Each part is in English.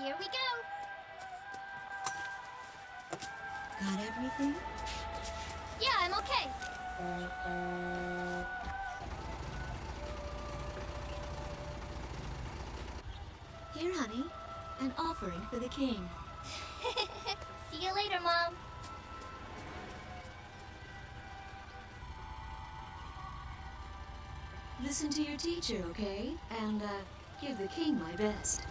Here we go. Got everything? Yeah, I'm okay. Here, honey. An offering for the king. See you later, Mom. Listen to your teacher, okay? And, give the king my best.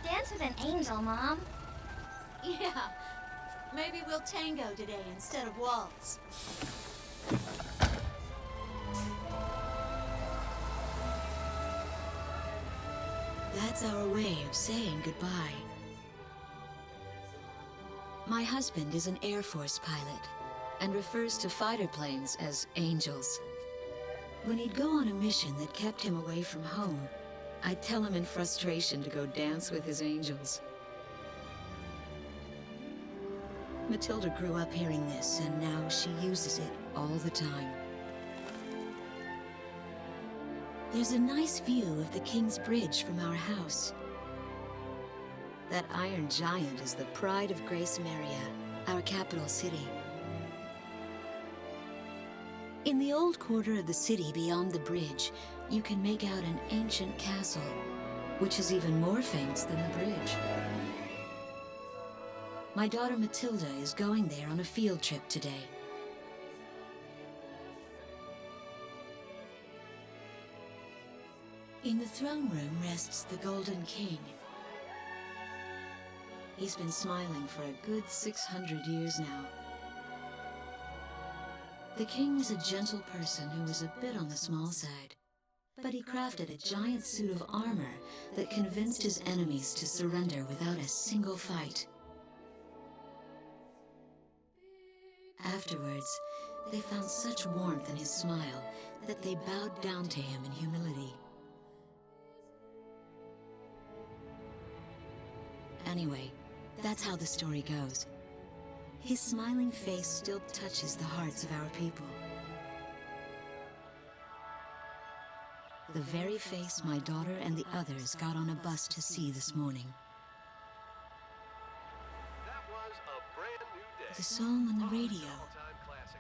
Dance with an angel, Mom. Yeah. Maybe we'll tango today instead of waltz. That's our way of saying goodbye. My husband is an Air Force pilot and refers to fighter planes as angels. When he'd go on a mission that kept him away from home, I'd tell him in frustration to go dance with his angels. Matilda grew up hearing this, and now she uses it all the time. There's a nice view of the King's Bridge from our house. That iron giant is the pride of Gracemeria, our capital city. In the old quarter of the city beyond the bridge, you can make out an ancient castle, which is even more famous than the bridge. My daughter Matilda is going there on a field trip today. In the throne room rests the Golden King. He's been smiling for a good 600 years now. The king was a gentle person who was a bit on the small side, but he crafted a giant suit of armor that convinced his enemies to surrender without a single fight. Afterwards, they found such warmth in his smile that they bowed down to him in humility. Anyway, that's how the story goes. His smiling face still touches the hearts of our people. The very face my daughter and the others got on a bus to see this morning. That was a brand new day. The song on the radio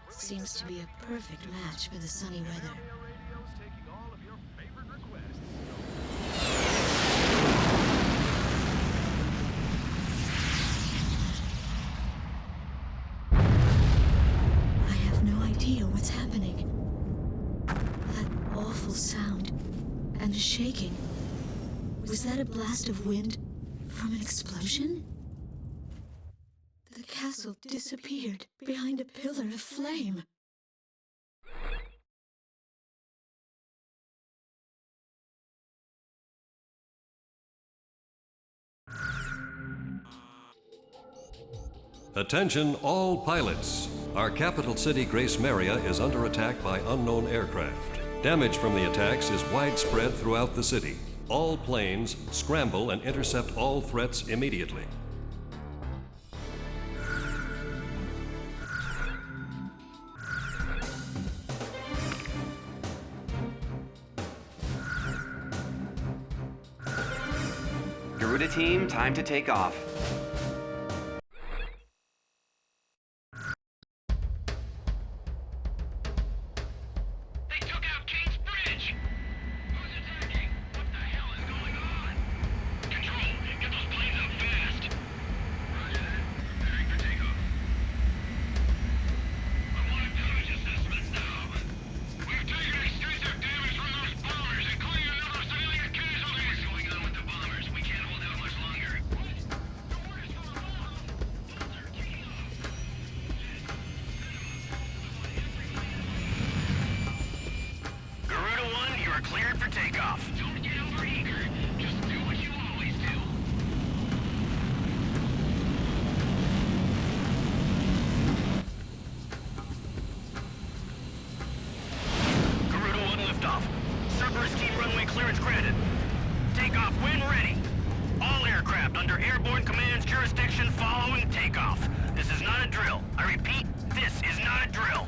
seems to be a perfect match for the sunny weather. Radio's taking all of your favorite requests. I have no idea what's happening. That awful sound and the shaking. Was that a blast of wind from an explosion? The castle disappeared behind a pillar of flame. Attention all pilots. Our capital city Gracemeria is under attack by unknown aircraft. Damage from the attacks is widespread throughout the city. All planes scramble and intercept all threats immediately. Garuda team, time to take off. They took out King's Bridge! Who's attacking? What the hell is going on? Control, get those planes up fast! Roger that. Preparing for takeoff. I want damage assessments now. We've taken extensive damage from those bombers, including a number of civilian casualties. What's going on with the bombers? We can't hold out much longer. What? The orders from above! Bombs are taking off! Garuda 1, you are cleared for takeoff. Don't get overeager. Just do what you always do. Garuda 1 liftoff. Cerberus team runway clearance granted. Takeoff when ready. All aircraft under airborne command's jurisdiction following takeoff. This is not a drill. I repeat, this is not a drill.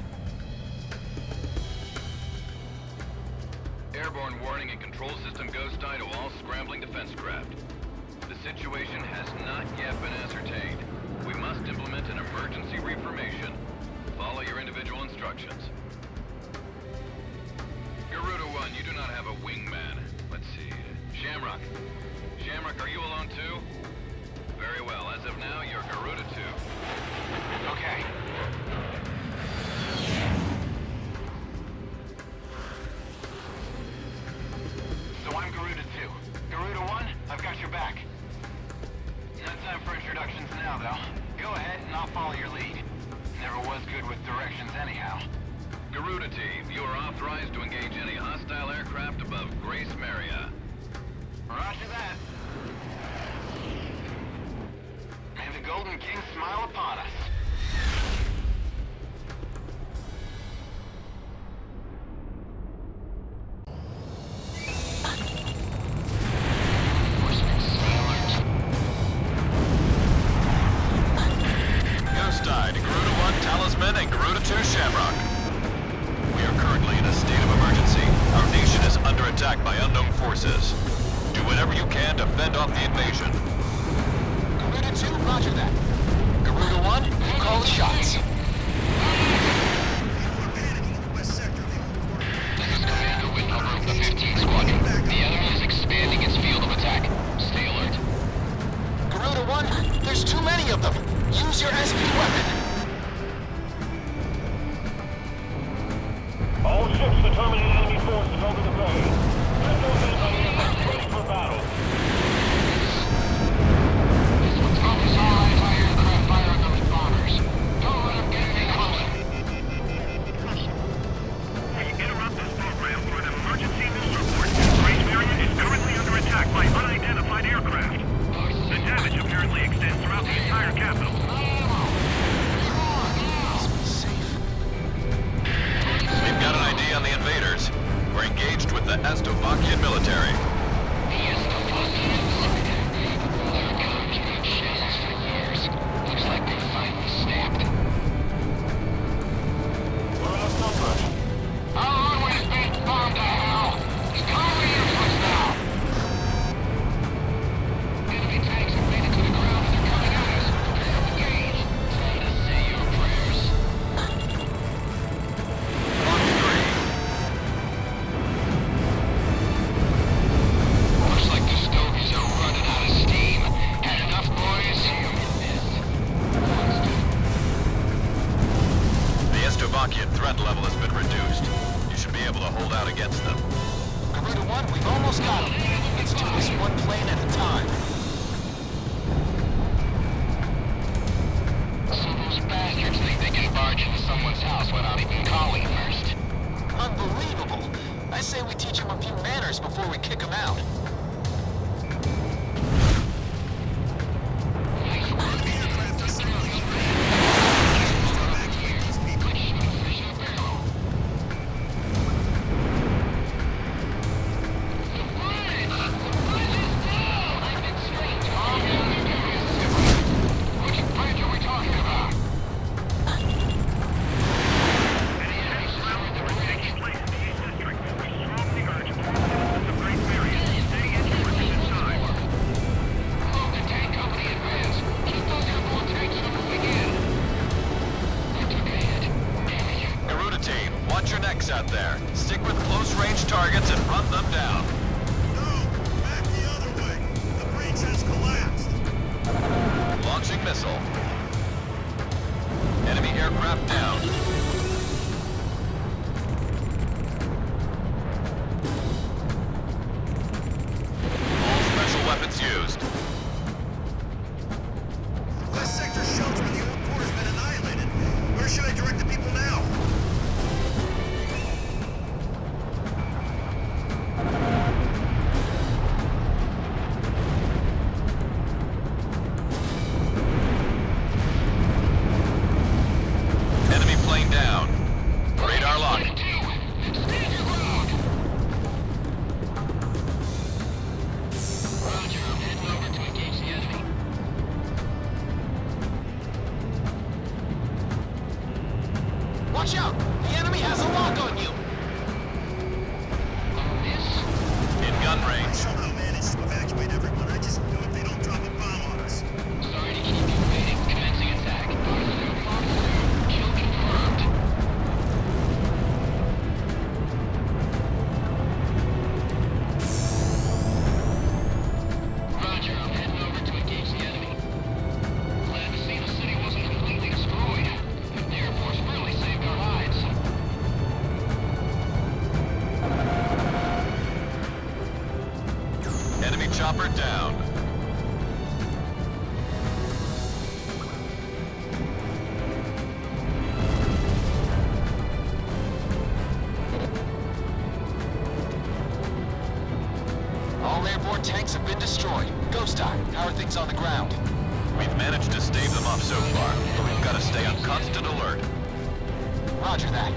Airborne warning and control. Control system ghost eye to all scrambling defense craft. The situation has not yet been ascertained. We must implement an emergency reformation. Follow your individual instructions. Garuda 1, you do not have a wingman. Let's see. Shamrock. Shamrock, are you alone too? Very well. As of now, you're Garuda 2. Okay. So I'm Garuda 2. Garuda 1, I've got your back. No time for introductions now, though. Go ahead and I'll follow your lead. Never was good with directions anyhow. Garuda Team, you are authorized to engage any hostile aircraft above Gracemeria. Roger that. May the Golden King smile upon us. Ghost Eye to Garuda 1 Talisman and Garuda 2 Shamrock. We are currently in a state of emergency. Our nation is under attack by unknown forces. Do whatever you can to fend off the invasion. Garuda 2, roger that. Garuda 1, you call the shots. This is Commander Whitnumber of the 15th Squadron. The enemy is expanding its field of attack. Stay alert. Garuda 1, there's too many of them. Use your SP weapon. All ships determining enemy forces over the bay. Let those enemies ready for battle. This will focus all anti-aircraft fire on those bombers. Don't let them get any closer. We interrupt this program for an emergency news report. Gracemeria is currently under attack by unidentified aircraft. The damage apparently extends throughout the entire capital. We've got an ID on the invaders. We're engaged with the Estovakian military. The Estovakians? Their courage been shells for years. Looks like they finally snapped. We're outnumbered. Our runway's being bombed to hell! Call reinforcements now! Enemy tanks have made it to the ground and they're coming at us. Prepare to engage. Time to say your prayers. Looks like the stogies are running out of steam. Had enough, boys? The Estovakian threat level has been reduced. You should be able to hold out against them. Garuda 1, we've almost got them. Let's do this one plane at a time. So those bastards think they can barge into someone's house without even calling first. Unbelievable. I say we teach them a few manners before we kick them out. Which bridge are we talking about? Any enemy rounds that are taking place in the East District, we strongly urge all citizens of Gracemeria to stay indoors at this time. Move the tank company advance. Keep those airborne tanks from moving in. I took a hit. Damn it. Garuda team, watch your necks out there. Stick with close-range targets and run them down. No! Back the other way! The breach has collapsed! Launching missile. Enemy aircraft down. All special weapons used. West sector shows where the old quarter's been annihilated. Where should I direct the people now? Enemy plane down. Radar lock. Stand your ground. Roger, I'm heading over to engage the enemy. Watch out! The enemy has a lock on you! Miss? down. All airborne tanks have been destroyed. Ghost Eye, how are things on the ground? We've managed to stave them off so far, but we've got to stay on constant alert. Roger that.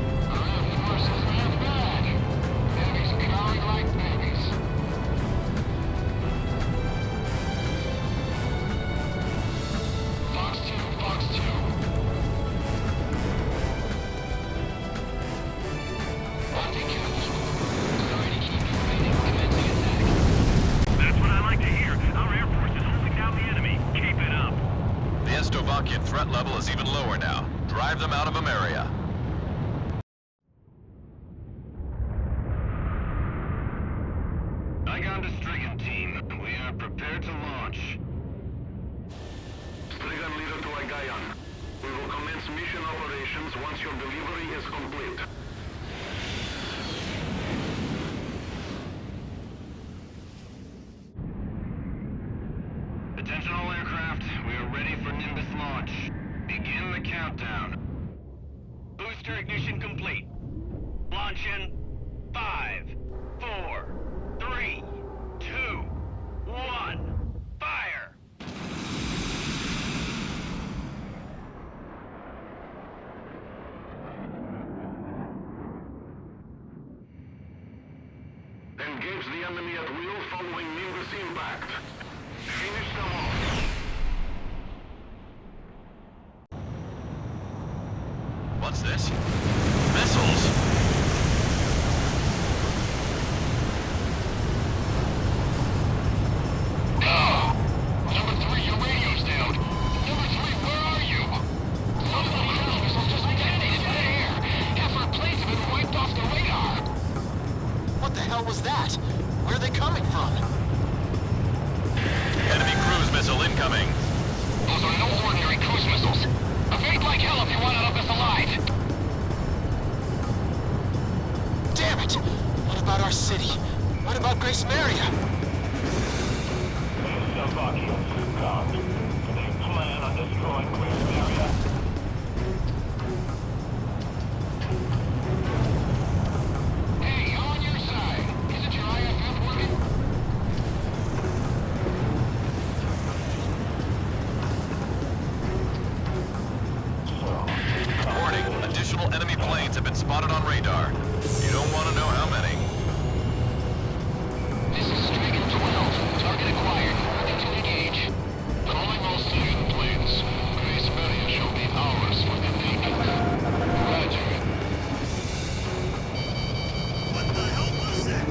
That's what I like to hear. Our Air Force is holding down the enemy. Keep it up. The Estovakian threat level is even lower now. Drive them out of Ameria. Igon to Strigan team. We are prepared to launch. Strigan leader to Igayan. We will commence mission operations once your delivery is complete. Attention all aircraft. We are ready for Nimbus launch. Begin the countdown. Booster ignition complete. Launch in 5, 4, 3, 2, 1. Fire! Engage the enemy at will following Nimbus impact. Finish them off. What's this? Missiles! Number 3, your radio's down. Number 3, where are you? Some of the cruise missiles just detonated midair. Half our planes have been wiped off the radar. What the hell was that? Where are they coming from? Enemy cruise missile incoming! Those are no ordinary cruise missiles. Evade like hell if you want out of this alive. Damn it! What about our city? What about Gracemeria? They plan on destroying Gracemeria. Hey, on your side. Isn't your IFF working? Warning, additional enemy planes have been spotted on radar. You don't want to know how many. This is Strigan 12. Target acquired. Ready to engage. Calling all civilian planes. Gracemeria shall be ours for the taking. Roger. What the hell was that?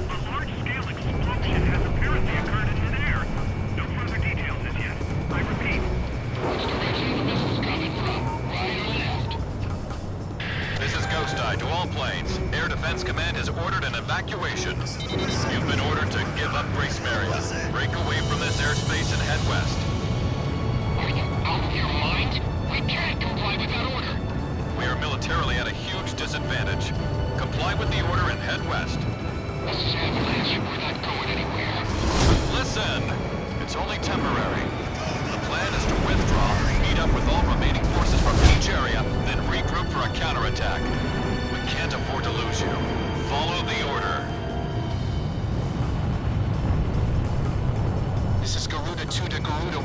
A large-scale explosion has apparently occurred in midair. No further details as yet. I repeat. Which direction are the missiles coming from? Right or left? This is Ghost Eye to all planes. Air Defense Command has ordered an evacuation. You've been ordered to give up Gracemeria. Break away from this airspace and head west. Are you out of your mind? We can't comply with that order. We are militarily at a huge disadvantage. Comply with the order and head west. This is Avalanche. We're not going anywhere. Listen! It's only temporary. The plan is to withdraw, meet up with all remaining forces from each area, then regroup for a counterattack. We can't afford to lose you. Follow the order. This is Garuda 2 to Garuda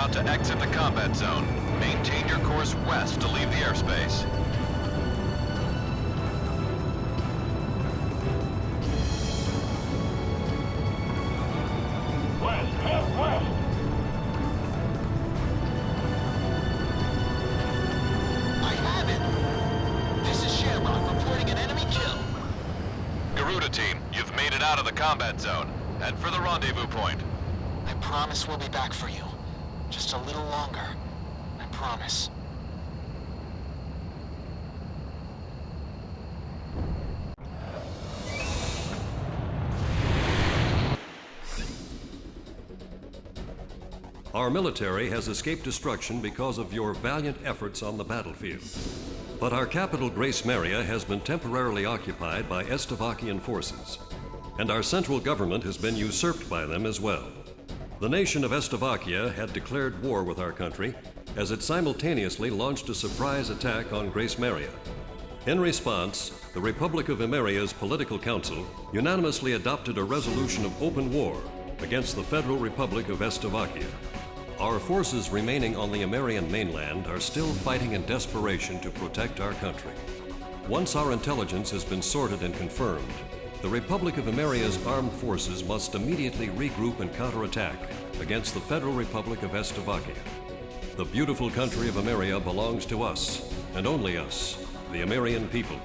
about to exit the combat zone. Maintain your course west to leave the airspace. West, head west! I have it! This is Shamrock reporting an enemy kill. Garuda team, you've made it out of the combat zone. Head for the rendezvous point. I promise we'll be back for you. Just a little longer. I promise. Our military has escaped destruction because of your valiant efforts on the battlefield. But our capital, Gracemeria, has been temporarily occupied by Estavakian forces, and our central government has been usurped by them as well. The nation of Estavakia had declared war with our country as it simultaneously launched a surprise attack on Gracemeria. In response, the Republic of Emeria's Political Council unanimously adopted a resolution of open war against the Federal Republic of Estavakia. Our forces remaining on the Emerian mainland are still fighting in desperation to protect our country. Once our intelligence has been sorted and confirmed, the Republic of Emeria's armed forces must immediately regroup and counterattack against the Federal Republic of Estavakia. The beautiful country of Emeria belongs to us, and only us, the Emerian people.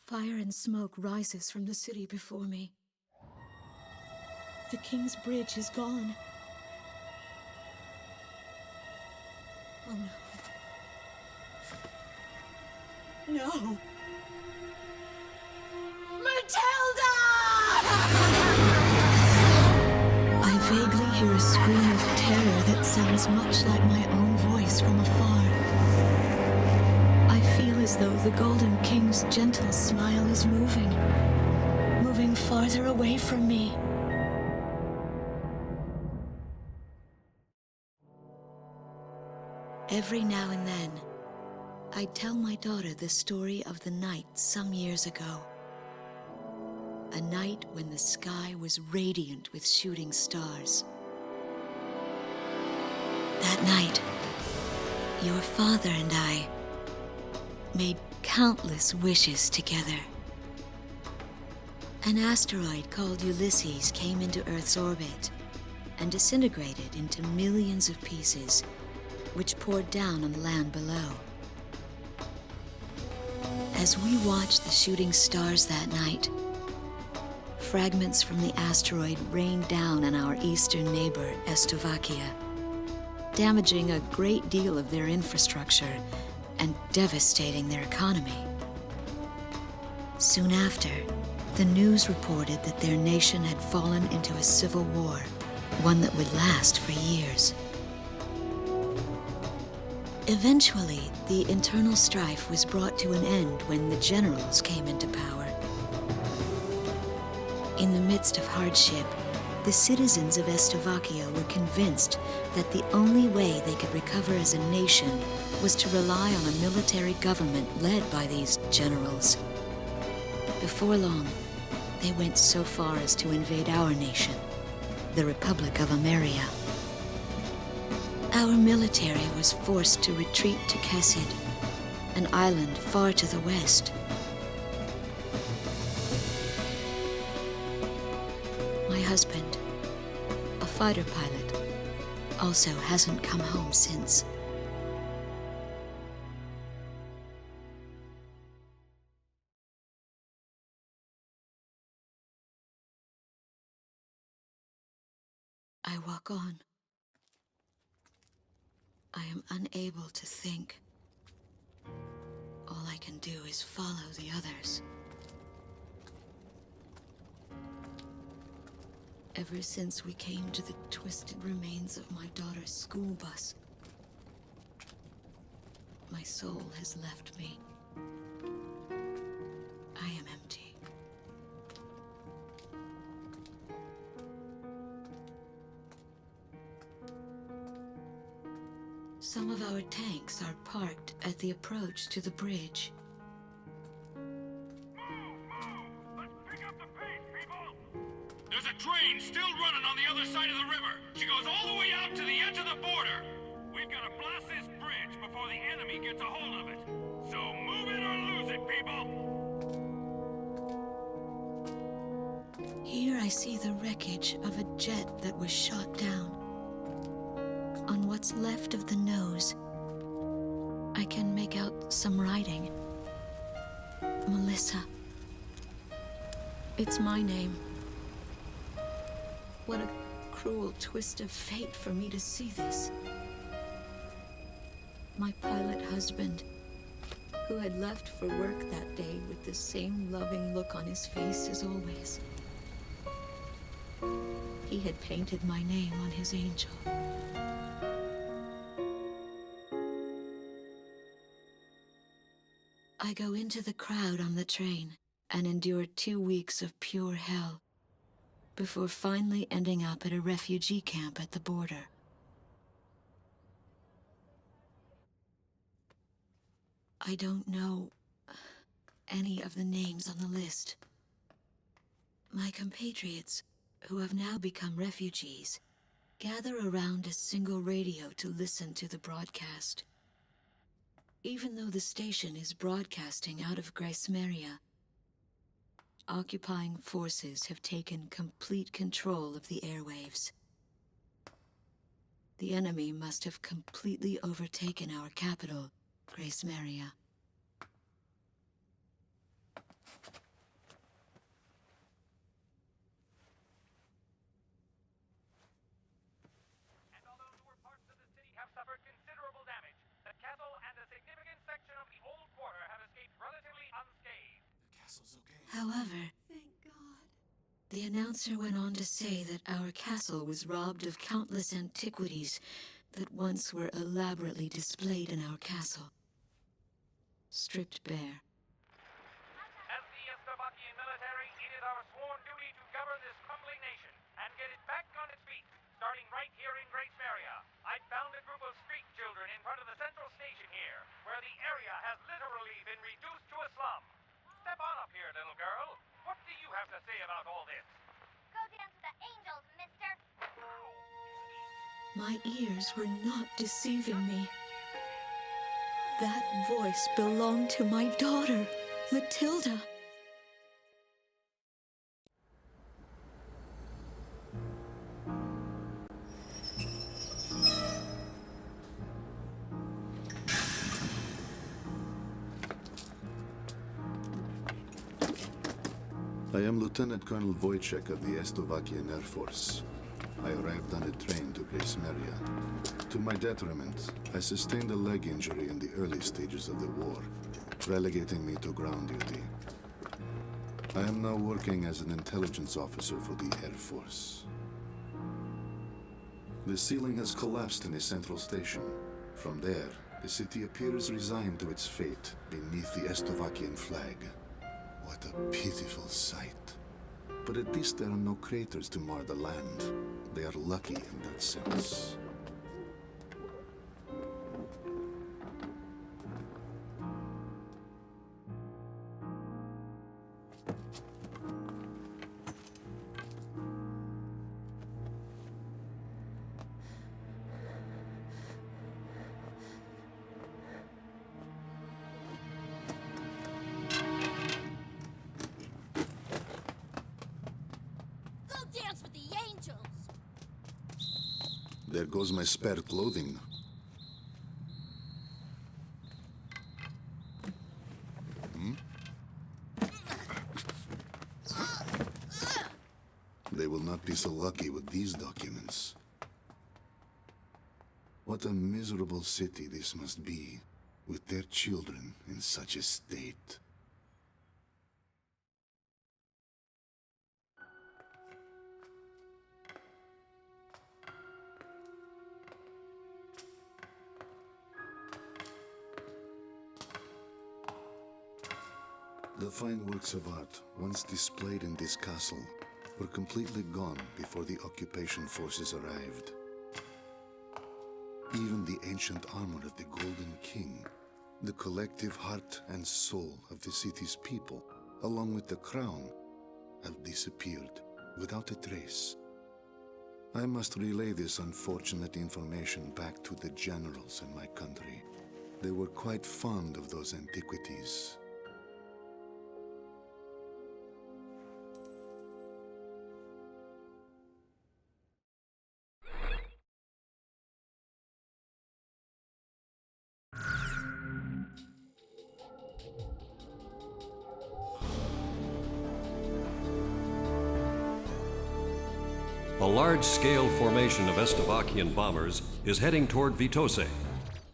Fire and smoke rises from the city before me. The King's Bridge is gone. Oh no. No! Matilda! I vaguely hear a scream of terror that sounds much like my own voice from afar. I feel as though the Golden King's gentle smile is moving farther away from me. Every now and then, I tell my daughter the story of the night some years ago. A night when the sky was radiant with shooting stars. That night, your father and I made countless wishes together. An asteroid called Ulysses came into Earth's orbit and disintegrated into millions of pieces, which poured down on the land below. As we watched the shooting stars that night, fragments from the asteroid rained down on our eastern neighbor, Estavakia, damaging a great deal of their infrastructure and devastating their economy. Soon after, the news reported that their nation had fallen into a civil war, one that would last for years. Eventually, the internal strife was brought to an end when the generals came into power. In the midst of hardship, the citizens of Estavakia were convinced that the only way they could recover as a nation was to rely on a military government led by these generals. Before long, they went so far as to invade our nation, the Republic of Emeria. Our military was forced to retreat to Kesid, an island far to the west. My husband, a fighter pilot, also hasn't come home since. I walk on. I am unable to think. All I can do is follow the others. Ever since we came to the twisted remains of my daughter's school bus, my soul has left me. I am empty. Some of our tanks are parked at the approach to the bridge. Let's pick up There's a train still running on the other side of the river. She goes all the way out to the edge of the border. We've got to blast this bridge before the enemy gets a hold of it. So move it or lose it, people! Here I see the wreckage of a jet that was shot down. On what's left of the nose, I can make out some writing. Melissa. It's my name. What a cruel twist of fate for me to see this. My pilot husband, who had left for work that day with the same loving look on his face as always. He had painted my name on his angel. I go into the crowd on the train and endure 2 weeks of pure hell before finally ending up at a refugee camp at the border. I don't know any of the names on the list. My compatriots, who have now become refugees, gather around a single radio to listen to the broadcast. Even though the station is broadcasting out of Gracemeria, occupying forces have taken complete control of the airwaves. The enemy must have completely overtaken our capital, Gracemeria. And although newer parts of the city have suffered considerable damage, the castle and a significant section of the old quarter have escaped relatively unscathed. The castle's okay. However, Thank God. the announcer went on to say that our castle was robbed of countless antiquities that once were elaborately displayed in our castle. Stripped bare. As the Slovakian military, it is our sworn duty to govern this crumbling nation and get it back on its feet, starting right here in Gracemeria. I found a group of street children in front of the central station here, where the area has literally been reduced to a slum. Step on up here, little girl. What do you have to say about all this? Go dance with the angels, mister. My ears were not deceiving me. That voice belonged to my daughter, Matilda. I am Lieutenant Colonel Wojciech of the Slovakian Air Force. I arrived on a train to Gracemeria. To my detriment, I sustained a leg injury in the early stages of the war, relegating me to ground duty. I am now working as an intelligence officer for the Air Force. The ceiling has collapsed in the central station. From there, the city appears resigned to its fate beneath the Slovakian flag. What a pitiful sight. But at least there are no craters to mar the land. They are lucky in that sense. Go dance with the angels. There goes my spare clothing. They will not be so lucky with these documents. What a miserable city this must be, with their children in such a state. The fine works of art, once displayed in this castle, were completely gone before the occupation forces arrived. Even the ancient armor of the Golden King, the collective heart and soul of the city's people, along with the crown, have disappeared. without a trace. I must relay this unfortunate information back to the generals in my country. They were quite fond of those antiquities. A large-scale formation of Estovakian bombers is heading toward Vitoze,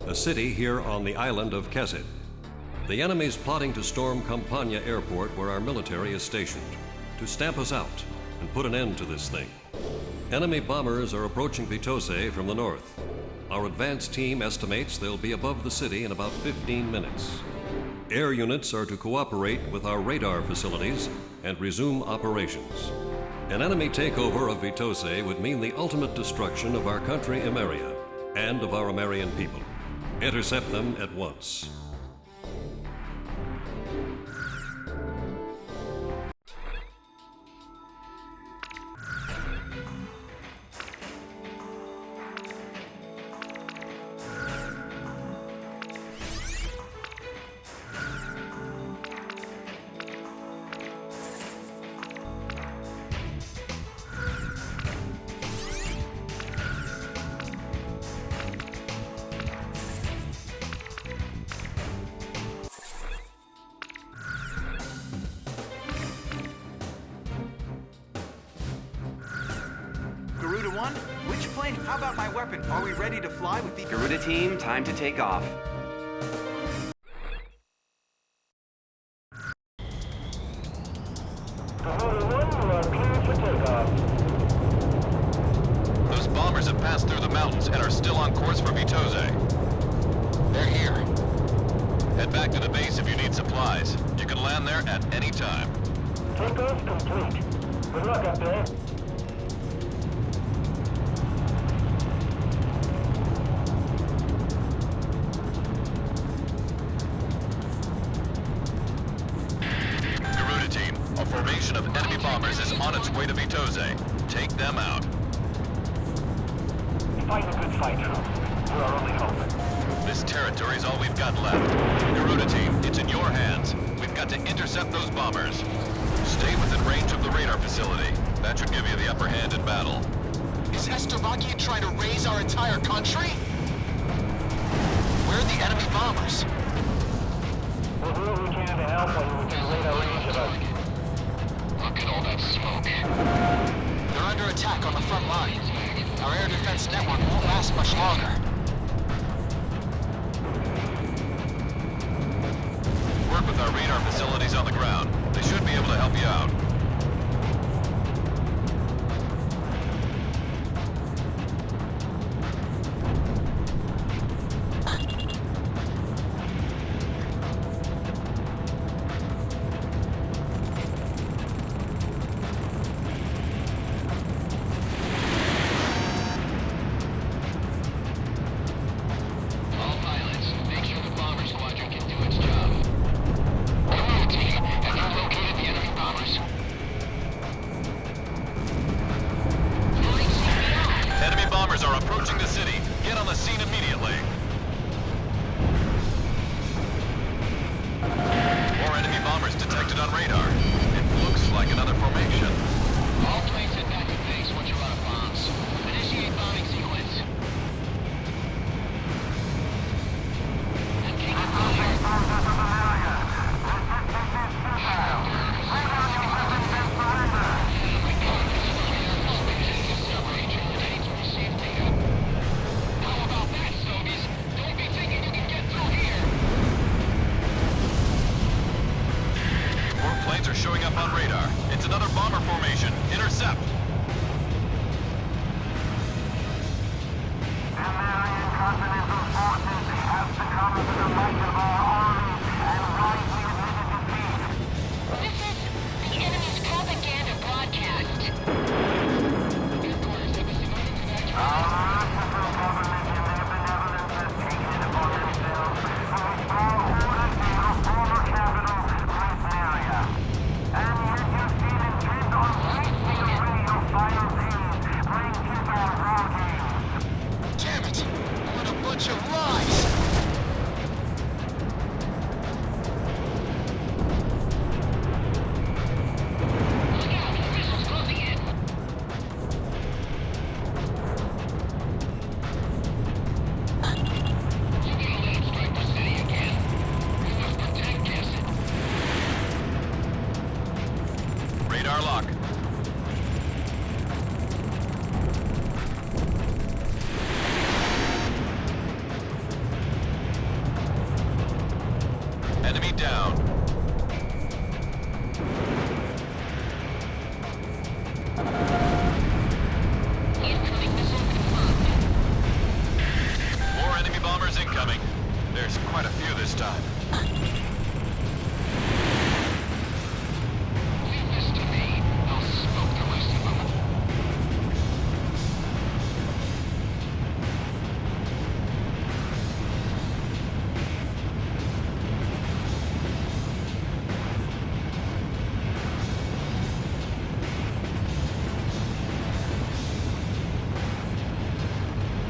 a city here on the island of Kesid. The enemy's plotting to storm Campania Airport, where our military is stationed, to stamp us out and put an end to this thing. Enemy bombers are approaching Vitoze from the north. Our advance team estimates they'll be above the city in about 15 minutes. Air units are to cooperate with our radar facilities and resume operations. An enemy takeover of Vitoze would mean the ultimate destruction of our country Emeria and of our Emerian people. Intercept them at once. Which plane? How about my weapon? Are we ready to fly with the... Garuda team, time to take off. Those bombers have passed through the mountains and are still on course for Vitoze. They're here. Head back to the base if you need supplies. You can land there at any time. Takeoff complete. Good luck up there. Formation of enemy bombers is on its way to Vitoze. Take them out. Fight a good fight, troops. We're our only hope. This territory is all we've got left. Garuda team, it's in your hands. We've got to intercept those bombers. Stay within range of the radar facility. That should give you the upper hand in battle. Is Estovakia trying to raise our entire country? Where are the enemy bombers? We'll do what we can to help them within radar range of us. Look at all that smoke. They're under attack on the front line. Our air defense network won't last much longer. Work with our radar facilities on the ground. They should be able to help you out. And yet you feel intent on reaching the Radar lock. Enemy down. Incoming missile confirmed. More enemy bombers incoming. There's quite a few this time. Leave this to me. I'll smoke the rest of them.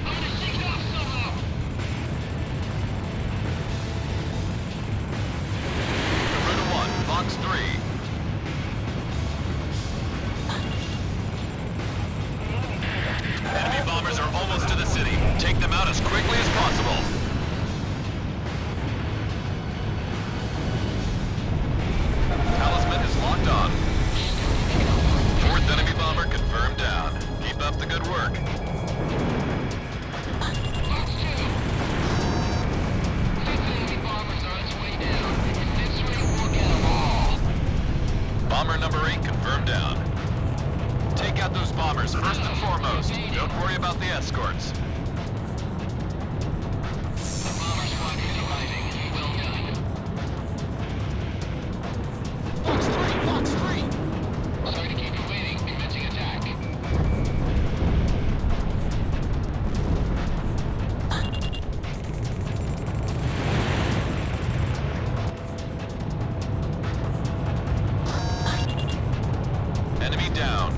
I'm gonna shake off somehow. Garuda 1, Fox 3. Enemy bombers are almost to the city. Take them out as quickly as possible. Talisman is locked on. Fourth enemy bomber confirmed down. Keep up the good work. Fox 2. Fifth enemy bombers on its way down. If this way, we'll get them all. Bomber number 8 confirmed down. Take out those bombers first and foremost. Don't worry about the escorts. The bomber squad is arriving. Well done. Fox 3! Fox 3! Sorry to keep you waiting. Commencing attack. Enemy down.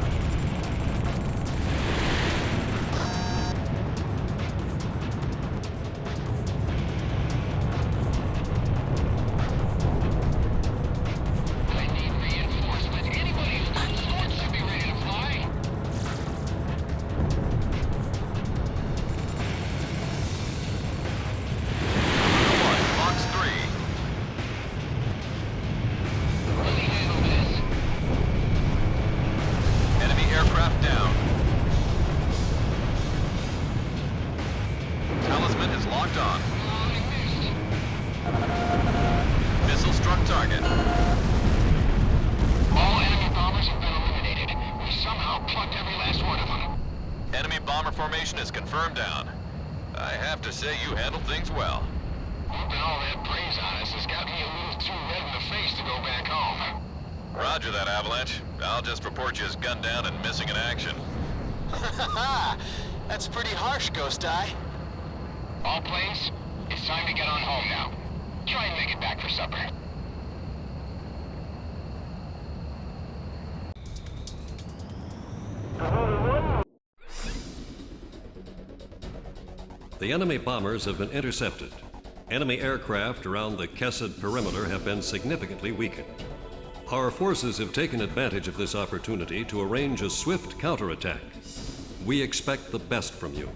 I need reinforcement. Anybody who's got swords should be ready to fly. Garuda 1, Fox 3. Let me handle this. Enemy aircraft down. Talisman is locked on. Oh, I missed. Missile struck target. All enemy bombers have been eliminated. We somehow plucked every last one of them. Enemy bomber formation is confirmed down. I have to say you handled things well. Whooping all that praise on us has got me a little too red in the face to go back home. Roger that, Avalanche. I'll just report you as gunned down and missing in action. That's pretty harsh, Ghost Eye. All planes, it's time to get on home now. Try and make it back for supper. The enemy bombers have been intercepted. Enemy aircraft around the Kesed perimeter have been significantly weakened. Our forces have taken advantage of this opportunity to arrange a swift counterattack. We expect the best from you.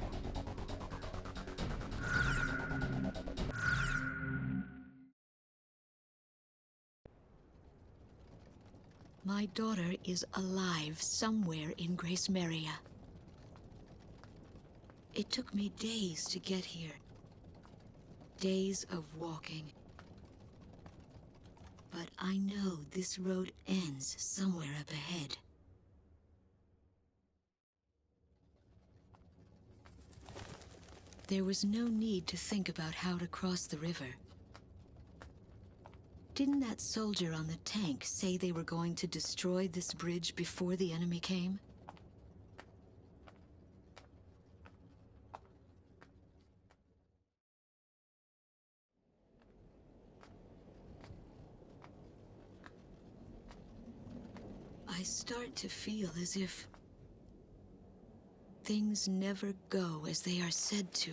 My daughter is alive somewhere in Gracemeria. It took me days to get here. Days of walking. But I know this road ends somewhere up ahead. There was no need to think about how to cross the river. Didn't that soldier on the tank say they were going to destroy this bridge before the enemy came? I start to feel as if things never go as they are said to.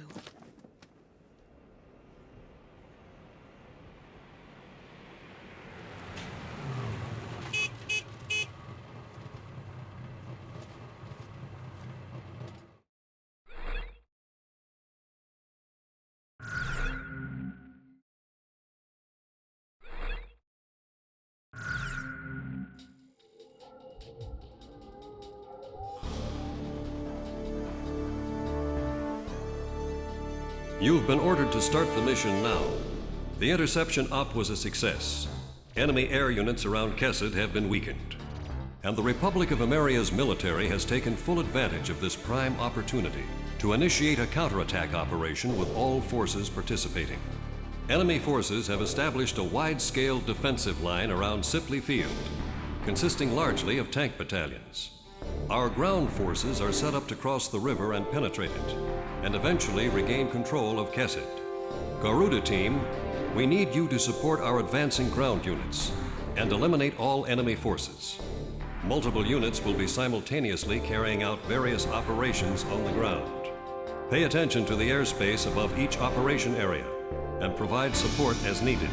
You've been ordered to start the mission now. The interception op was a success. Enemy air units around Kesed have been weakened. And the Republic of Ameria's military has taken full advantage of this prime opportunity to initiate a counterattack operation with all forces participating. Enemy forces have established a wide-scale defensive line around Sipli Field, consisting largely of tank battalions. Our ground forces are set up to cross the river and penetrate it, and eventually regain control of Kesed. Garuda Team, we need you to support our advancing ground units and eliminate all enemy forces. Multiple units will be simultaneously carrying out various operations on the ground. Pay attention to the airspace above each operation area and provide support as needed.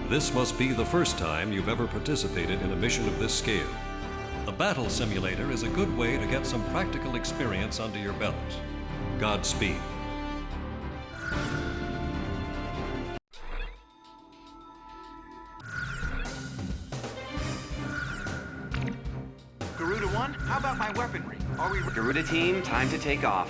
This must be the first time you've ever participated in a mission of this scale. A battle simulator is a good way to get some practical experience under your belt. Godspeed. Garuda 1, how about my weaponry? Are we... Garuda Team, time to take off.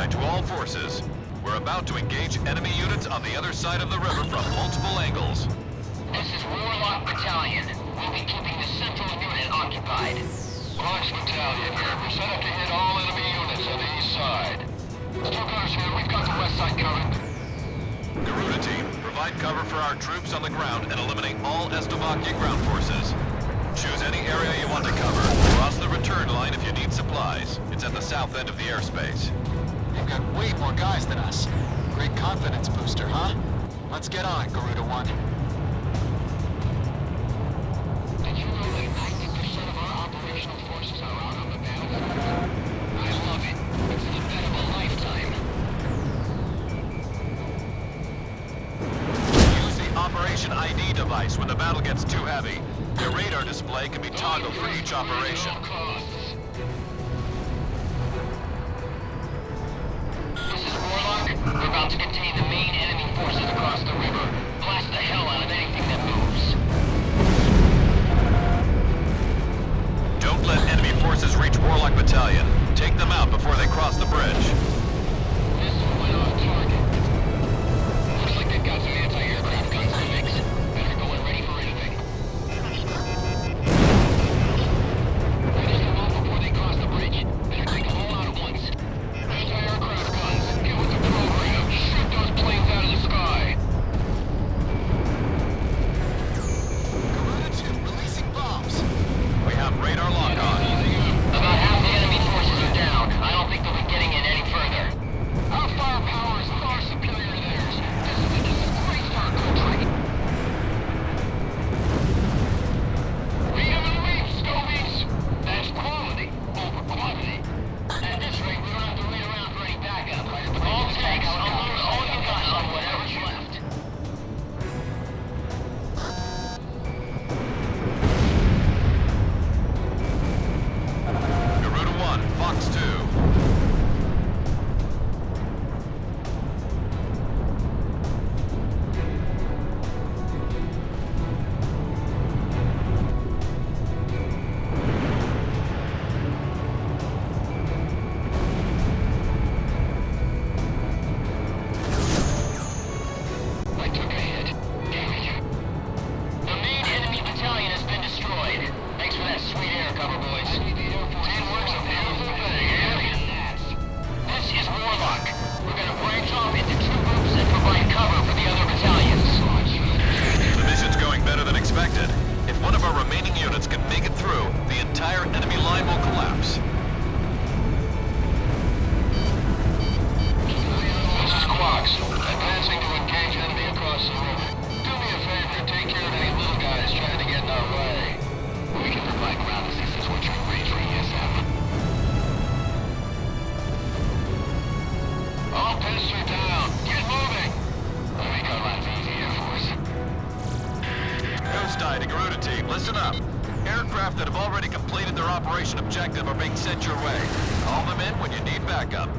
To all forces, we're about to engage enemy units on the other side of the river from multiple angles. This is Warlock Battalion. We'll be keeping the central unit occupied. Warlock's Battalion, we're set up to hit all enemy units on the east side. Stoker's here, we've got the west side covered. Garuda Team, provide cover for our troops on the ground and eliminate all Estovakia ground forces. Choose any area you want to cover. Cross the return line if you need supplies. It's at the south end of the airspace. They've got way more guys than us. Great confidence booster, huh? Let's get on it, Garuda 1. Did you know that 90% of our operational forces are out on the battlefield? I love it. It's the bet of a lifetime. Use the Operation ID device when the battle gets too heavy. Your radar display can be toggled for each operation. We're about to contain the main enemy forces across the river. Blast the hell out of anything that moves. Don't let enemy forces reach Warlock Battalion. Take them out before they cross the bridge. This went on target. Looks like they've got some anti-aircraft guns in the mix. Better go in ready for anything. Finish them off before they cross the bridge. Better take them all out at once. Anti-aircraft guns. Get with the program. Shoot those planes out of the sky. Garuda 2, releasing bombs. We have radar lock on. About half the enemy forces are down. I don't think they'll be getting in any further. Our firepower is far superior to theirs. This is a disgrace to our country. Read them and leave, Scobies. That's quality over quantity. At this rate, we don't have to wait around for any backup. All tanks, unload all you got on whatever's left. Garuda 1, Fox 2. I took a hit. Damn it. The main enemy battalion has been destroyed. Thanks for that sweet air cover, boys. Teamwork's a beautiful thing, eh? This is Warlock. We're gonna branch off into two groups and provide cover for the other battalions. The mission's going better than expected. If one of our remaining units can make it through, the entire enemy line will collapse. This is Quox. Advancing to engage enemy across the river. Do me a favor, take care of any little guys trying to get in our way. We can provide ground assistance once you're in range for ESM. All pistols are down. Get moving. That'll make our lives easier for us. Ghost Eye to Garuda Team, listen up. Aircraft that have already completed their operation objective are being sent your way. Call them in when you need backup.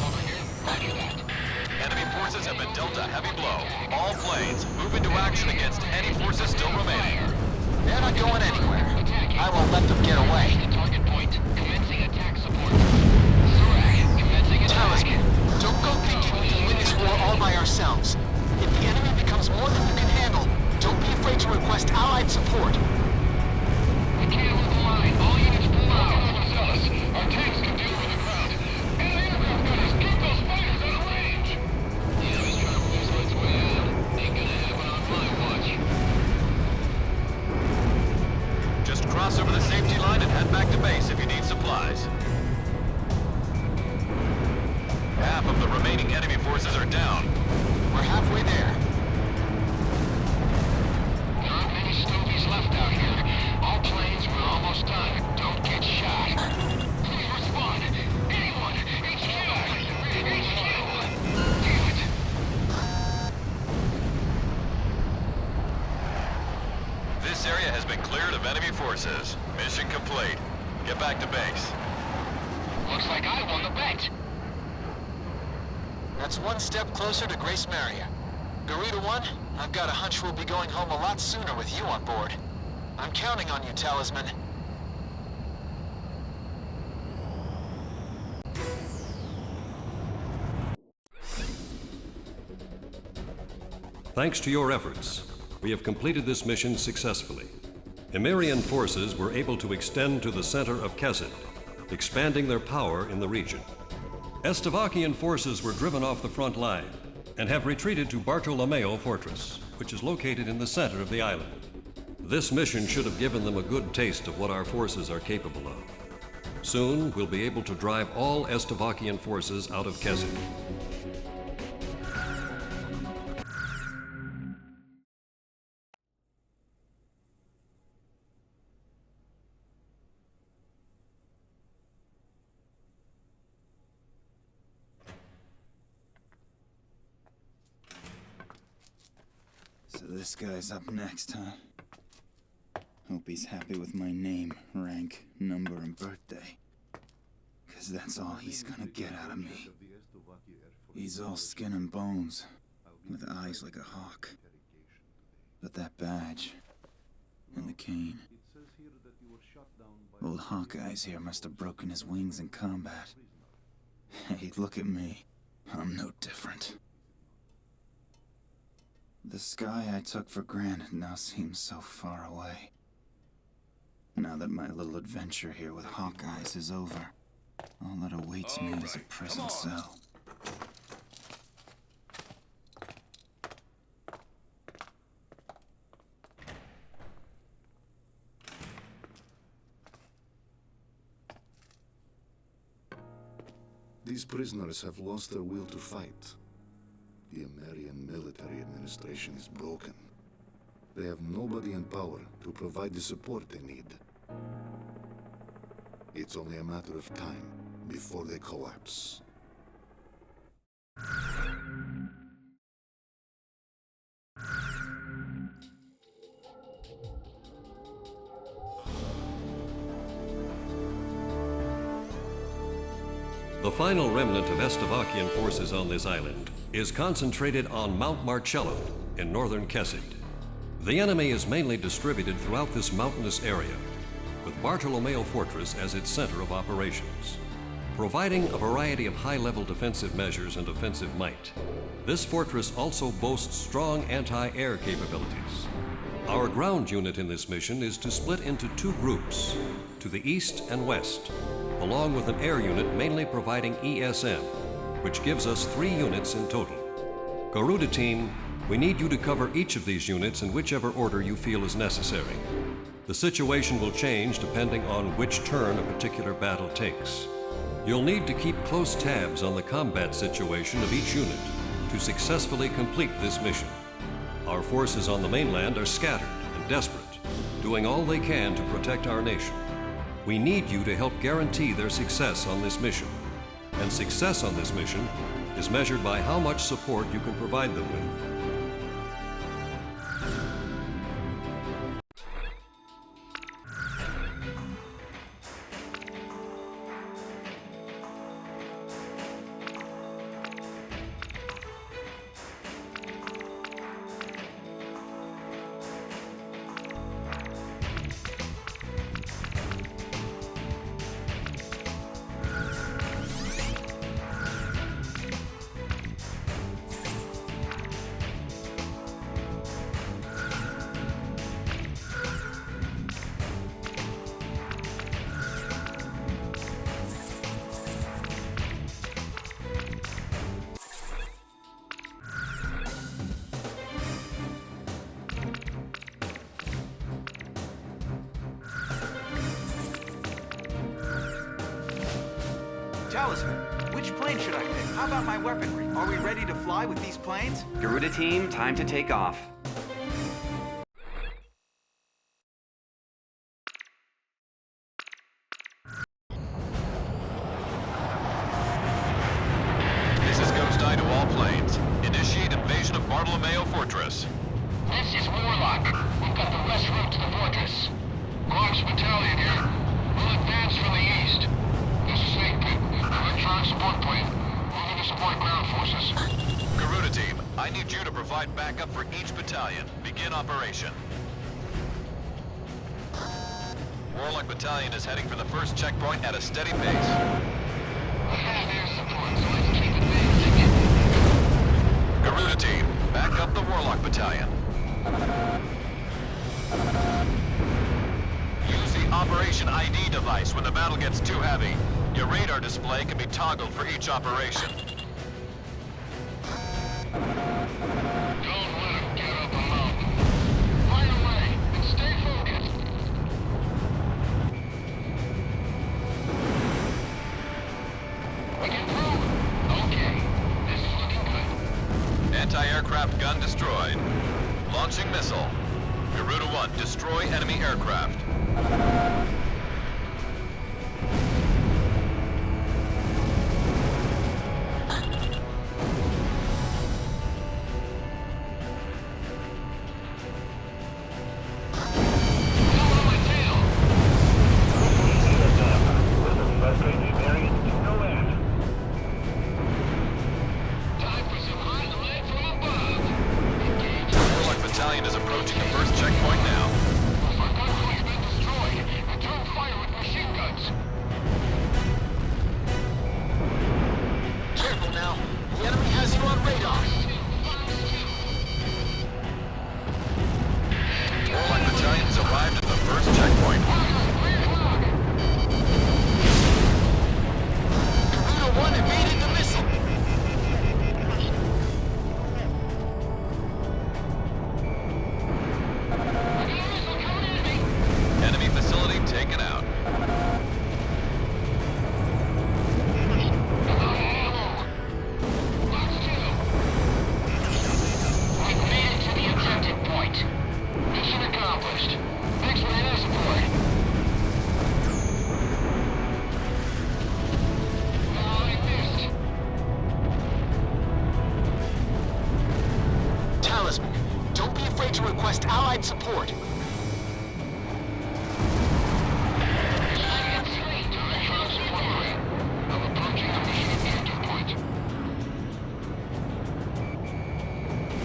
Over here. Roger that. Enemy forces forces have been dealt a heavy blow. All planes, move into action against any forces still remaining. They're not going anywhere. I won't let them get away. Target point. Commencing attack support. Zorak, commencing attack. Talisman, don't go thinking we can win this war all by ourselves. If the enemy becomes more than you can handle, don't be afraid to request allied support. We can't hold the line. All units pull out. Our tanks can deal with the ground. And the aircraft gunners, keep those fighters out of range. The enemy's trying to force its way out. Ain't gonna happen on my watch. Just cross over the safety line and head back to base if you need supplies. Half of the remaining enemy forces are down. We're halfway there. There aren't many stovies left out here. All planes, we're almost done. Don't get shot. Please respond. Anyone! HQ! HQ! Damn it! This area has been cleared of enemy forces. Mission complete. Get back to base. Looks like I won the bet. That's one step closer to Gracemeria. Garuda 1, I've got a hunch we'll be going home a lot sooner with you on board. I'm counting on you, Talisman. Thanks to your efforts, we have completed this mission successfully. Emirian forces were able to extend to the center of Kesid, expanding their power in the region. Estavakian forces were driven off the front line and have retreated to Bartolomeo Fortress, which is located in the center of the island. This mission should have given them a good taste of what our forces are capable of. Soon, we'll be able to drive all Estavakian forces out of Kesid. So this guy's up next, huh? Hope he's happy with my name, rank, number, and birthday. 'Cause that's all he's gonna get out of me. He's all skin and bones, with eyes like a hawk. But that badge, and the cane. Old Hawkeye's here must have broken his wings in combat. Hey, look at me. I'm no different. The sky I took for granted now seems so far away. Now that my little adventure here with Hawkeyes is over, all that awaits me is a prison cell. These prisoners have lost their will to fight. The Emirian military administration is broken. They have nobody in power to provide the support they need. It's only a matter of time before they collapse. The final remnant of Estavakian forces on this island is concentrated on Mount Marcello in northern Kesid. The enemy is mainly distributed throughout this mountainous area, with Bartolomeo Fortress as its center of operations. Providing a variety of high-level defensive measures and offensive might, this fortress also boasts strong anti-air capabilities. Our ground unit in this mission is to split into two groups, to the east and west, along with an air unit mainly providing ESM, which gives us 3 units in total. Garuda team, we need you to cover each of these units in whichever order you feel is necessary. The situation will change depending on which turn a particular battle takes. You'll need to keep close tabs on the combat situation of each unit to successfully complete this mission. Our forces on the mainland are scattered and desperate, doing all they can to protect our nation. We need you to help guarantee their success on this mission. And success on this mission is measured by how much support you can provide them with. Talisman, which plane should I pick? How about my weaponry? Are we ready to fly with these planes? Garuda team, time to take off. This is Ghost Eye to all planes. Initiate invasion of Bartolomeo Fortress. This is Warlock. We've got the west route to the fortress. Rock's battalion here. We'll advance from the east. This is Snake Pit. Electron support plane. Moving to support ground forces. Garuda team, I need you to provide backup for each battalion. Begin operation. Warlock Battalion is heading for the first checkpoint at a steady pace. We have air support, so let's keep advancing. Garuda team, back up the Warlock Battalion. Use the Operation ID device when the battle gets too heavy. Your radar display can be toggled for each operation. Don't let him get up a mountain. Fire away and stay focused. We can through. Okay, this is looking good. Anti-aircraft gun destroyed. Launching missile. Garuda 1, destroy enemy aircraft. Warlock Battalion is approaching the first checkpoint now. Careful now. The enemy has you on radar. Warlock Battalion has arrived at the first checkpoint. Garuda 1 evaded the missile. Enemy facility taken out. We've made it to the objective point. Mission accomplished. Thanks for the air support. Oh, I missed. Talisman, don't be afraid to request allied support.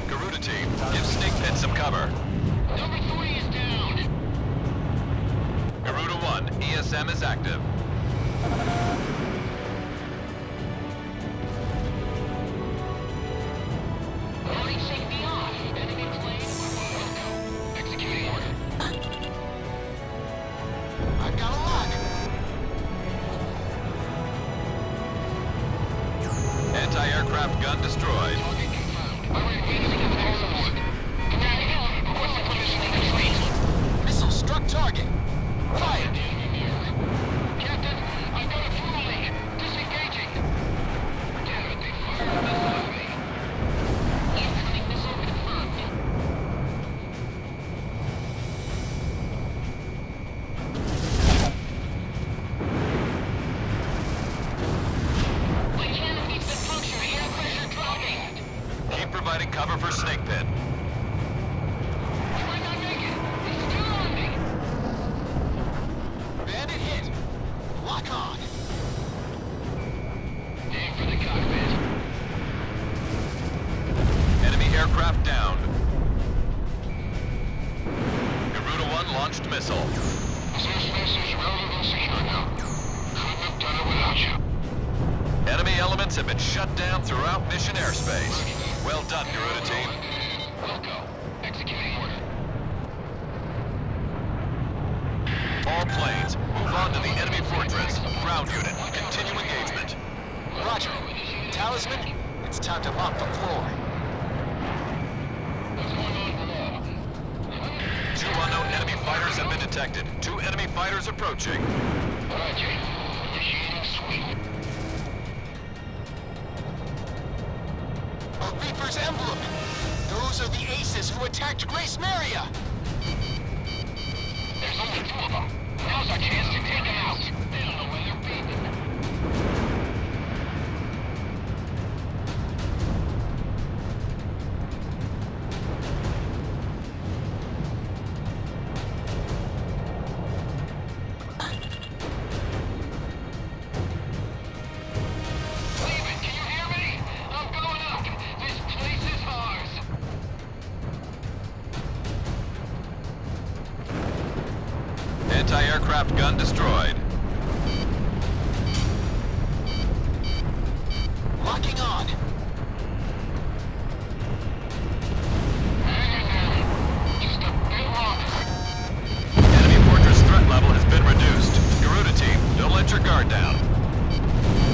Garuda team, give Snake Pit some cover. Number 3 is down. Garuda 1, ESM is active. Loading safety off. Enemy plane. Go. Executing order. I've got a lock. Anti-aircraft gun destroyed. Target confirmed. We're engaging in air support. Command, requesting positioning retreat. Missile struck target. Fire. Captain, I've got a fuel leak. Disengaging. Damn it, they fired a missile at me. Incoming missile confirmed. My cannon needs to function. Air pressure dropping. Keep providing cover for Snake Pit. You might not make it. He's still on me. Bandit hit. Lock on. Aim for the cockpit. Enemy aircraft down. Garuda 1 launched missile. This airspace is relatively secure now. Couldn't have done it without you. Enemy elements have been shut down throughout mission airspace. Well done, Garuda team. We'll go. Executing order. All planes, move on to the enemy fortress. Ground unit, continue engagement. Roger. Talisman, it's time to mop the floor. What's going on below? 2 unknown enemy fighters have been detected. 2 enemy fighters approaching. Roger. Initiating sweep. Gracemeria! There's only 2 of them. Now's our chance to take them out. They don't know where they're beaten. Leave it, can you hear me? I'm going up. This place is ours. Anti-aircraft gun destroyed. Locking on. Just a bit longer. Enemy fortress threat level has been reduced. Garuda team, don't let your guard down.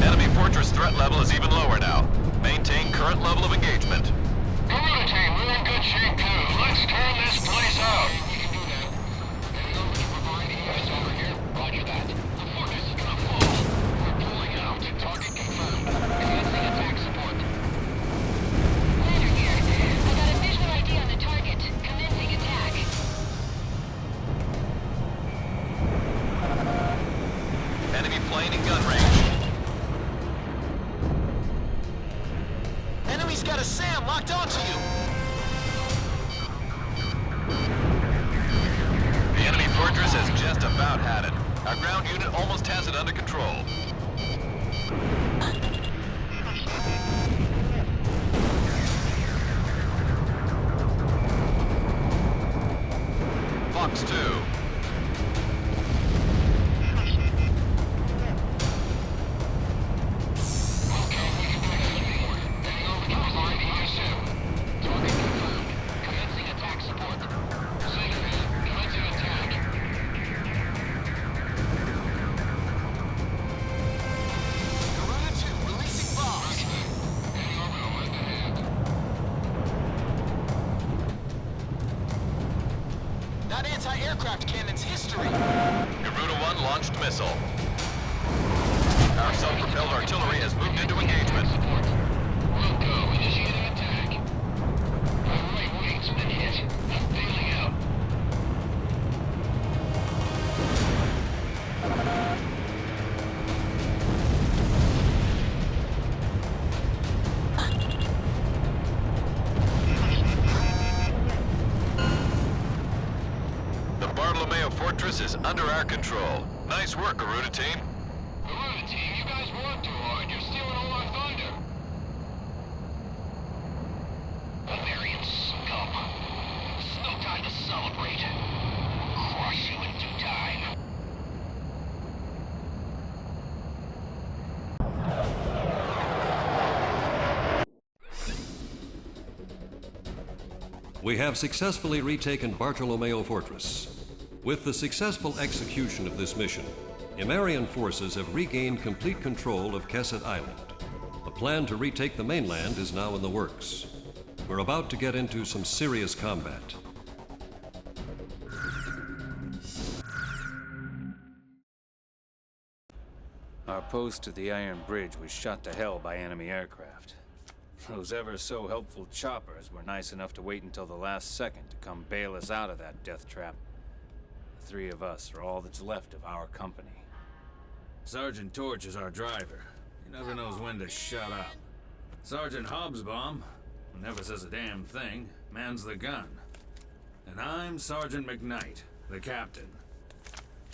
Enemy fortress threat level is even lower now. Maintain current level of engagement. Garuda team, we're in good shape too. Let's turn this place out. We can do that. Heading over to provide ES over here. Roger that. The fortress is gonna fall. We're pulling out. Target confirmed. Commencing attack support. Later here. I got a visual ID on the target. Commencing attack. Enemy plane in gun range. Enemy's got a SAM locked onto you. The enemy fortress has just about had it. Our ground unit almost has it under control. Fox 2. Okay, we can do that. Heading over to provide ES. Target confirmed. Commencing attack support. Signal, commencing attack. Garuda 2, releasing bombs. Heading over to left ahead. That anti-aircraft cannon's history. Garuda 1 launched missile. Our self-propelled artillery has moved into engagement. Support. We'll go. Initiating attack. My right wing's been hit. I'm bailing out. The Bartolomeo Fortress is under our control. Nice work, Garuda team. Garuda team, you guys work too hard. You're stealing all our thunder. Bavarian scum. It's no time to celebrate. Crush you in due time. We have successfully retaken Bartolomeo Fortress. With the successful execution of this mission, Imarian forces have regained complete control of Kesset Island. A plan to retake the mainland is now in the works. We're about to get into some serious combat. Our post at the Iron Bridge was shot to hell by enemy aircraft. Those ever-so-helpful choppers were nice enough to wait until the last second to come bail us out of that death trap. The 3 of us are all that's left of our company. Sergeant Torch is our driver. He never knows when to shut up. Sergeant Hobsbawm, who never says a damn thing, mans the gun. And I'm Sergeant McKnight, the captain.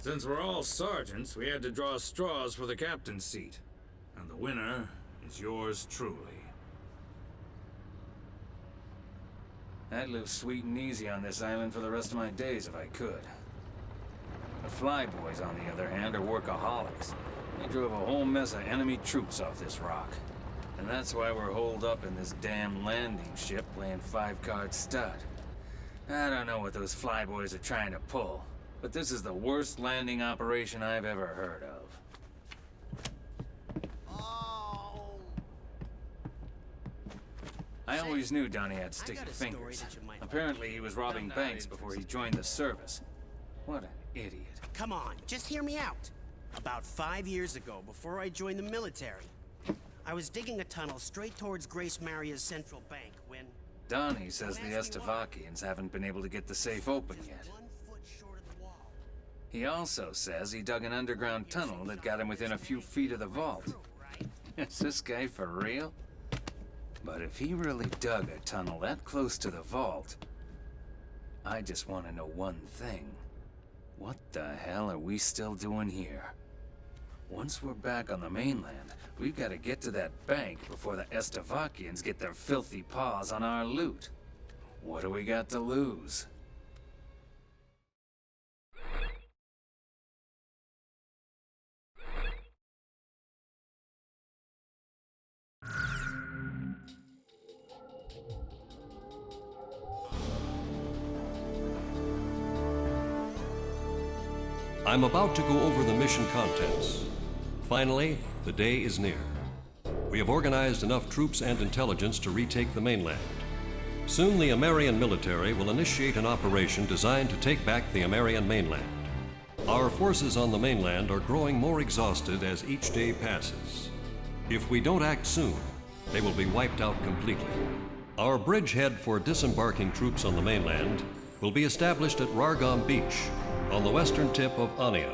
Since we're all sergeants, we had to draw straws for the captain's seat. And the winner is yours truly. I'd live sweet and easy on this island for the rest of my days if I could. The Flyboys, on the other hand, are workaholics. They drove a whole mess of enemy troops off this rock. And that's why we're holed up in this damn landing ship playing 5-card stud. I don't know what those Flyboys are trying to pull, but this is the worst landing operation I've ever heard of. I always knew Donnie had sticky fingers. Apparently he was robbing banks before he joined the service. What an idiot. Come on, just hear me out. About 5 years ago, before I joined the military, I was digging a tunnel straight towards Gracemeria's central bank when Donnie says the Estovakians haven't been able to get the safe open yet. He also says he dug an underground tunnel that got him within a few feet of the vault. Is this guy for real? But if he really dug a tunnel that close to the vault, I just want to know one thing. What the hell are we still doing here? Once we're back on the mainland, we've got to get to that bank before the Estovakians get their filthy paws on our loot. What do we got to lose? I'm about to go over the mission contents. Finally, the day is near. We have organized enough troops and intelligence to retake the mainland. Soon the Amerian military will initiate an operation designed to take back the Amerian mainland. Our forces on the mainland are growing more exhausted as each day passes. If we don't act soon, they will be wiped out completely. Our bridgehead for disembarking troops on the mainland will be established at Ragno Beach, on the western tip of Anea.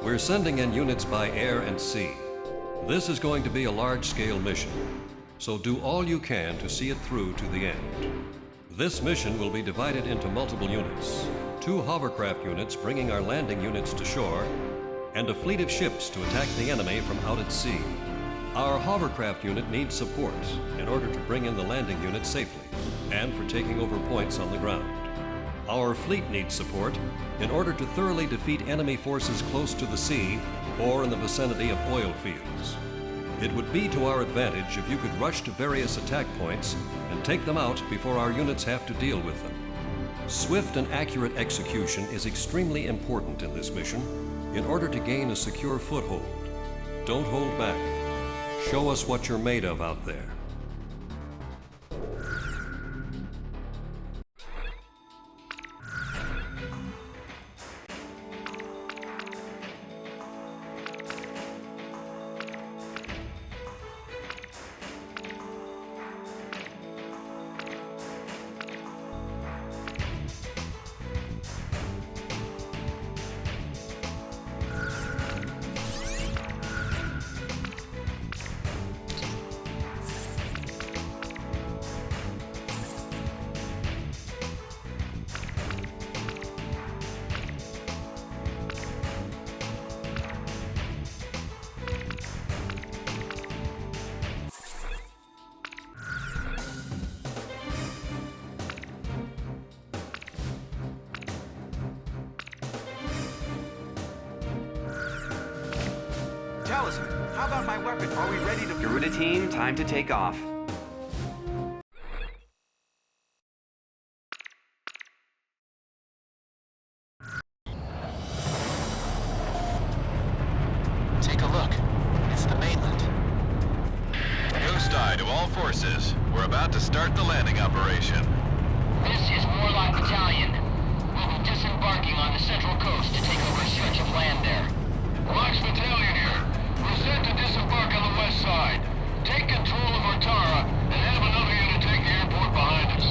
We're sending in units by air and sea. This is going to be a large-scale mission, so do all you can to see it through to the end. This mission will be divided into multiple units. 2 hovercraft units bringing our landing units to shore, and a fleet of ships to attack the enemy from out at sea. Our hovercraft unit needs support in order to bring in the landing unit safely, and for taking over points on the ground. Our fleet needs support in order to thoroughly defeat enemy forces close to the sea or in the vicinity of oil fields. It would be to our advantage if you could rush to various attack points and take them out before our units have to deal with them. Swift and accurate execution is extremely important in this mission in order to gain a secure foothold. Don't hold back. Show us what you're made of out there. Talisman, how about my weapon? Are we ready to... Garuda team, time to take off. Take a look. It's the mainland. Ghost Eye to all forces. We're about to start the landing operation. This is Moloch Battalion. We'll be disembarking on the central coast to take over a stretch of land there. Moloch's Battalion here. We're set to disembark on the west side. Take control of Ortara and have another unit take the airport behind us.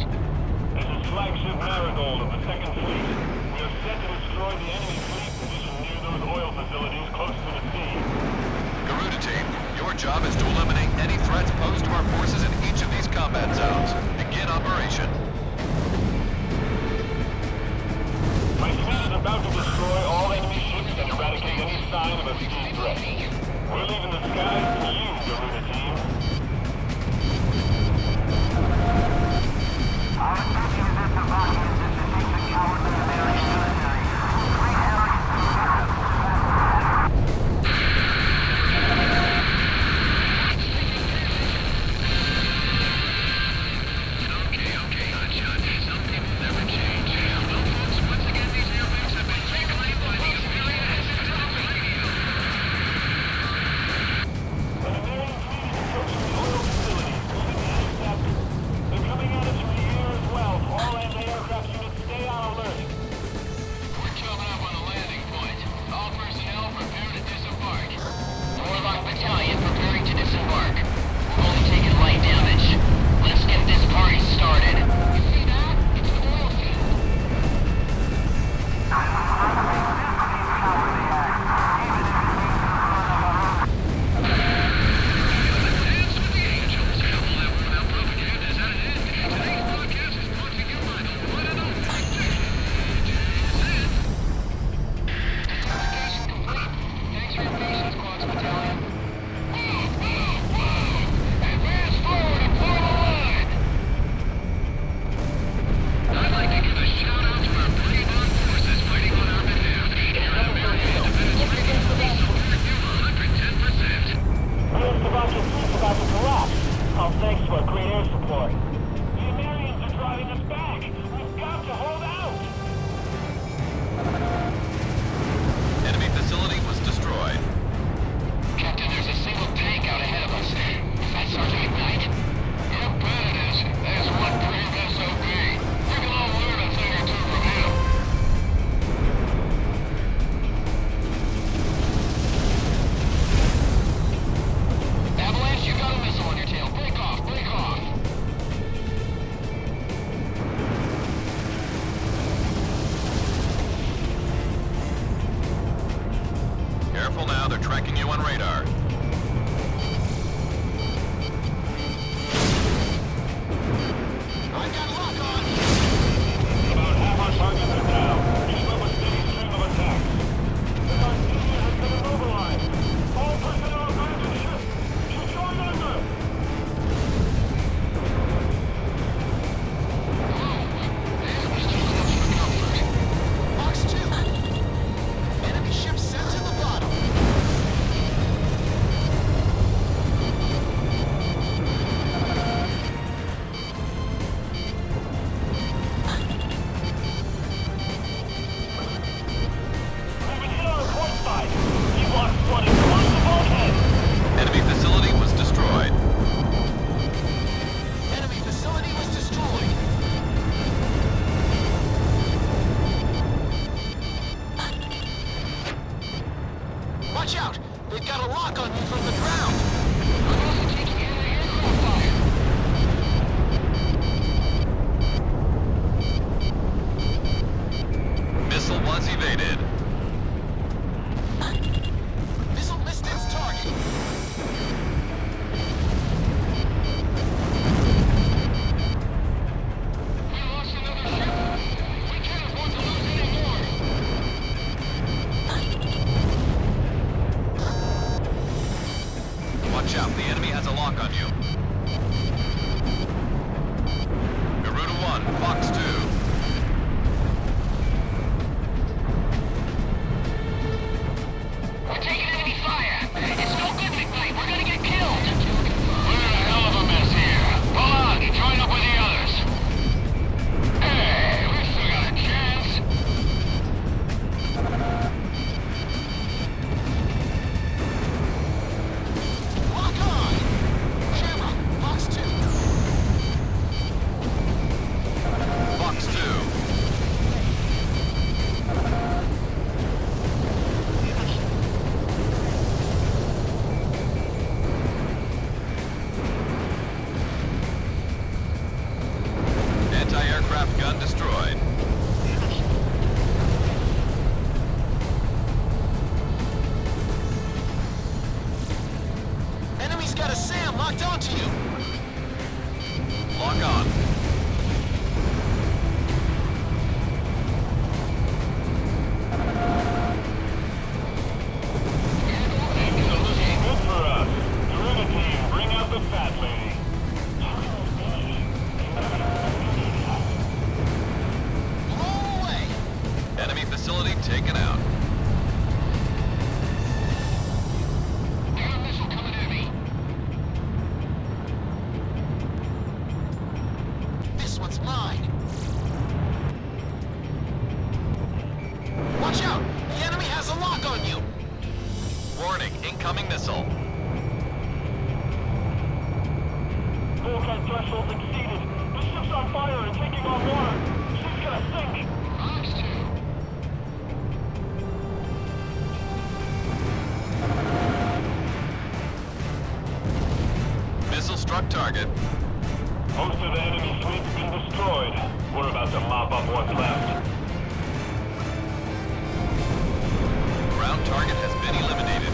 This is Flagship Marigold of the 2nd Fleet. We are set to destroy the enemy fleet positioned near those oil facilities close to the sea. Garuda team, your job is to eliminate any threats posed to our forces in each of these combat zones. Begin operation. My fleet is about to destroy all enemy ships and eradicate any sign of a sea threat. We're leaving the skies to you, Garuda team. Our intention is to Estovakians is to take the cowardly American military. Great allies Okay, hotshot. Some people never change. Well, folks, once again, these airbags have been reclaimed by the Amelia as a telephone radio. lock on you from the ground. I'm also taking anti-aircraft fire. Missile was evaded. Missile missed its target. We lost another ship. We can't afford to lose any more. Watch out, the enemy has a lock on you. Garuda 1, Fox 2. We're taking enemy fire. It's no good, McKnight. We're gonna get killed. We're in a hell of a mess here. Pull out and join up with the others. Hey, we've still got a chance. Lock on! Shamrock, Fox 2. Fox 2. Anti-aircraft gun destroyed. Enemy's got a SAM locked onto you. Lock on. Good for us. Garuda team, bring out the fat lady. Blow away. Enemy facility taken out. Air missile coming at me. This one's mine. Watch out! The enemy has a lock on you. Warning, incoming missile. Volcan threshold exceeded. The ship's on fire and taking on water. She's gonna sink. Fox 2. Missile struck target. Most of the enemy fleet's been destroyed. We're about to mop up what's left. Ground target has been eliminated.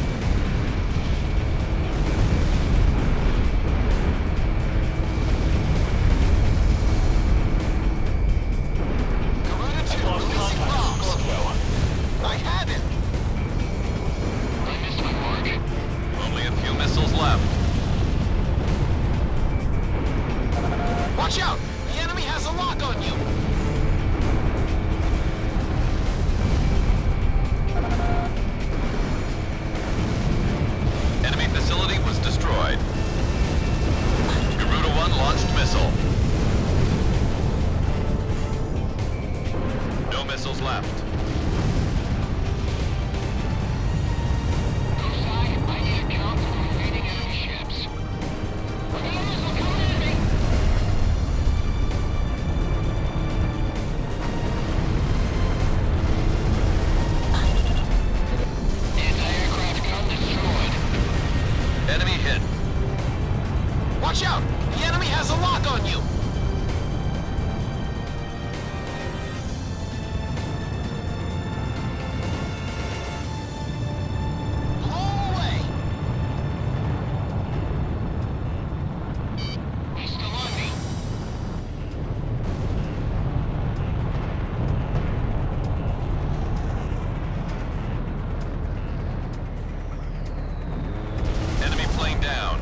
Garuda 2 releasing bombs. I have it. I missed my mark. Only a few missiles left. Watch out! The enemy has a lock on you. Enemy facility was destroyed. Garuda 1 launched missile. No missiles left. Osai, I need a count for invading enemy ships. We got a missile coming at me. Anti-aircraft gun destroyed. Enemy hit. Watch out! The enemy has a lock on you! Blow away! He's still on me. Enemy plane down.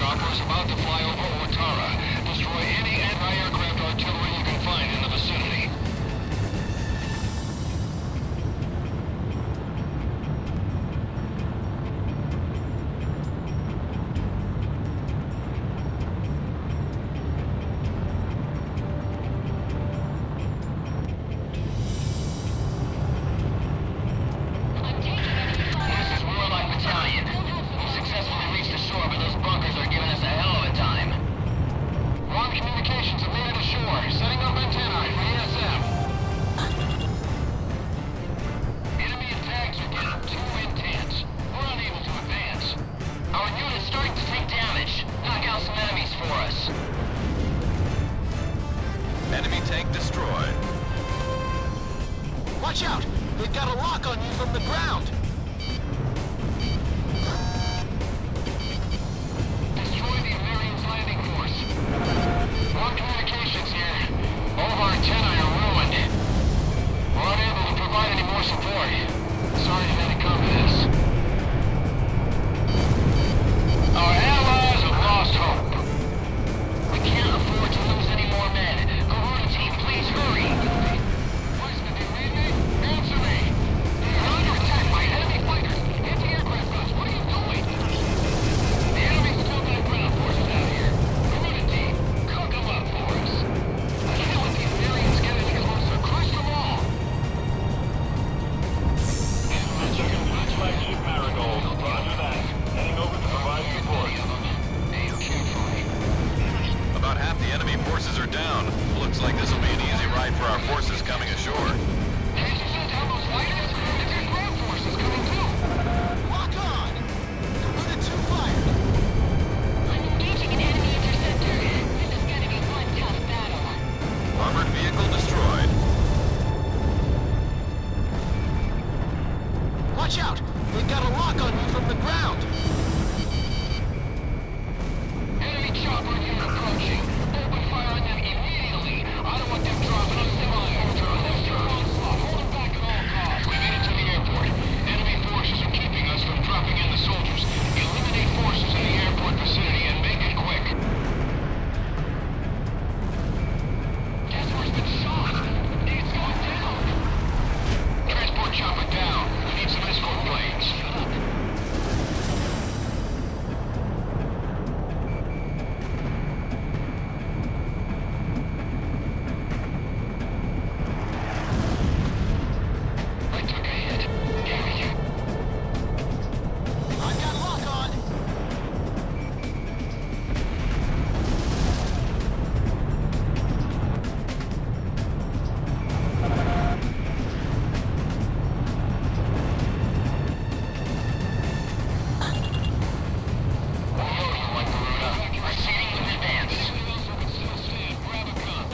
Chopper's about to fly over Watara. Destroy any anti-aircraft artillery you can find in the vicinity. Enemy tank destroyed. Watch out! They've got a lock on you from the ground! Destroy the American's landing force. Wrong communications here. All of our antennae are ruined. We're unable to provide any more support. Sorry to have to come to this. Our allies have lost hope. We can't afford to lose any more men. Garuda team, please hurry. Weissman, do you read me? Answer me. You're under attack by enemy fighters. Anti-aircraft guns, what are you doing? The enemy's still got ground forces out here. Garuda team, cook them up for us. I can't let these Marians get any closer. Crush them all. Second flagship Marigold. Roger that. Heading over to provide support. About half the enemy forces are down. Looks like this will be an easy ride for our forces coming ashore. Can't you send down those fighters? It's your ground forces coming too. Lock on! Garuda 2 fired! I'm engaging an enemy interceptor. This is gonna be one tough battle. Armored vehicle destroyed. Watch out! They've got a lock on you from the ground! Enemy chopper unit approaching. Open fire on them immediately. I don't want them dropping a single soldier unless you're onslaught. Hold them back at all costs. We made it to the airport. Enemy forces are keeping us from dropping in the soldiers. Eliminate forces in the airport vicinity and make it quick. Guess where's been shot? It's going down. Transport chopper down. We need some escort planes. I took a hit. Damage. I've got lock on! Proceeding with advance. Grab a gun.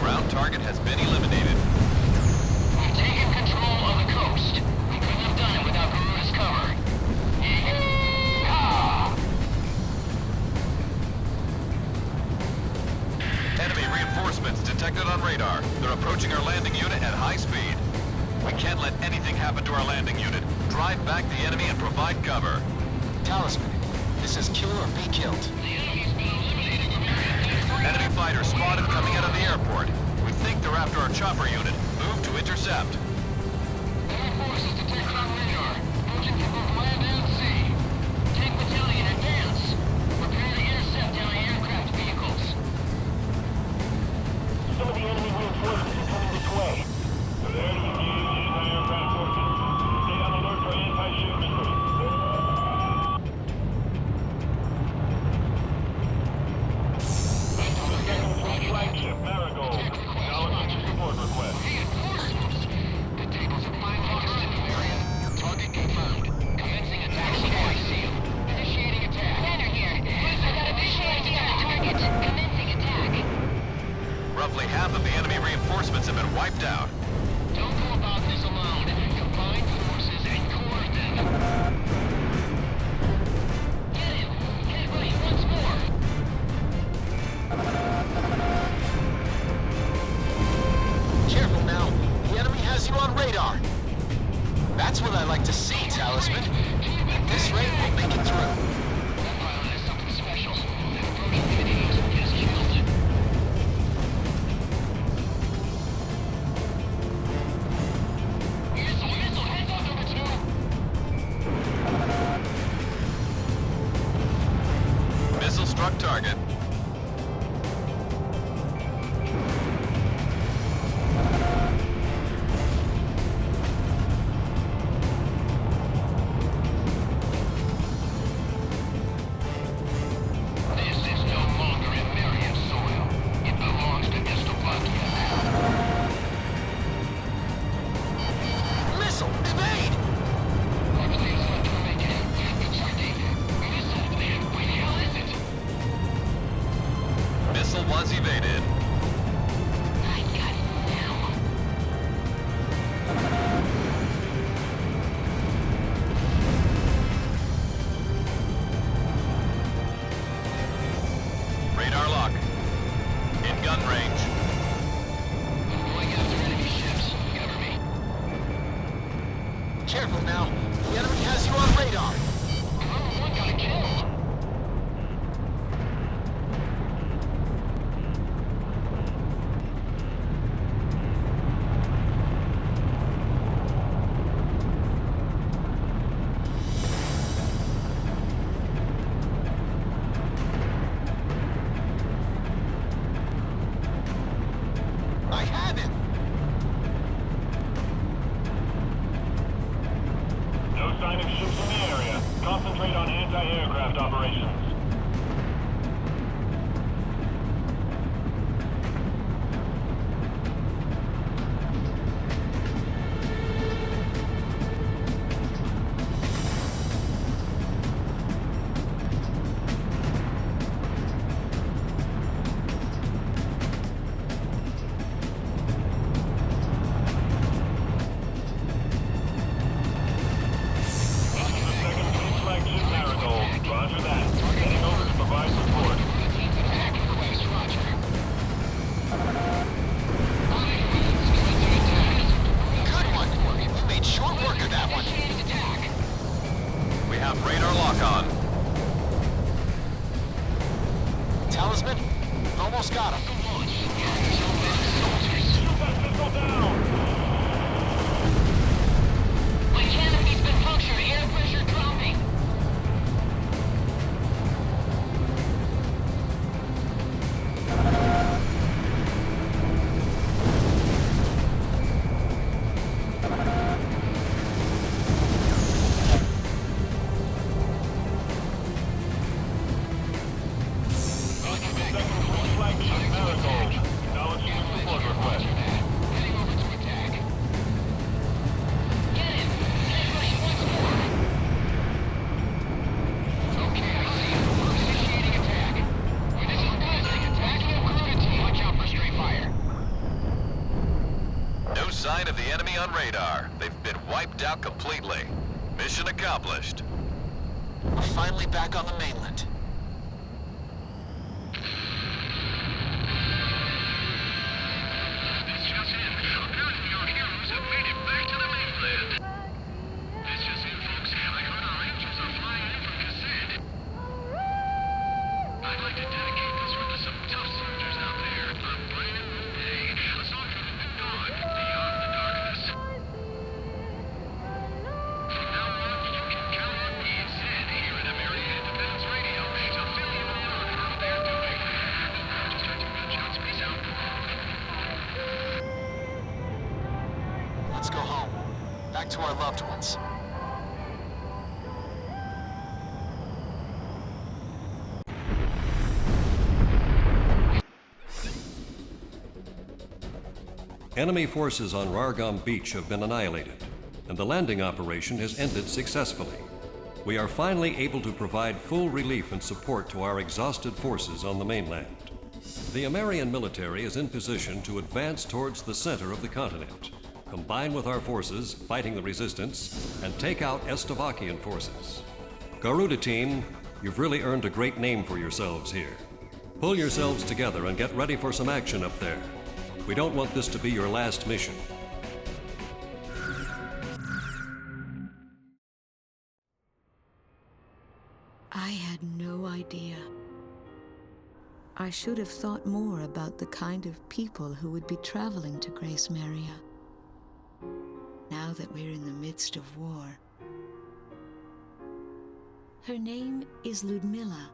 Ground target has been eliminated. We've taken control of the coast. We couldn't have done it without Garuda's cover. Yeehaw! Enemy reinforcements detected on radar. They're approaching our landing unit at high speed. We can't let anything happen to our landing unit. Drive back the enemy and provide cover. Talisman, this is kill or be killed. Enemy fighters spotted coming out of the airport. We think they're after our chopper unit. Move to intercept. Enemy forces detected on radar. Approaching from both land and sea. Tank battalion, advance. Prepare to intercept anti-aircraft vehicles. Some of the enemy reinforcements are coming this way. There's engaged anti-aircraft forces. Stay on alert for anti-ship missiles. Second flagship Marigold. Acknowledging support request. The tables are fine locked in the area. Target confirmed. Commencing attack supply seal. Initiating attack. Commander here. I got a visual idea on the target. Commencing attack. Roughly half of the enemy reinforcements have been wiped out. Don't go about this alone. Combine forces and core them. Get him! Get it right once more! Careful now. The enemy has you on radar. That's what I like to see, Talisman. At this rate, we'll make it through. That pilot has something special. Approaching immediate. He is killed. Missile, heads up, number 2. Missile struck target. This is no longer Emerian soil. It belongs to Estovakia now. Missile, evade! I believe it's not gonna make it. Exactly. Missile, where the hell is it? Missile was evaded. I got it now. Radar lock. In gun range. I'm going after enemy ships. Cover me. Careful now. The enemy has you on radar. Number 1 got killed. I have him. No sign of ships in the area. Concentrate on anti-aircraft operations. Roger that. Heading over to provide support. Good one. You made short work of that one. We have radar lock on. Talisman, almost got him. Shoot that missile down! My canopy's been punctured. Air pressure dropping. Flagship Marigold. Acknowledging the support request. Heading over to attack. Get him! Get ready once more! Okay, I see him. Initiating attack. This is Blizzard. Attacking a crew team. Watch out for stray fire. No sign of the enemy on radar. They've been wiped out completely. Mission accomplished. We're finally back on the mainland. This just in. Apparently your heroes have made it back to the mainland. This just in, folks. I heard our Rangers are flying in from Cassad. I'd like to dedicate this one to some tough soldiers out there. A brand new day. A song for the new dawn. Beyond the darkness. From now on, you can count on me, Sid, here at American Independence Radio, to fill you in on how they're doing. Just got 2 gunshots. Peace out. Let's go home. Back to our loved ones. Enemy forces on Rargam Beach have been annihilated, and the landing operation has ended successfully. We are finally able to provide full relief and support to our exhausted forces on the mainland. The Emerian military is in position to advance towards the center of the continent, combine with our forces fighting the resistance, and take out Estovakian forces. Garuda team, you've really earned a great name for yourselves here. Pull yourselves together and get ready for some action up there. We don't want this to be your last mission. I had no idea. I should have thought more about the kind of people who would be traveling to Gracemeria. Now that we're in the midst of war. Her name is Ludmilla.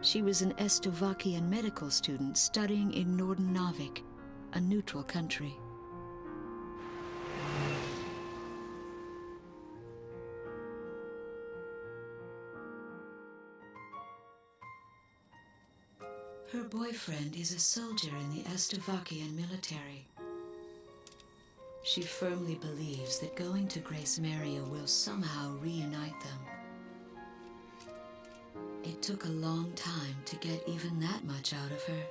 She was an Estovakian medical student studying in Northern Navik, a neutral country. Her boyfriend is a soldier in the Estovakian military. She firmly believes that going to Gracemeria will somehow reunite them. It took a long time to get even that much out of her.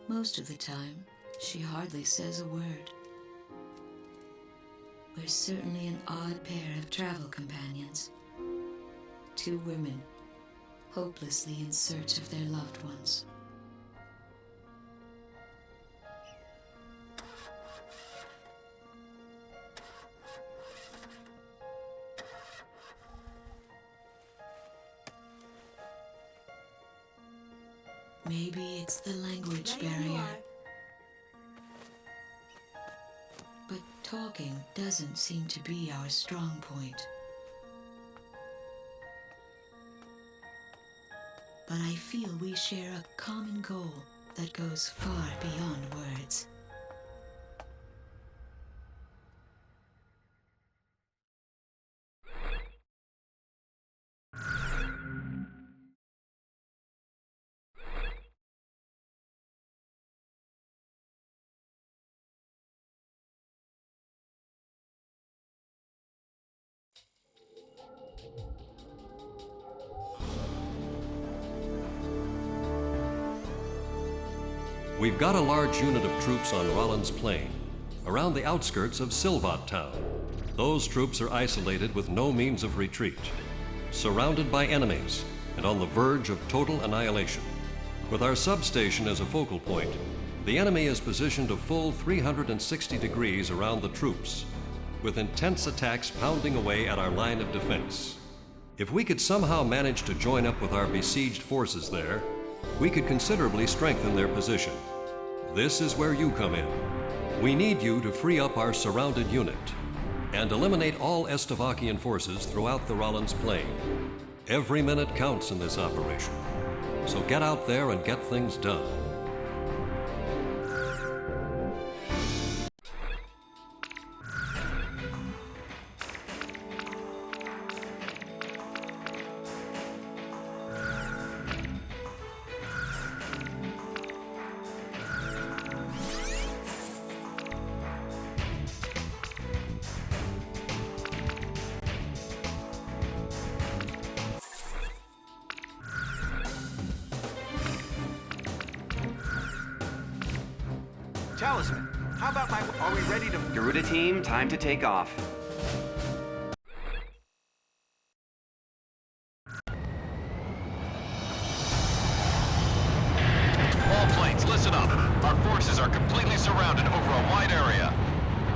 Most of the time, she hardly says a word. We're certainly an odd pair of travel companions. Two women, hopelessly in search of their loved ones. Maybe it's the language barrier. But talking doesn't seem to be our strong point. But I feel we share a common goal that goes far beyond words. We've got a large unit of troops on Rollins Plain, around the outskirts of Silvat town. Those troops are isolated with no means of retreat, surrounded by enemies, and on the verge of total annihilation. With our substation as a focal point, the enemy is positioned a full 360 degrees around the troops, with intense attacks pounding away at our line of defense. If we could somehow manage to join up with our besieged forces there, we could considerably strengthen their position. This is where you come in. We need you to free up our surrounded unit and eliminate all Estovakian forces throughout the Rollins Plain. Every minute counts in this operation, so get out there and get things done. Talisman, how about my... Are we ready to... Garuda team, time to take off. All planes, listen up. Our forces are completely surrounded over a wide area.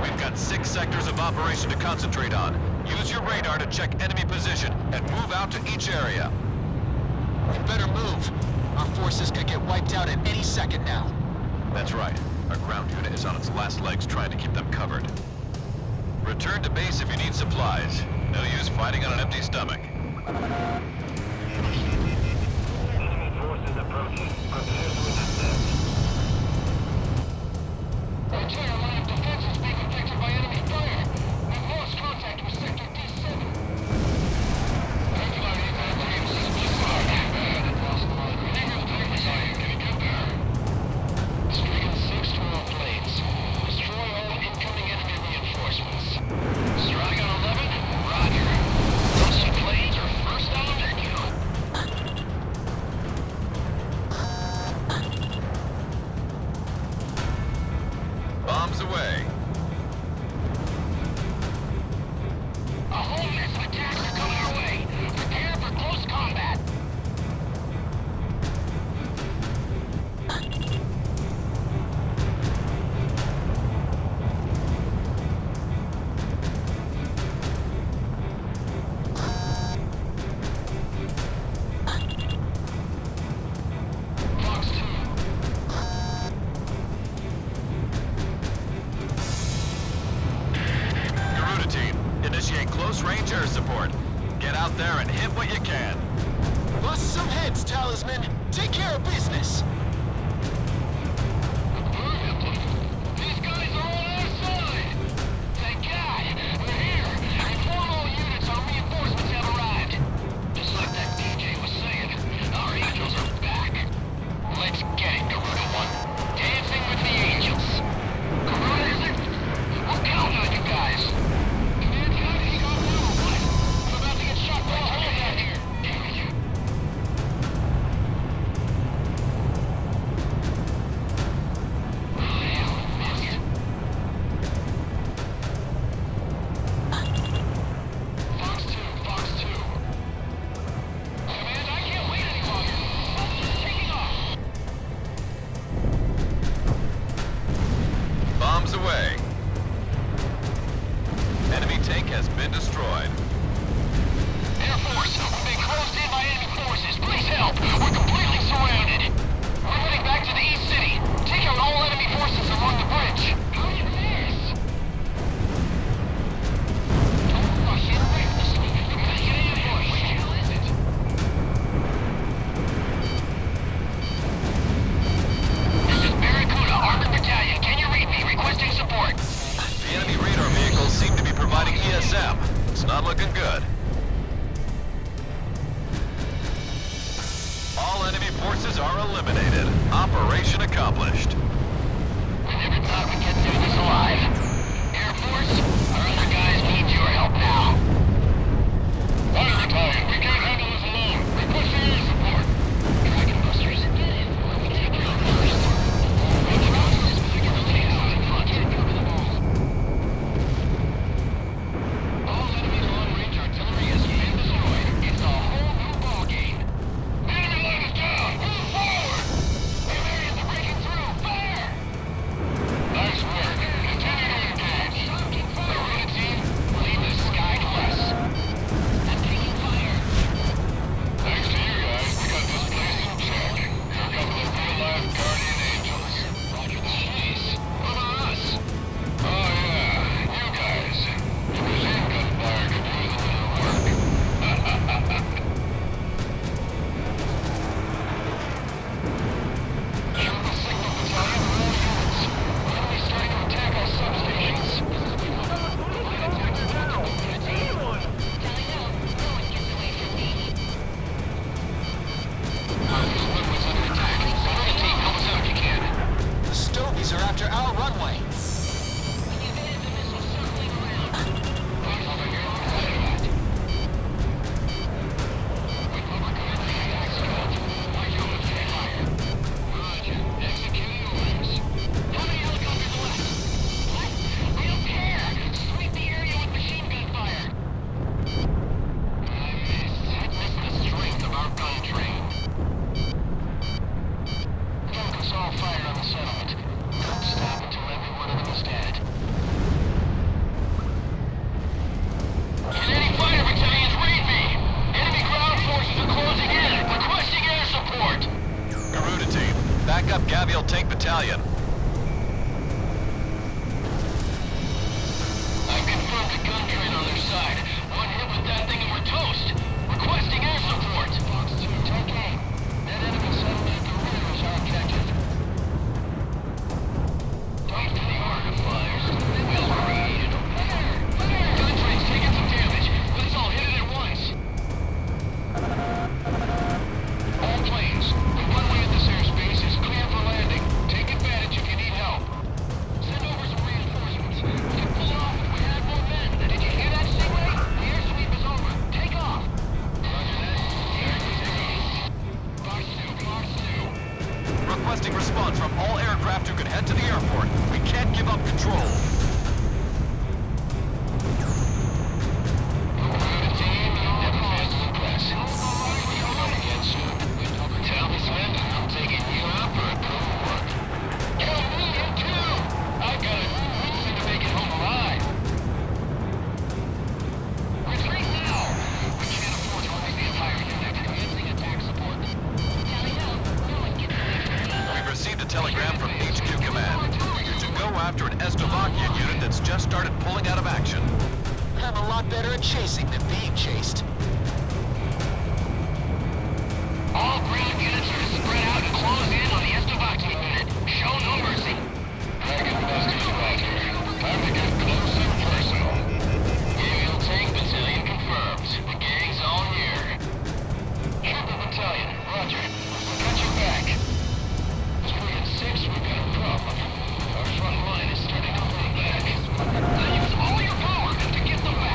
We've got 6 sectors of operation to concentrate on. Use your radar to check enemy position and move out to each area. We better move. Our forces could get wiped out at any second now. That's right. Our ground unit is on its last legs trying to keep them covered. Return to base if you need supplies. No use fighting on an empty stomach. Enemy forces approaching. Prepare to intercept. Our entire line of defense is being affected by enemy fire. We've lost contact with Sector D7. Regular evac teams is bad. Lost a lot of grenades. How are you gonna get there? Stricken 6 12 planes. Destroy all incoming enemy reinforcements. Dragon 11, roger. Those planes are first on the menu. close-range air support. Get out there and hit what you can. Bust some heads, Talisman. Take care of business. These guys are on our side! Thank God! We're here! Inform all units our reinforcements have arrived! Just like that DJ was saying, our angels are back! Let's get it, Garuda One! Dancing with the angels! Garuda, is it? We're counting on you guys! Command, how did he go now or what? I'm about to get shot by a hole down here! Damn you! Bombs away. Enemy tank has been destroyed. Air Force, we've been closed in by enemy forces. Please help! We're completely surrounded. We're heading back to the East City. Take out all enemy forces along the bridge. How do you miss? Don't rush in recklessly. You're gonna get ambushed. What the hell is it? This is Barracuda, Armored Battalion. Can you read me? Requesting support. The enemy radar vehicles seem to be providing ESM. It's not looking good. All enemy forces are eliminated. Operation accomplished. We never thought we'd get through this alive. Air Force, our other guys need your help now. Water Battalion, we can't handle this alone. Requesting air support. Dragon Busters, get in. Let me take you out first. Range Busters, figure the lanes out in front. Cover them all. All enemy long-range artillery has been destroyed. It's a whole new ballgame. The enemy line is down! Move forward! The areas are breaking through! Fire! Nice work. Continue to engage. Garuda team, leave the sky to us. I'm taking fire. Thanks to you guys, we got this place in check. Here come the real-life guardian angels. Roger that. Jeez, what about us? Oh yeah, you guys. The machine gun fire could do the little work. Triple Signal Battalion, all units. Enemy starting to attack our substations. Liquid's under attack. Selumna team, help us out if you can. The Stogies are after our runway. Tank Battalion. I've confirmed a gun train on their side. One hit with that thing and we're toast. Requesting air support. Fox 2, take aim. That enemy settlement at the rear is our objective. Wait for the order to fire. We'll create them. Fire! Gun train's taking some damage. Let's all hit it at once. All planes, the runway at this airspace is clear for landing. Take advantage if you need help. Send over some reinforcements. We can pull it off if we had more men. Did you hear that, Seaway? The air sweep is over. Take off. Roger that. Fox 2. Requesting response from all aircraft who can head to the airport. We can't give up control. Team, never fails to impress. We'll come on again soon. Talisman, I'm taking you out for a cool one. Yo, me, him too! I've got a new reason to make it home alive. Retreat now! We can't afford to lose the entire unit. Commencing attack support. Tally ho, no one gets away from me. We've received a telegram from HQ Command. You're to go after an Eslovakian unit that's just started pulling out of action. I'm alive. lot better at chasing than being chased. All ground units are to spread out and close in on the Estovaki unit. Show no mercy. Dragon Busters, Roger. Time to get close and personal. Aerial tank battalion confirmed. The gang's all here. Trooper battalion, Roger. Got your back. 3 and 6, we've got a problem. Our front line is starting to pull back. Now use all your power to get them back.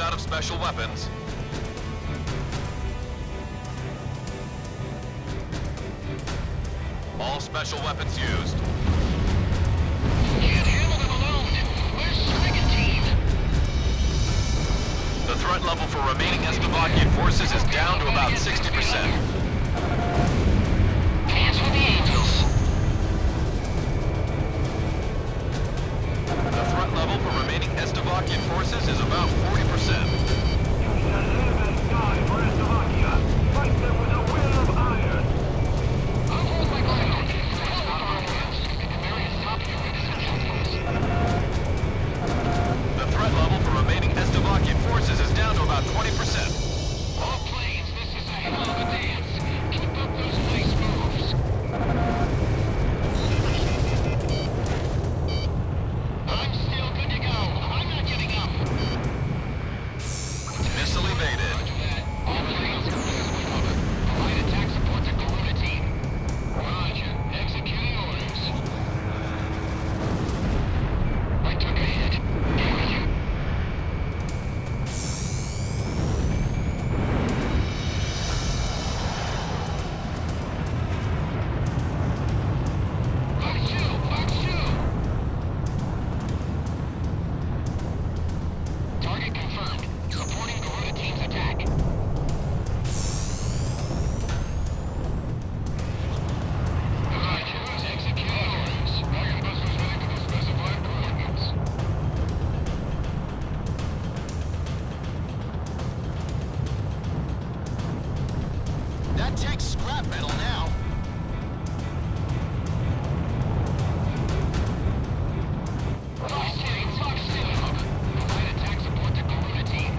Out of special weapons. All special weapons used. Can't handle them alone. Where's Stricken Team? The threat level for remaining Eslovakian forces is down to about 60%. Hands for the Angels. The threat level for remaining Eslovakian forces is about 40%. You shall live and die for Slovakia. Fight them with a will of iron. I'll hold my ground. The threat level for remaining Eslovakian forces is down to about 20%. All planes, this is a hell of a dance. Keep up those nice moves. I'm still good to go. I'm not giving up. Missile evaded. Roger that. All planes, this is my cover. Provide attack support to Garuda Team. Roger. Executing orders. I took a hit. Target confirmed. Supporting Garuda Team's attack. Roger. Execute orders. Dragon Busters heading to the specified coordinates. That tank's scrap metal now. Nice hitting. Talk soon. Provide attack support to Garuda Team.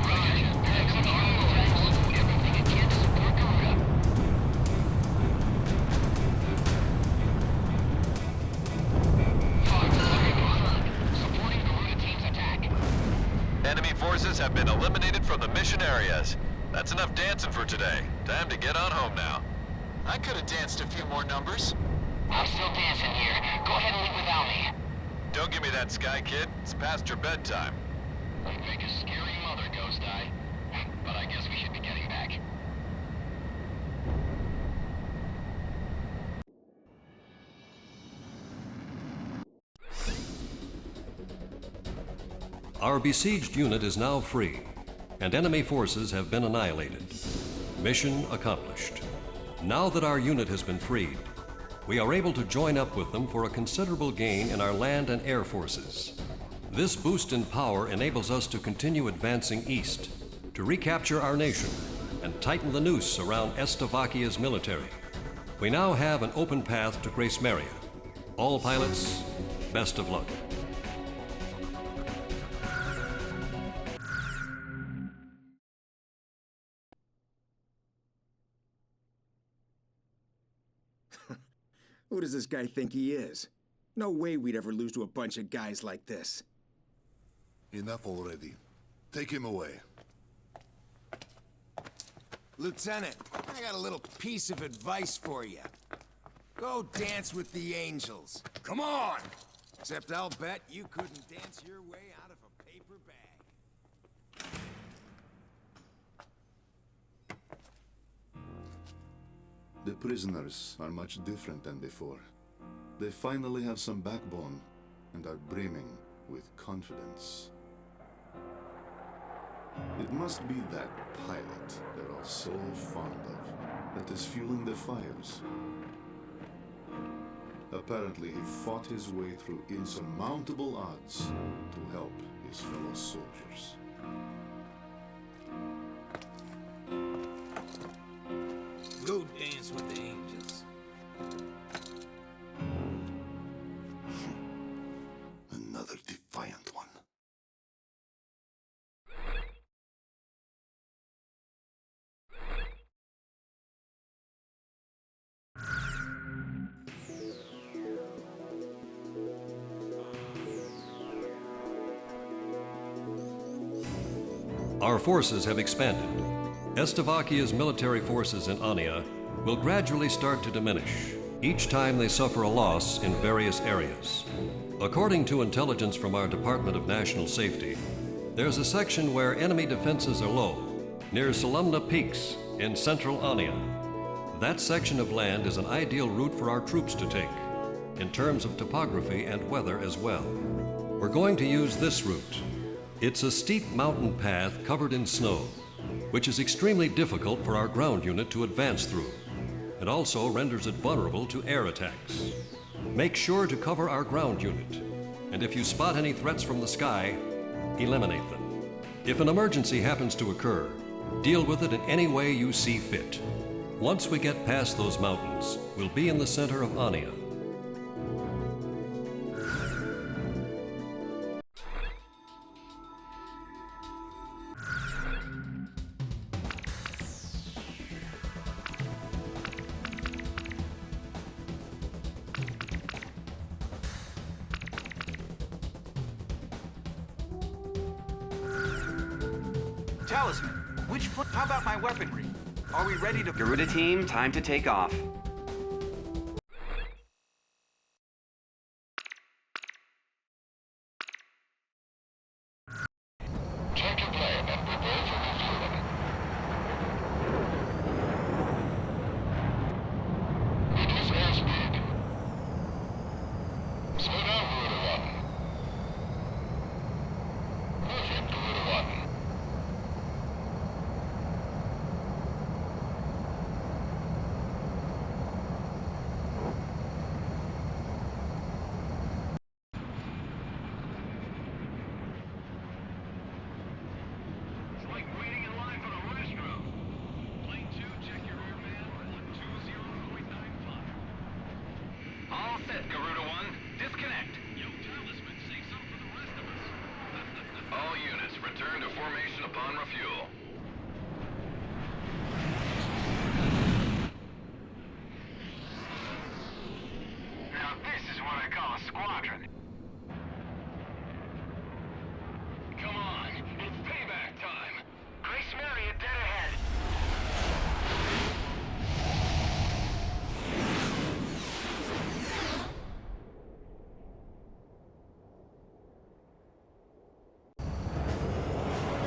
Roger. Execute orders. Do everything it can to support Garuda. Target confirmed. Supporting Garuda Team's attack. Enemy forces have been eliminated from the mission areas. That's enough dancing for today. Time to get on home now. I could have danced a few more numbers. I'm still dancing here. Go ahead and leave without me. Don't give me that, Sky Kid. It's past your bedtime. I'd make a scary mother, Ghost Eye. But I guess we should be getting back. Our besieged unit is now free, and enemy forces have been annihilated. Mission accomplished. Now that our unit has been freed, we are able to join up with them for a considerable gain in our land and air forces. This boost in power enables us to continue advancing east, to recapture our nation and tighten the noose around Estovakia's military. We now have an open path to Gracemeria. All pilots, best of luck. Who does this guy think he is? No way we'd ever lose to a bunch of guys like this. Enough already. Take him away. Lieutenant, I got a little piece of advice for you. Go dance with the angels. Come on! Except I'll bet you couldn't dance your way out of a paper bag. The prisoners are much different than before. They finally have some backbone and are brimming with confidence. It must be that pilot they're all so fond of that is fueling the fires. Apparently, he fought his way through insurmountable odds to help his fellow soldiers. Go dance with the angels. Another defiant one. Our forces have expanded. Estovakia's military forces in Anea will gradually start to diminish each time they suffer a loss in various areas. According to intelligence from our Department of National Safety, there's a section where enemy defenses are low, near Selumna Peaks in central Anea. That section of land is an ideal route for our troops to take, in terms of topography and weather as well. We're going to use this route. It's a steep mountain path covered in snow, which is extremely difficult for our ground unit to advance through. It also renders it vulnerable to air attacks. Make sure to cover our ground unit, and if you spot any threats from the sky, eliminate them. If an emergency happens to occur, deal with it in any way you see fit. Once we get past those mountains, we'll be in the center of Anea. Talisman, how about my weaponry? Are we ready to... Garuda team, time to take off. Check your plane and prepare for refueling. Reduce airspeed. Slow down, Garuda 1. Perfect, Garuda 1.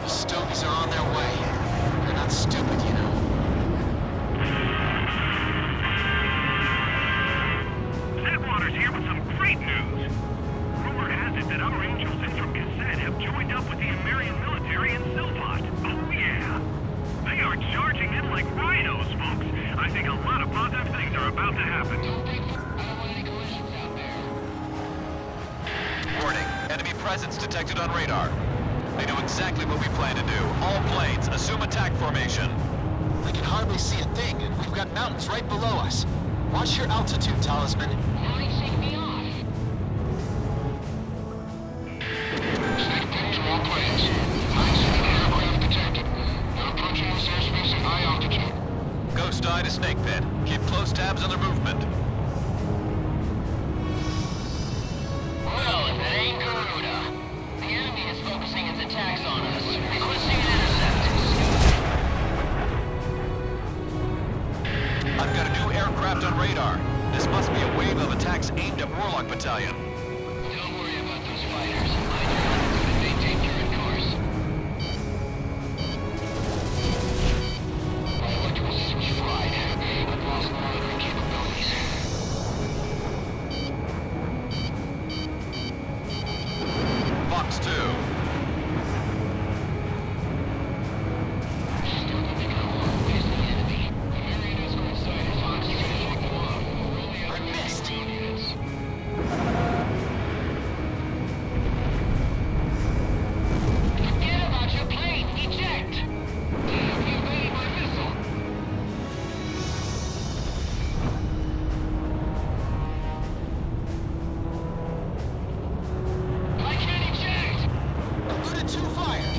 Stogies are on their presence detected on radar. They know exactly what we plan to do. All planes, assume attack formation. I can hardly see a thing, and we've got mountains right below us. Watch your altitude, Talisman. Now he's shaking me off. Snake pin to all planes. High-speed aircraft detected. They're approaching this airspace at high altitude. Ghost Eye to Snake Pit. Keep close tabs on their movement. Well, if it ain't Garuda. The enemy is focusing its attacks on us. Requesting an intercept. I've got a new aircraft on radar. This must be a wave of attacks aimed at Warlock Battalion. Don't worry about those fighters. I do not to maintain current course. My electrical system's fried. I've lost monitoring capabilities. Fox 2. Still don't think I'm wrong. Where's the enemy? The Marion escort site is Fox 2 to shake them off. We're only after missed. units. Forget about your plane. Eject. Damn, you evaded my missile. I can't eject. Garuda 2 fired.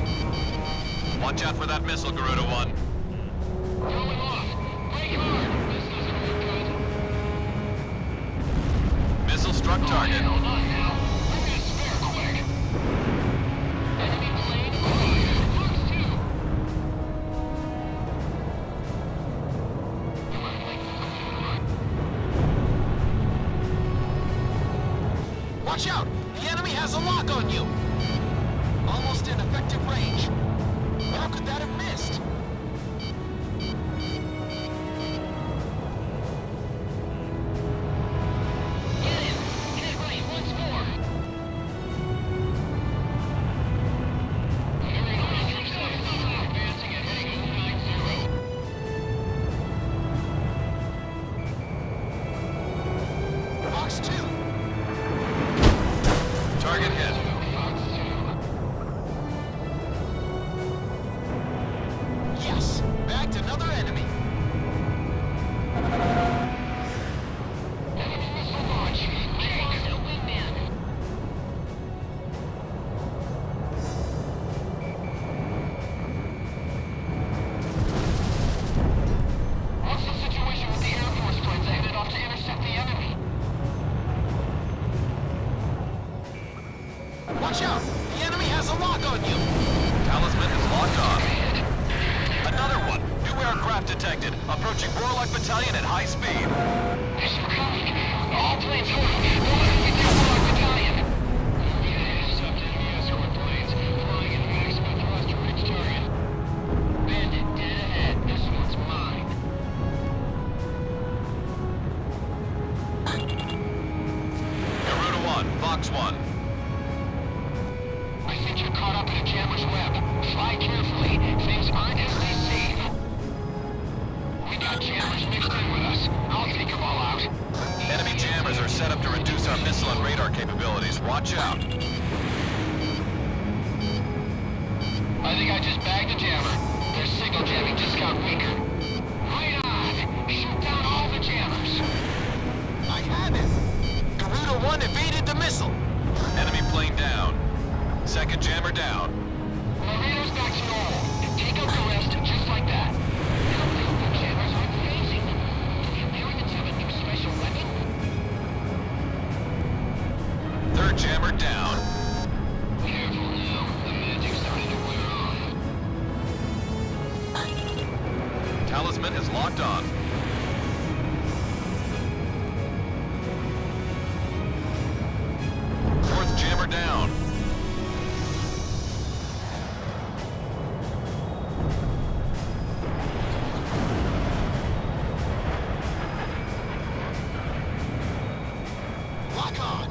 Watch out for that missile, Garuda 1. Throwing off. Brake hard. This doesn't look good. Missile struck target. Hell, not now. Bring me a spare quick. Enemy plane acquired. Fox 2. Come on, Blake. Watch out! The enemy has a lock on you! Almost in effective range. How could that have missed? Get him. Hit right once more. Advancing and heading 090. Fox 2! Target hit. Fox 2. Yes! Bagged another enemy! Enemy missile launch. I lost a wingman. What's the situation with the Air Force planes headed off to intercept the enemy? Watch out! The enemy has a lock on you! Talisman is locked on. Another one. New aircraft detected. Approaching Warlock Battalion at high speed. It's coming. All planes hold. Don't let it get near Moloch Battalion. Intercept enemy escort planes. Flying in maximum thrust to reach target. Bandit dead ahead. This one's mine. Garuda 1, Fox 1. I think you're caught up in a jammer's web. Fly carefully. Things aren't as they seem. We got jammers mixed in with us. I'll take them all out. Enemy jammers are set up to reduce our missile and radar capabilities. Watch out. I think I just bagged a jammer. Their signal jamming just got weaker. Right on! Shoot down all the jammers. I have it! Garuda 1 evaded the missile! Enemy plane down. Second jammer down. My radar's back to normal. Take out the rest just like that. Now the jammers aren't phasing. Do the Americans have a new special weapon? Third jammer down. Careful now. The magic's starting to wear off. Talisman is locked on. Fourth jammer down. Lock on!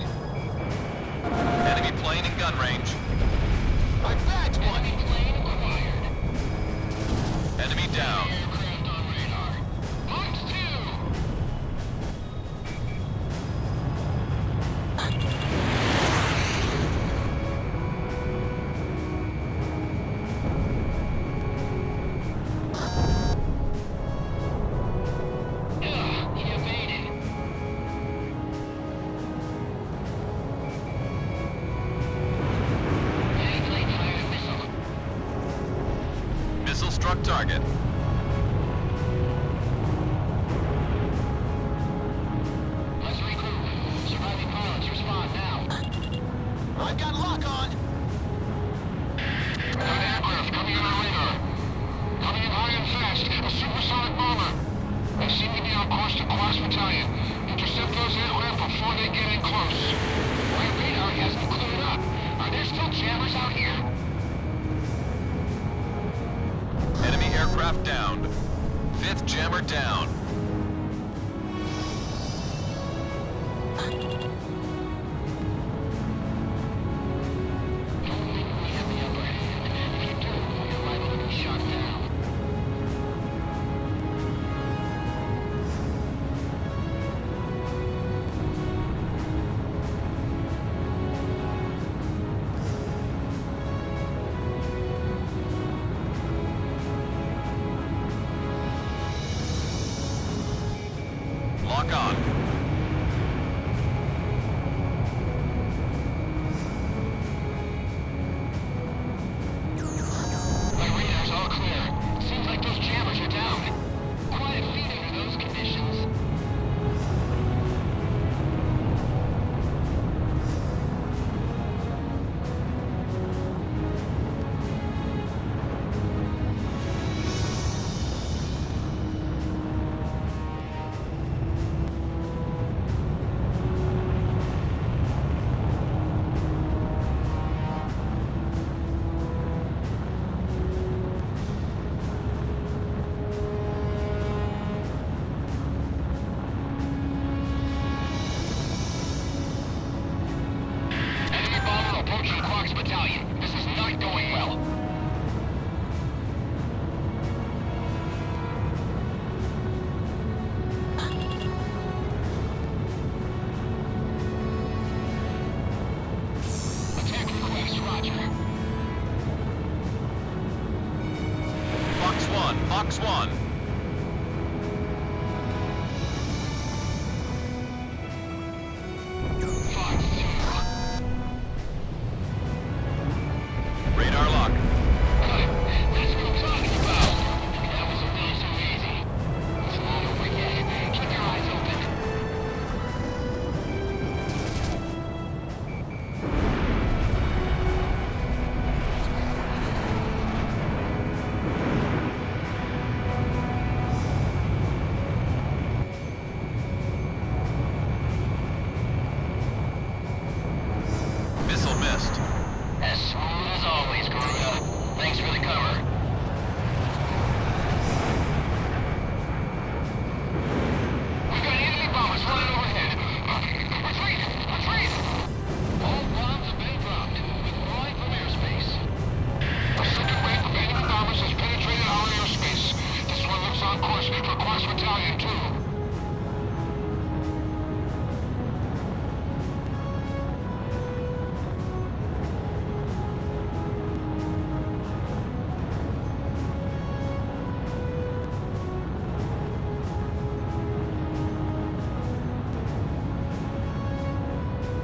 Enemy plane in gun range. I bagged one! Enemy plane acquired. Enemy down. Aircraft on radar. Fox 2! target. Let's regroup. Surviving pilots respond now. I've got lock on. Got aircraft coming on our radar. Coming in high and fast. A supersonic bomber. They seem to be on course to Class Battalion. Intercept those aircraft before they get in close. My radar hasn't cleared up. Are there still jammers out here? Enemy aircraft downed. 5th jammer down. Lock on. My radar's all clear. Seems like those jammers are down. Quiet feet under those conditions. Enemy bomber approaching Quark's battalion. This is not going well. Attack request, roger. Fox 1, Fox 1. Fox 2. Radar lock. That's what I'm talking about. That was not so easy. It's not over yet. Keep your eyes open. Missile missed. As smooth as always, Garuda. Thanks for the cover. We've got enemy bombers running overhead. Retreat! Retreat! All bombs have been dropped. Withdrawing from airspace. A second wave of enemy bombers has penetrated our airspace. This one looks on course for Class Battalion 2.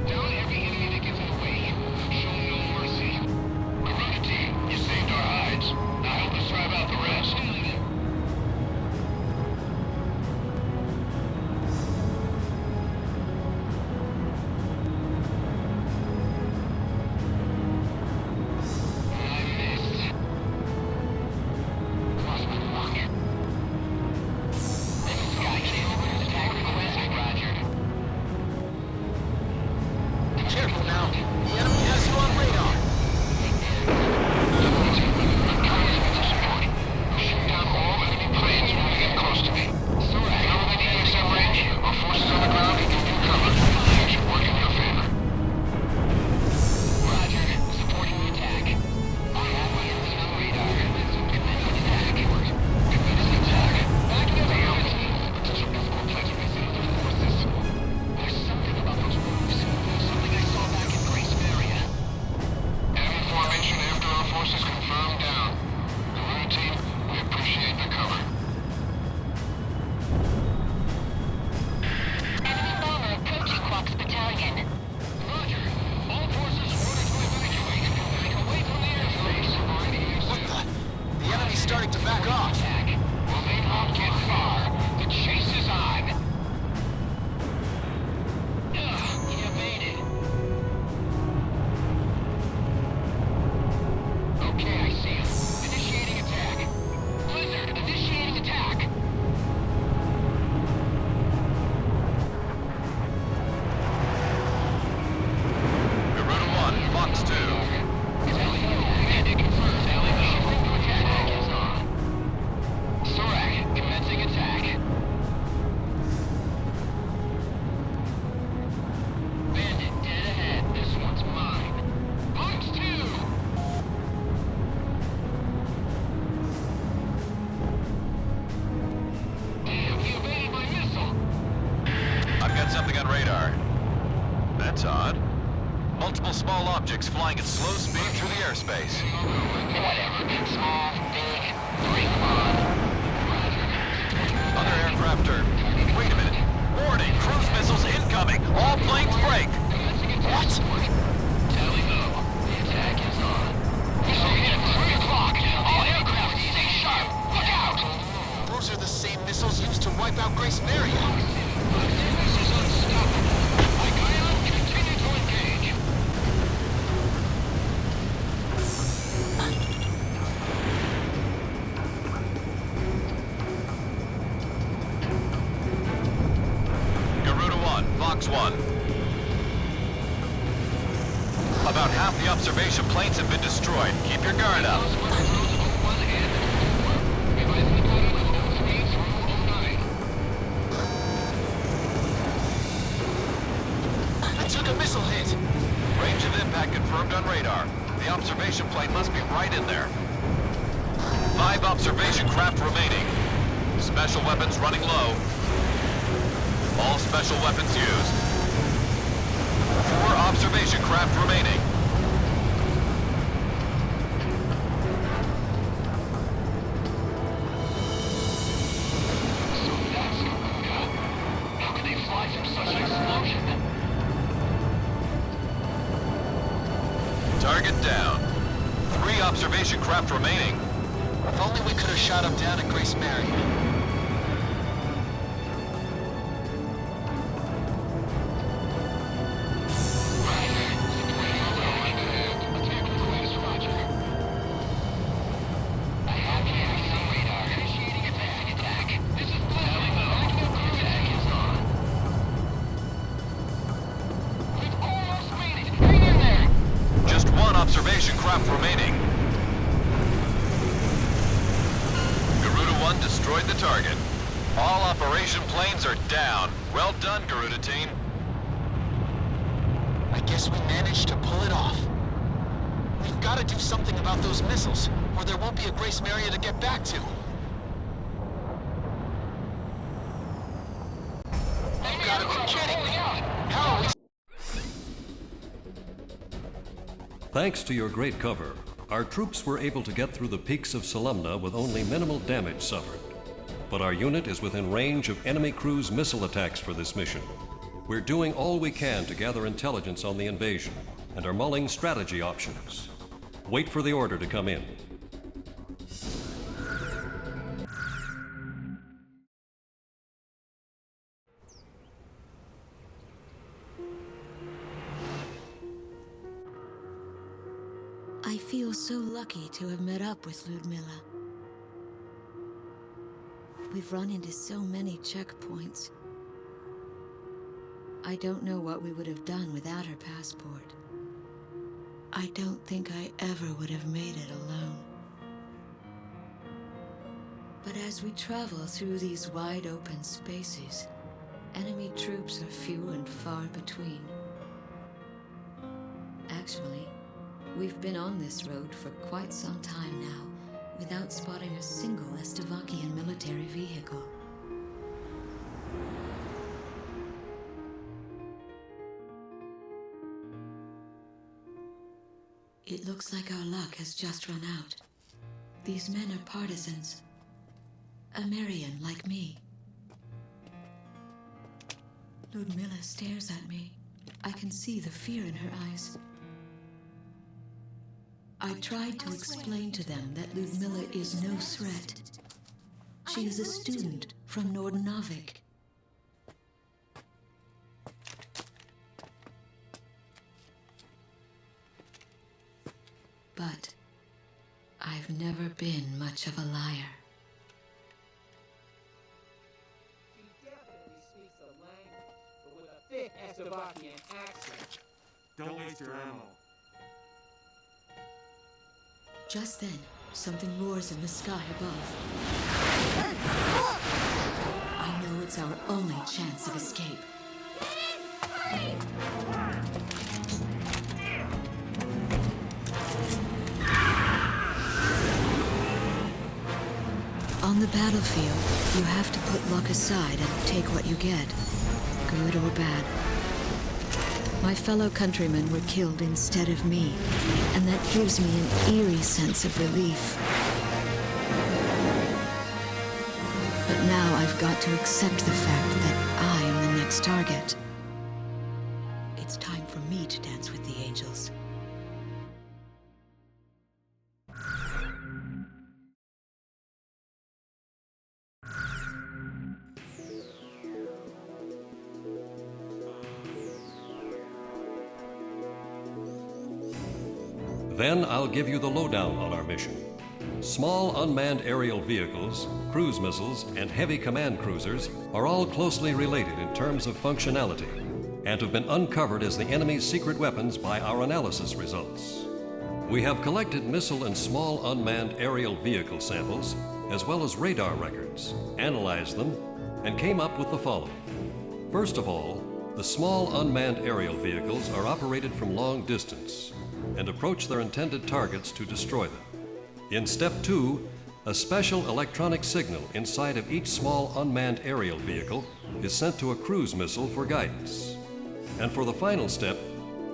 Down every enemy that gets in the way. Show no mercy. Garuda team, you saved our hides. Now help us drive out the rest. I missed. Lost my luck. Sky King, attack request, roger. Be careful now. The enemy has you on radar. Shoot down all enemy planes when they get close to me. Beyond the DXM range, our forces on the ground can give you cover. That should work in your favor. Roger, supporting the attack. I have my enemies on radar. Commencing attack. Commencing attack. Back to the unit. Potential escort planes are missing with the forces. There's something about those moves. Something I saw back in Gracemeria. spotted something on radar. That's odd. Multiple small objects flying at slow speed through the airspace. Whatever. Small, big, bring them on. Other aircraft are... Wait a minute. Warning! Cruise missiles incoming! All planes break! What? Tally ho. The attack is on. Mission at 3 o'clock. All aircraft, stay sharp. Look out! Those are the same missiles used to wipe out Gracemeria. This is unstoppable. Like ion, continue to engage. Garuda 1, Fox 1. About half the observation planes have been destroyed. Keep your guard up. I took a missile hit. Range of impact confirmed on radar. The observation plane must be right in there. 5 observation craft remaining. Special weapons running low. All special weapons used. 4 observation craft remaining. So that's Garuda. How can they fly through such an explosion? Target down. 3 observation craft remaining. If only we could have shot him down at Gracemeria. Just 1 observation craft remaining. Garuda 1 destroyed the target. All operation planes are down. Well done, Garuda team. I guess we managed to pull it off. We've got to do something about those missiles, or there won't be a Gracemeria to get back to. You've got to be kidding me! How are we... Thanks to your great cover, our troops were able to get through the peaks of Selumna with only minimal damage suffered. But our unit is within range of enemy cruise missile attacks for this mission. We're doing all we can to gather intelligence on the invasion and are mulling strategy options. Wait for the order to come in. I feel so lucky to have met up with Ludmilla. We've run into so many checkpoints. I don't know what we would have done without her passport. I don't think I ever would have made it alone. But as we travel through these wide open spaces, enemy troops are few and far between. Actually, we've been on this road for quite some time now, without spotting a single Estovakian military vehicle. It looks like our luck has just run out. These men are partisans. A Marian like me. Ludmilla stares at me. I can see the fear in her eyes. I tried to explain to them that Ludmilla is no threat. She is a student from Nordnavik. But I've never been much of a liar. She definitely speaks the language, but with a thick Estovakian accent. Don't waste your ammo. Just then, something roars in the sky above. I know it's our only chance of escape. On the battlefield, you have to put luck aside and take what you get. good or bad. My fellow countrymen were killed instead of me, and that gives me an eerie sense of relief. But now I've got to accept the fact that I am the next target. It's time for me to dance with the angels. Then I'll give you the lowdown on our mission. Small unmanned aerial vehicles, cruise missiles, and heavy command cruisers are all closely related in terms of functionality and have been uncovered as the enemy's secret weapons by our analysis results. We have collected missile and small unmanned aerial vehicle samples, as well as radar records, analyzed them, and came up with the following. First of all, the small unmanned aerial vehicles are operated from long distance and approach their intended targets to destroy them. In step 2, a special electronic signal inside of each small unmanned aerial vehicle is sent to a cruise missile for guidance. And for the final step,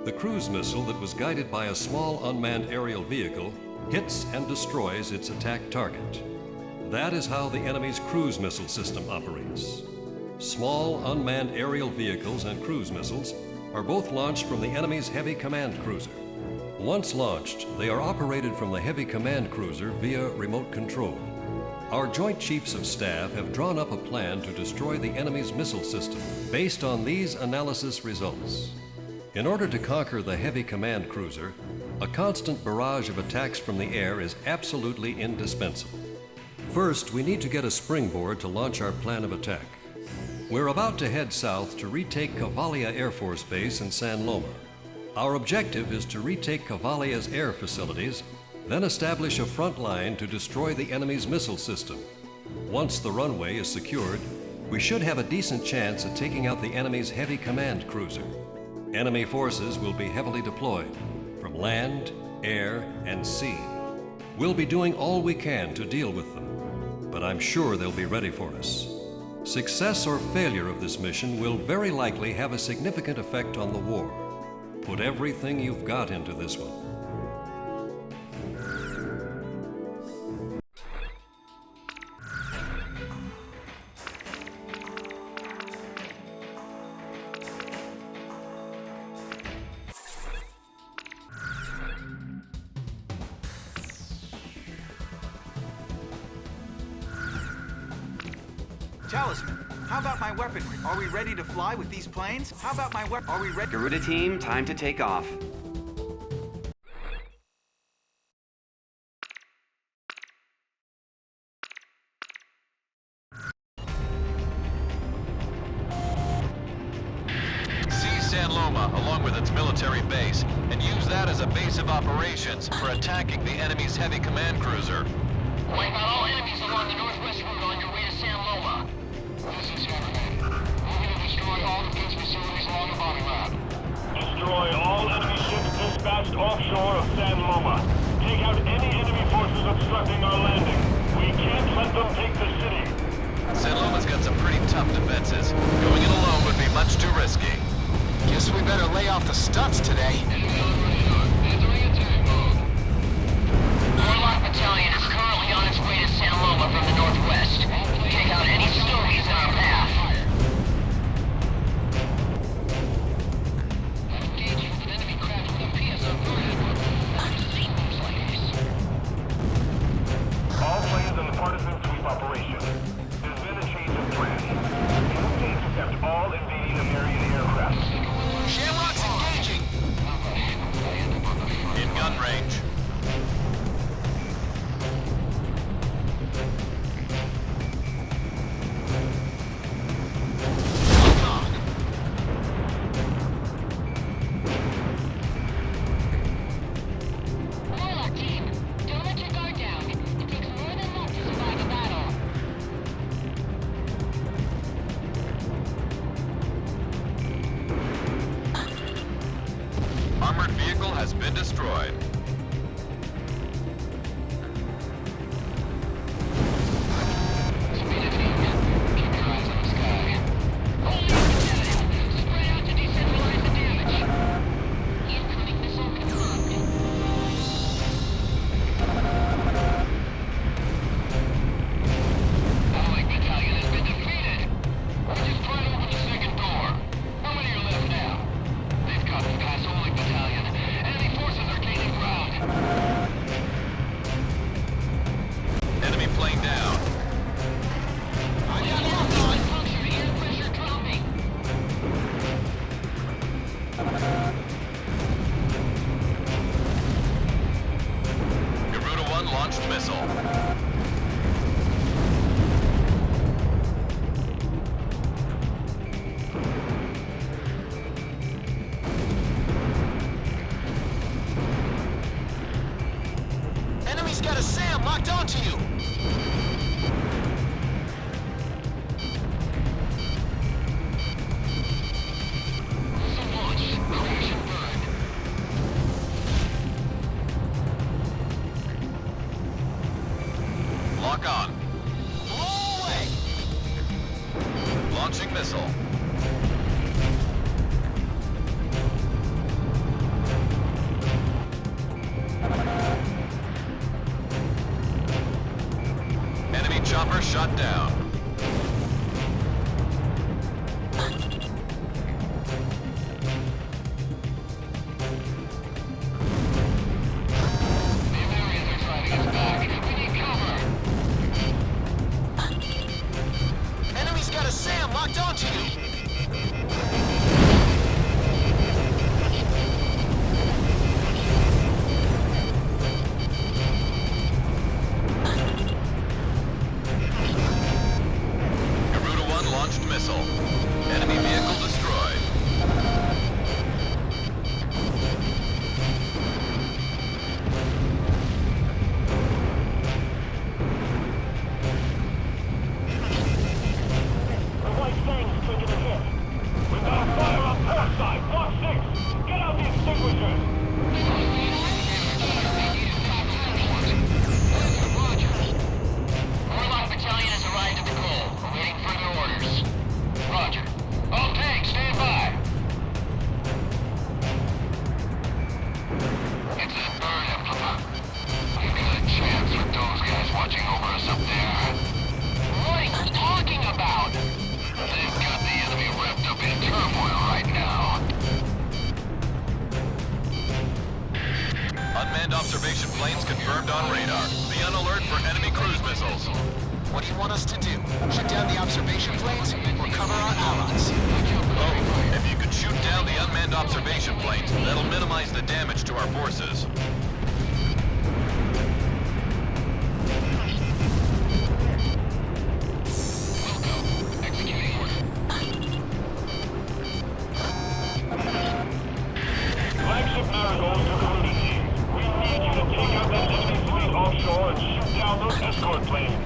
the cruise missile that was guided by a small unmanned aerial vehicle hits and destroys its attack target. That is how the enemy's cruise missile system operates. Small unmanned aerial vehicles and cruise missiles are both launched from the enemy's heavy command cruiser. Once launched, they are operated from the heavy command cruiser via remote control. Our Joint Chiefs of Staff have drawn up a plan to destroy the enemy's missile system based on these analysis results. In order to conquer the heavy command cruiser, a constant barrage of attacks from the air is absolutely indispensable. First, we need to get a springboard to launch our plan of attack. We're about to head south to retake Cavalia Air Force Base in San Loma. Our objective is to retake Cavalia's air facilities, then establish a front line to destroy the enemy's missile system. Once the runway is secured, we should have a decent chance at taking out the enemy's heavy command cruiser. Enemy forces will be heavily deployed from land, air, and sea. We'll be doing all we can to deal with them, but I'm sure they'll be ready for us. Success or failure of this mission will very likely have a significant effect on the war. Put everything you've got into this one. Talisman, how about my weaponry? Are we ready to fly with these planes? How about my weapon? Are we ready? Garuda team, time to take off. Seize San Loma along with its military base and use that as a base of operations for attacking the enemy's heavy command cruiser. Wipe out all enemies along the northwest route on your way to San Loma. This is Hammerhead. Moving to destroy all defense facilities along the bottom route. Destroy all enemy ships dispatched offshore of San Loma. Take out any enemy forces obstructing our landing. We can't let them take the city. San Loma's got some pretty tough defenses. Going it alone would be much too risky. Guess we better lay off the stunts today. Moloch Battalion is currently on its way to San Loma from the northwest. Take out any stogies in our path. Engaging with an enemy craft with a PSO version. I've seen moves like this. All planes on the partisan sweep operation. There's been a change of plan. We hope to intercept all invading American aircraft. Shamrock's engaging! In gun range. Moloch team, don't let your guard down. It takes more than luck to survive a battle. Armored vehicle has been destroyed. Keep your eyes on the sky. locked onto you! Lock on. Blow away! Launching missile. Enemy chopper shot down. Enemy's got a SAM locked onto you! Garuda 1 launched missile. Enemy vehicle destroyed. The White Fang's taking a hit. We got a fire on Parasite! Block 6! Get out the extinguishers! Moloch Battalion has arrived at the goal, awaiting further orders. Roger. All tanks, stand by. It's a bird up above. We've got a chance with those guys watching over us up there. What are you talking about? They've got the enemy wrapped up in turmoil right now. Unmanned observation planes confirmed on radar. Be on alert for enemy cruise missiles. What do you want us to do? Shoot down the observation planes or cover our allies? Oh, if you could shoot down the unmanned observation planes, that'll minimize the damage to our forces. Flagship Marigold to Garuda team. We need you to take out that enemy fleet offshore and shoot down those escort planes.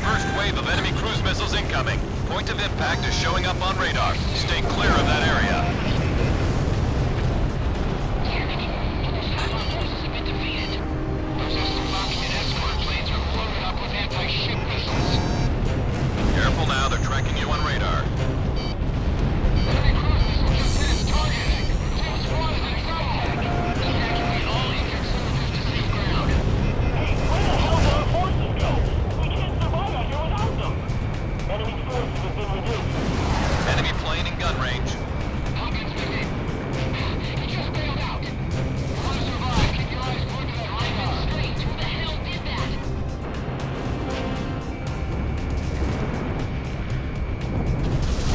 First wave of enemy cruise missiles incoming. Point of impact is showing up on radar. Stay clear of that area. Careful now, they're tracking you on radar. Enemy plane in gun range.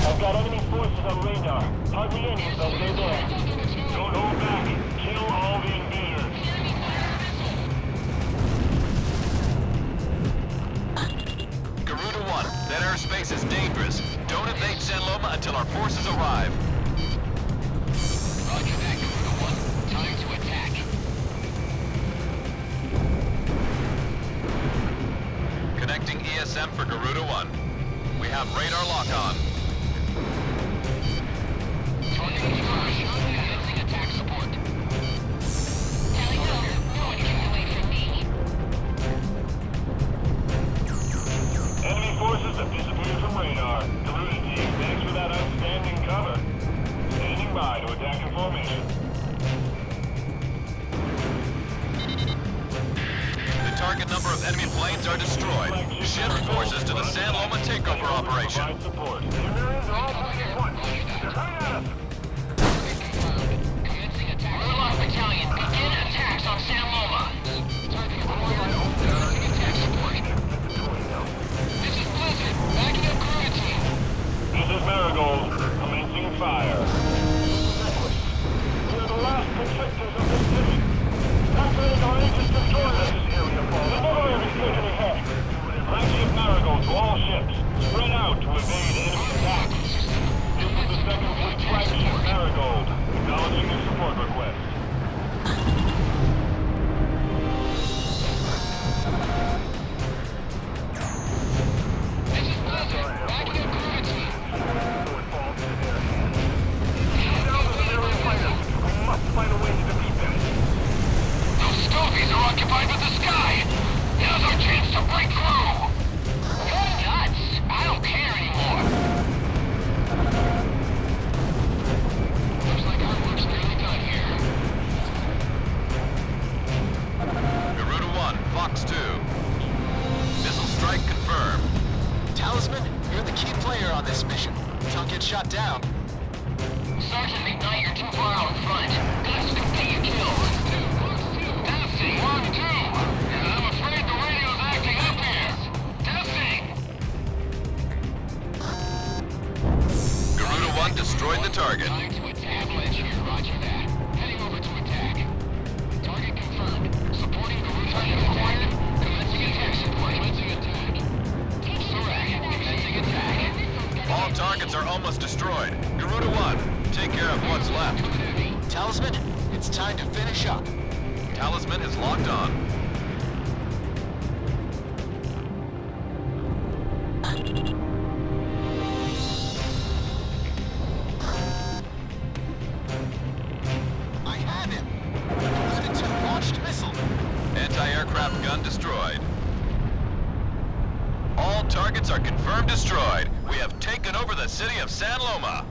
I've got enemy forces on radar. Hardly any, but they're there. Don't hold back. Kill all the invaders. Garuda 1, that airspace is dangerous. Don't invade San Loma until our forces arrive. Roger that, Garuda 1. Time to attack. Connecting ESM for Garuda 1. We have radar lock on. Attack support. Tally ho. No one can relate from me. Enemy forces have disappeared from radar. Garuda team, thanks for that outstanding cover. Standing by to attack in formation. The target number of enemy planes are destroyed. Shift forces to the San Loma takeover operation. Support. The Americans are all moving at once. They're coming at us. Commencing attack. Moloch Battalion, begin attacks on San Loma. Target acquired. Attack support. This is Blizzard. Backing up Garuda team. This is Marigold. Commencing fire. We are the last protectors of this city. Activating our aegis destroyers. The Liberation is taken ahead. Flagship Marigold to all ships. Spread out to evade enemy attacks. This is the second fleet flagship Marigold. Acknowledging your support request. player on this mission. Don't get shot down. Sergeant McKnight, you're too far out in front. Guys can get you killed. Testing, 1, 2. I'm afraid the radio's acting up here. Testing. Garuda 1 destroyed the target. Time to attack, Lynch here. Roger that. Heading over to attack. Target confirmed. Supporting Garuda. Target acquired. Commencing attack support. Commencing attack. Surak, commencing attack. All targets are almost destroyed. Garuda 1, take care of what's left. Talisman, it's time to finish up. Talisman is locked on. I have him. Garuda 2 launched missile. Anti-aircraft gun destroyed. All targets are confirmed destroyed. We have taken over the city of San Loma.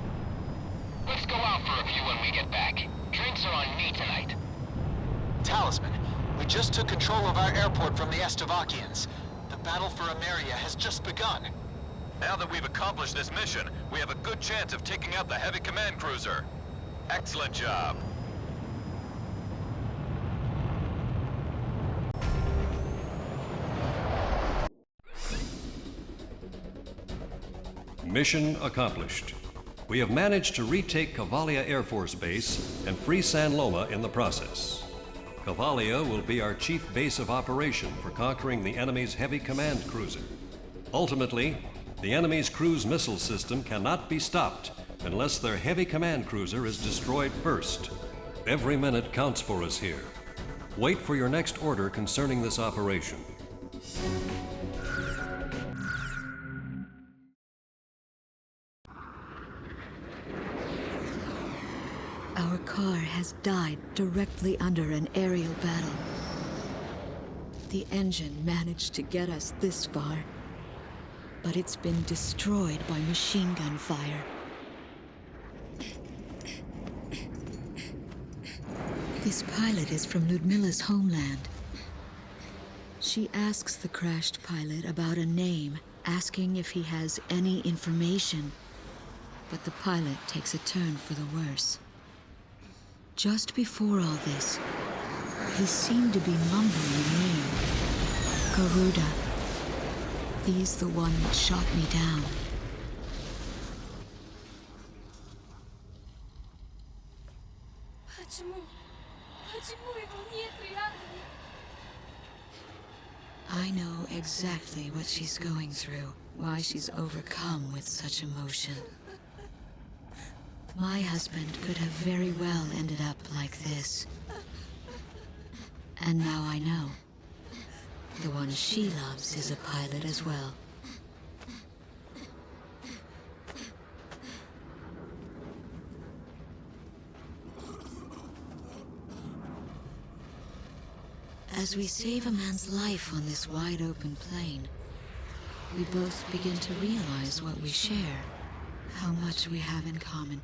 Let's go out for a few when we get back. Drinks are on me tonight. Talisman, we just took control of our airport from the Estovakians. The battle for Ameria has just begun. Now that we've accomplished this mission, we have a good chance of taking out the heavy command cruiser. Excellent job. Mission accomplished. We have managed to retake Cavalia Air Force Base and free San Loma in the process. Cavalia will be our chief base of operation for conquering the enemy's heavy command cruiser. Ultimately, the enemy's cruise missile system cannot be stopped unless their heavy command cruiser is destroyed first. Every minute counts for us here. Wait for your next order concerning this operation. Our car has died directly under an aerial battle. The engine managed to get us this far, but it's been destroyed by machine gun fire. This pilot is from Ludmila's homeland. She asks the crashed pilot about a name, asking if he has any information, but the pilot takes a turn for the worse. Just before all this, he seemed to be mumbling a name. Garuda. He's the one that shot me down. I know exactly what she's going through, why she's overcome with such emotion. My husband could have very well ended up like this. And now I know. The one she loves is a pilot as well. As we save a man's life on this wide-open plain, we both begin to realize what we share, how much we have in common.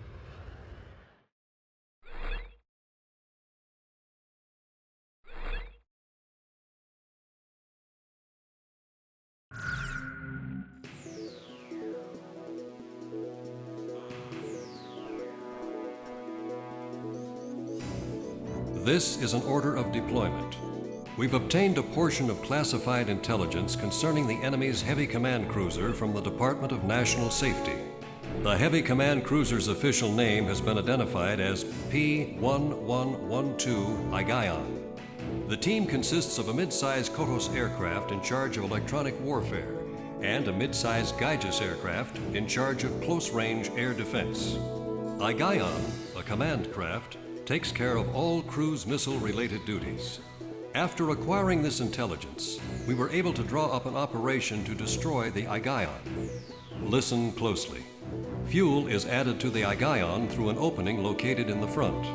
This is an order of deployment. We've obtained a portion of classified intelligence concerning the enemy's heavy command cruiser from the Department of National Safety. The heavy command cruiser's official name has been identified as P-1112 Igaion. The team consists of a mid-size Kotos aircraft in charge of electronic warfare and a mid-size Gaijus aircraft in charge of close-range air defense. Igaion, a command craft, takes care of all cruise missile-related duties. After acquiring this intelligence, we were able to draw up an operation to destroy the Igaion. Listen closely. Fuel is added to the Igaion through an opening located in the front.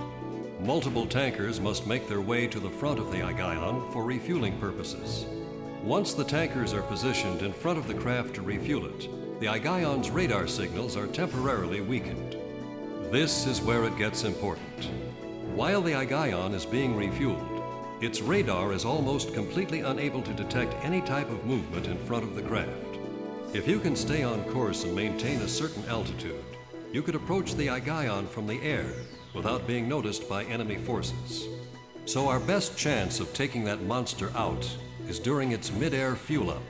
Multiple tankers must make their way to the front of the Igaion for refueling purposes. Once the tankers are positioned in front of the craft to refuel it, the Igaion's radar signals are temporarily weakened. This is where it gets important. While the Igaion is being refueled, its radar is almost completely unable to detect any type of movement in front of the craft. If you can stay on course and maintain a certain altitude, you could approach the Aigion from the air without being noticed by enemy forces. So our best chance of taking that monster out is during its mid-air fuel-up.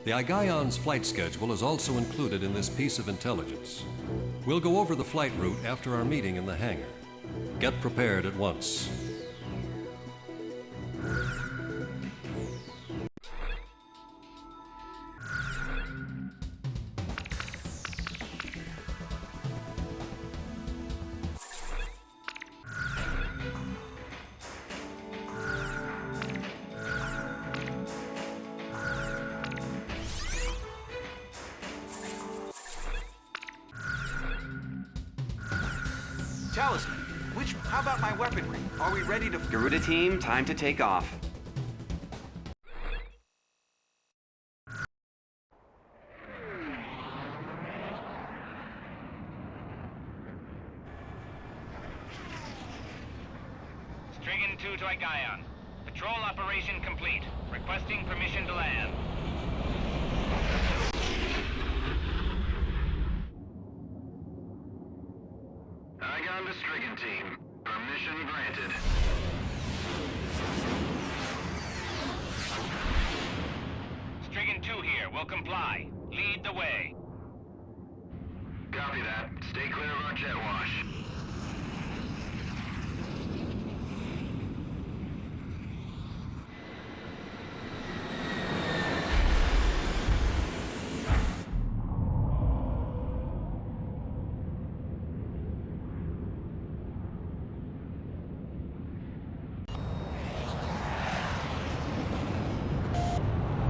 The Aigion's flight schedule is also included in this piece of intelligence. We'll go over the flight route after our meeting in the hangar. Get prepared at once. Talisman, how about my weaponry? Are we ready to... Garuda team, time to take off. Strigan 2 to Aigion. Patrol operation complete. Requesting permission to land. Aigion to Strigan team. Permission granted. Strigan 2 here. Will comply. Lead the way. Copy that. Stay clear of our jet wash.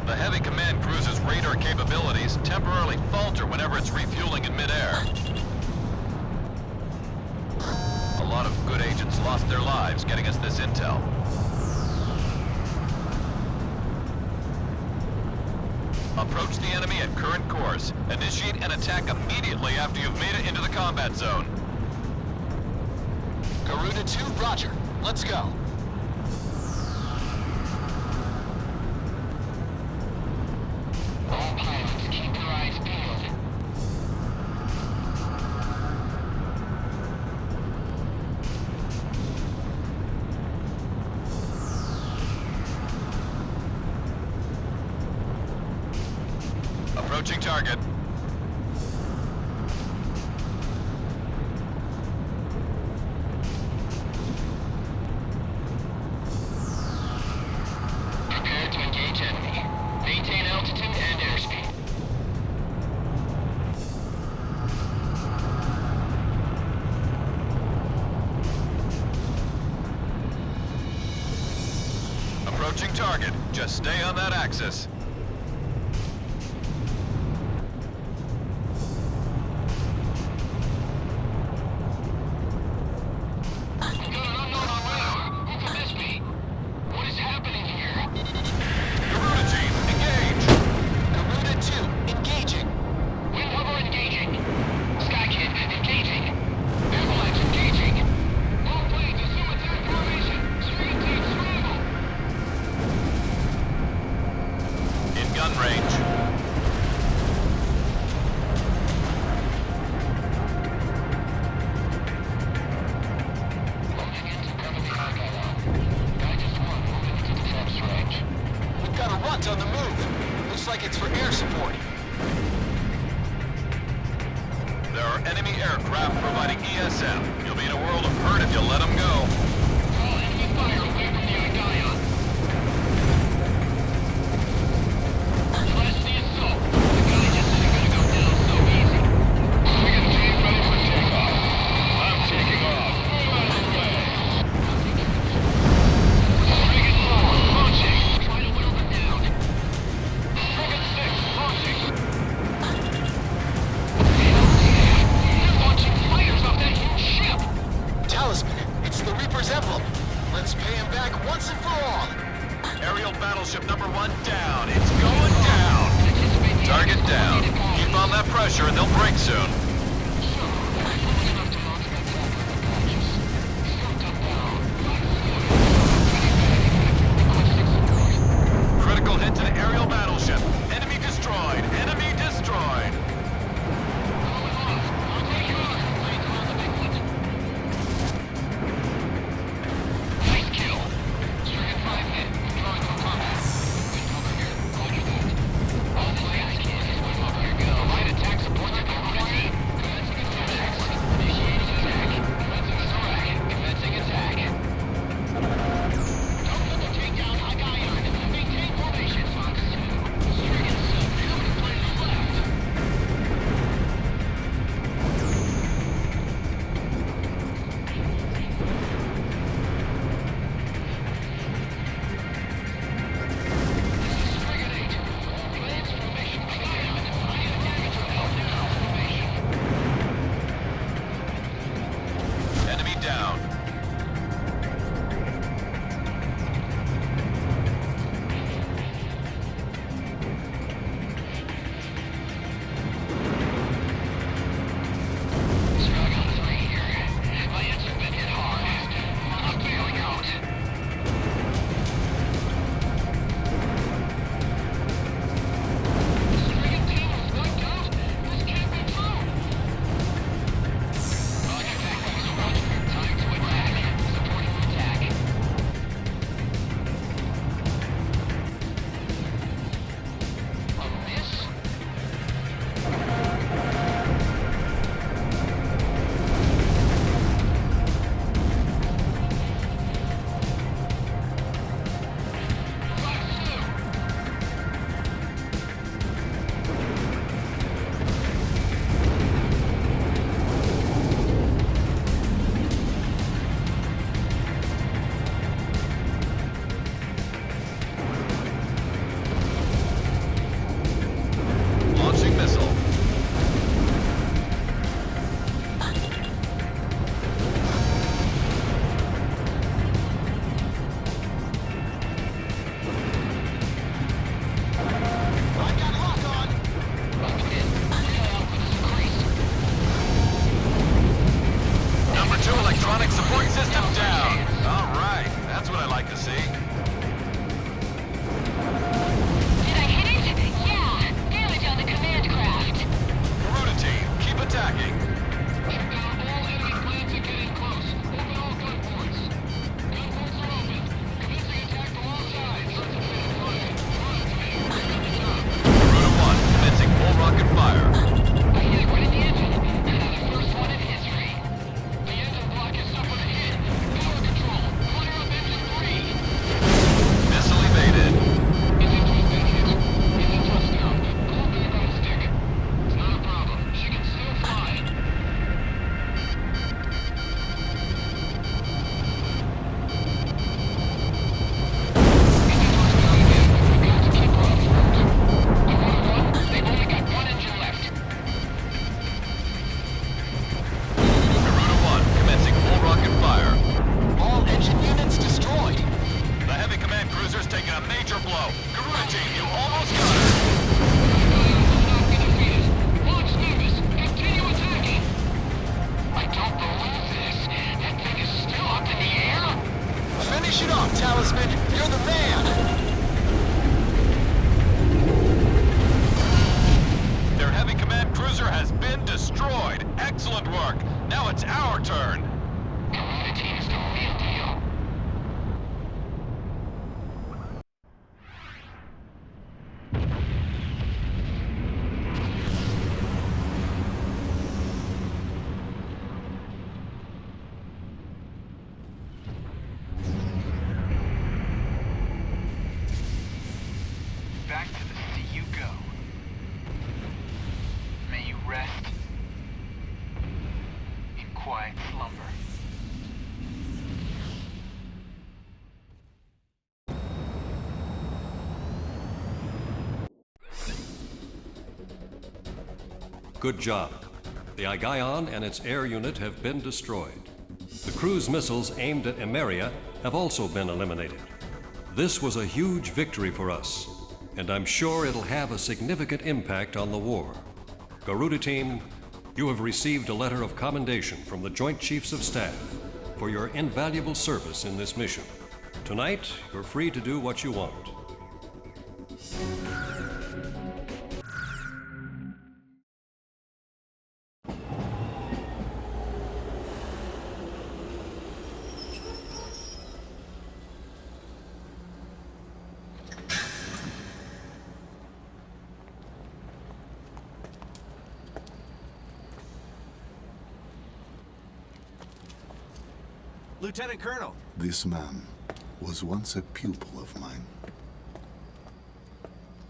The Heavy Command Cruise's radar capabilities temporarily falter whenever it's refueling in midair. A lot of good agents lost their lives getting us this intel. Approach the enemy at current course. Initiate an attack immediately after you've made it into the combat zone. Garuda 2, roger. Let's go. All pilots, keep your eyes peeled. Approaching target. Prepare to engage enemy. Maintain altitude and airspeed. Approaching target. Just stay on that axis. We've got an unknown on radar. Who could this be? What is happening here? Garuda team, engage! Garuda 2, engaging. Wind hover engaging. Skykid engaging. Avalanche engaging. All planes assume attack formation. Strigan team scramble. In gun range. Moving in to cover the Aigion. Guidance 1 moving into defense range. We've got a runt on the move. Looks like it's for air support. There are enemy aircraft providing ESM. You'll be in a world of hurt if you let them go. All enemy fire away from the Aigion. Press the assault. The guy just isn't gonna go down so easy. Strigan team ready for takeoff. I'm taking off. Move out of the way. Strigan 4, launching. Try to whittle them down. Strigan 6, launching. They're launching fighters off that huge ship. Talisman, it's the Reaper's emblem. Let's pay him back once and for all. Aerial battleship number 1 down. It's going down. Target down. Keep on that pressure and they'll break soon. Critical hit to the aerial battleship. Enemy destroyed. Enemy destroyed. destroyed. Excellent work. Now it's our turn. Garuda team's the real deal. Back to the sea you go. May you rest in quiet slumber. Good job. The Igaion and its air unit have been destroyed. The cruise missiles aimed at Emeria have also been eliminated. This was a huge victory for us, and I'm sure it'll have a significant impact on the war. Garuda team, you have received a letter of commendation from the Joint Chiefs of Staff for your invaluable service in this mission. Tonight, you're free to do what you want. Lieutenant Colonel. This man was once a pupil of mine.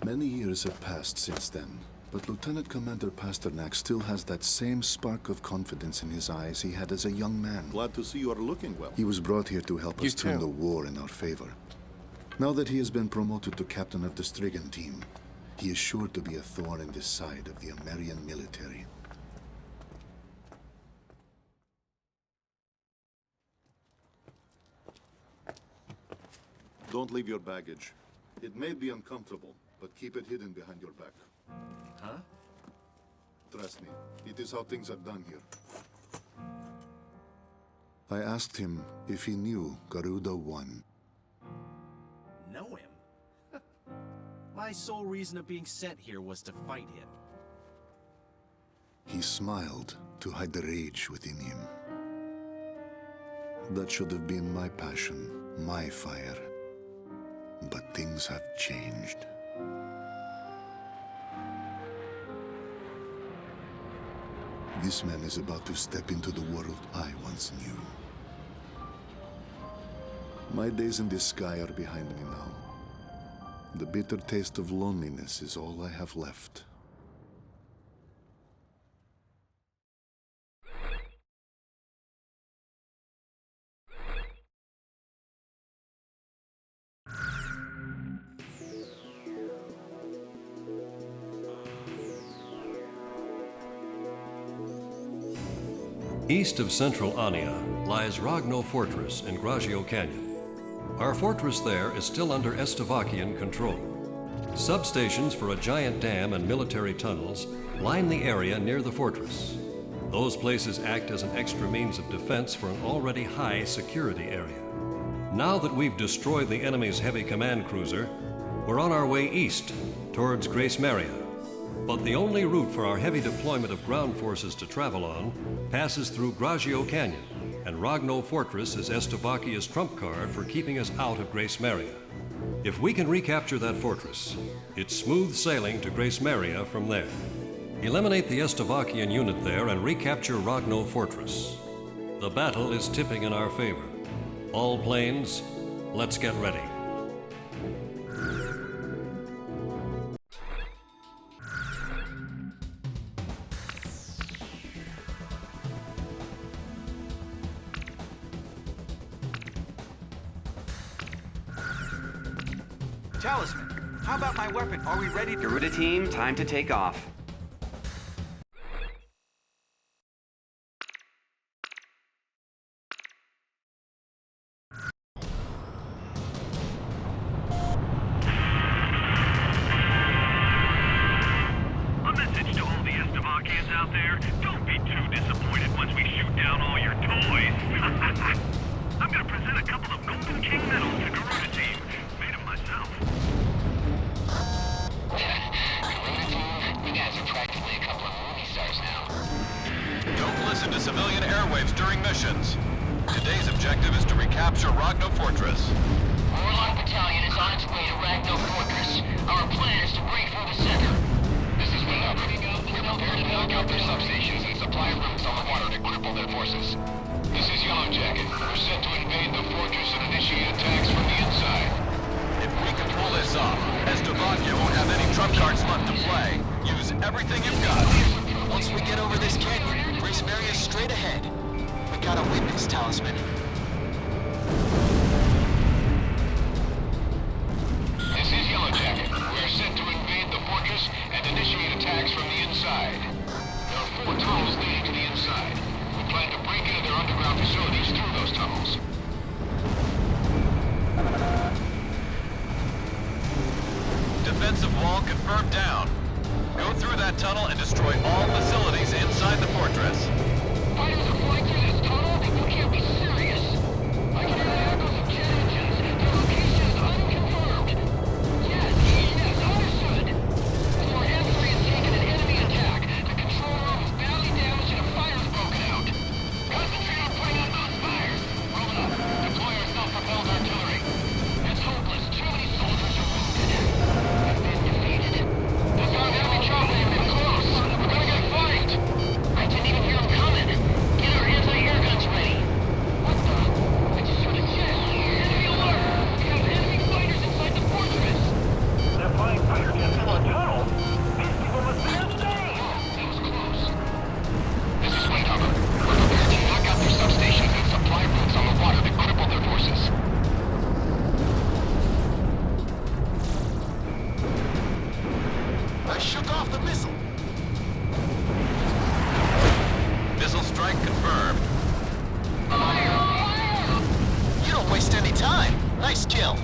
Many years have passed since then, but Lieutenant Commander Pasternak still has that same spark of confidence in his eyes he had as a young man. Glad to see you are looking well. He was brought here to help us turn the war in our favor. Now that he has been promoted to captain of the Strigan team, he is sure to be a thorn in the side of the Amerian military. Don't leave your baggage. It may be uncomfortable, but keep it hidden behind your back. Huh? Trust me, it is how things are done here. I asked him if he knew Garuda won. Know him? My sole reason of being sent here was to fight him. He smiled to hide the rage within him. That should have been my passion, my fire. But things have changed. This man is about to step into the world I once knew. My days in this sky are behind me now. The bitter taste of loneliness is all I have left. East of central Anea lies Ragno Fortress in Graggio Canyon. Our fortress there is still under Estovakian control. Substations for a giant dam and military tunnels line the area near the fortress. Those places act as an extra means of defense for an already high security area. Now that we've destroyed the enemy's heavy command cruiser, we're on our way east towards Gracemeria. But the only route for our heavy deployment of ground forces to travel on passes through Graggio Canyon, and Ragno Fortress is Estovakia's trump card for keeping us out of Gracemeria. If we can recapture that fortress, it's smooth sailing to Gracemeria from there. Eliminate the Estovakian unit there and recapture Ragno Fortress. The battle is tipping in our favor. All planes, let's get ready. Talisman, how about my weapon? Are we ready to... Garuda team, time to take off. A message to all the Estovakians out there, don't be too disappointed once we shoot down all your toys. I'm gonna present a couple of Golden King medals to Garuda team. Made them myself. Garuda team, you guys are practically a couple of movie stars now. civilian airwaves during missions. Today's objective is to recapture Ragno Fortress. Moloch Battalion is on its way to Ragno Fortress. Our plan is to break through the center. This is Moloch. We're prepared to knock out their substations and supply routes on the water to cripple their forces. This is Yellow Jacket. We're set to invade the fortress and initiate attacks from the inside. If we can pull this off, Estovakia won't have any trump cards left to play. Use everything you've got. Once we get over this canyon, Gracemeria's straight ahead. We gotta win this, Talisman. This is Yellow Jacket. We're set to invade the fortress and initiate attacks from the inside. There are 4 tunnels leading to the inside. We plan to break into their underground facilities through those tunnels. Defensive wall confirmed down. Go through that tunnel and destroy all facilities inside the fortress. Fighters are flying through this tunnel? You can't be serious. I can hear the echoes of jet engines. Their location is unconfirmed. Yes, understood. Floor M3 has taken an enemy attack. The control room is badly damaged and a fire's broken out. Concentrate on putting out those fires. Roll it up. Deploy our self-propelled artillery. It's hopeless. Too many soldiers are wounded. We've been defeated. Disarm enemy chopper unit close. We're gonna get a fight. I didn't even hear him coming. Get our anti-air guns ready. What the? I just heard a jet. Enemy alert! We have enemy fighters inside the fortress. They're flying fighter jets through a tunnel? These people must be insane! That was close. This is Windhopper. We're prepared to knock out their substations and supply routes on the water to cripple their forces. I shook off the missile. Missile strike confirmed. You don't waste any time. Nice kill.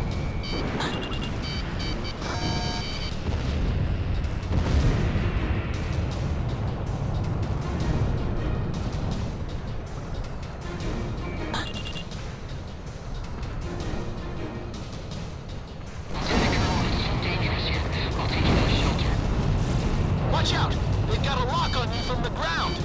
Watch out! They've got a lock on you from the ground!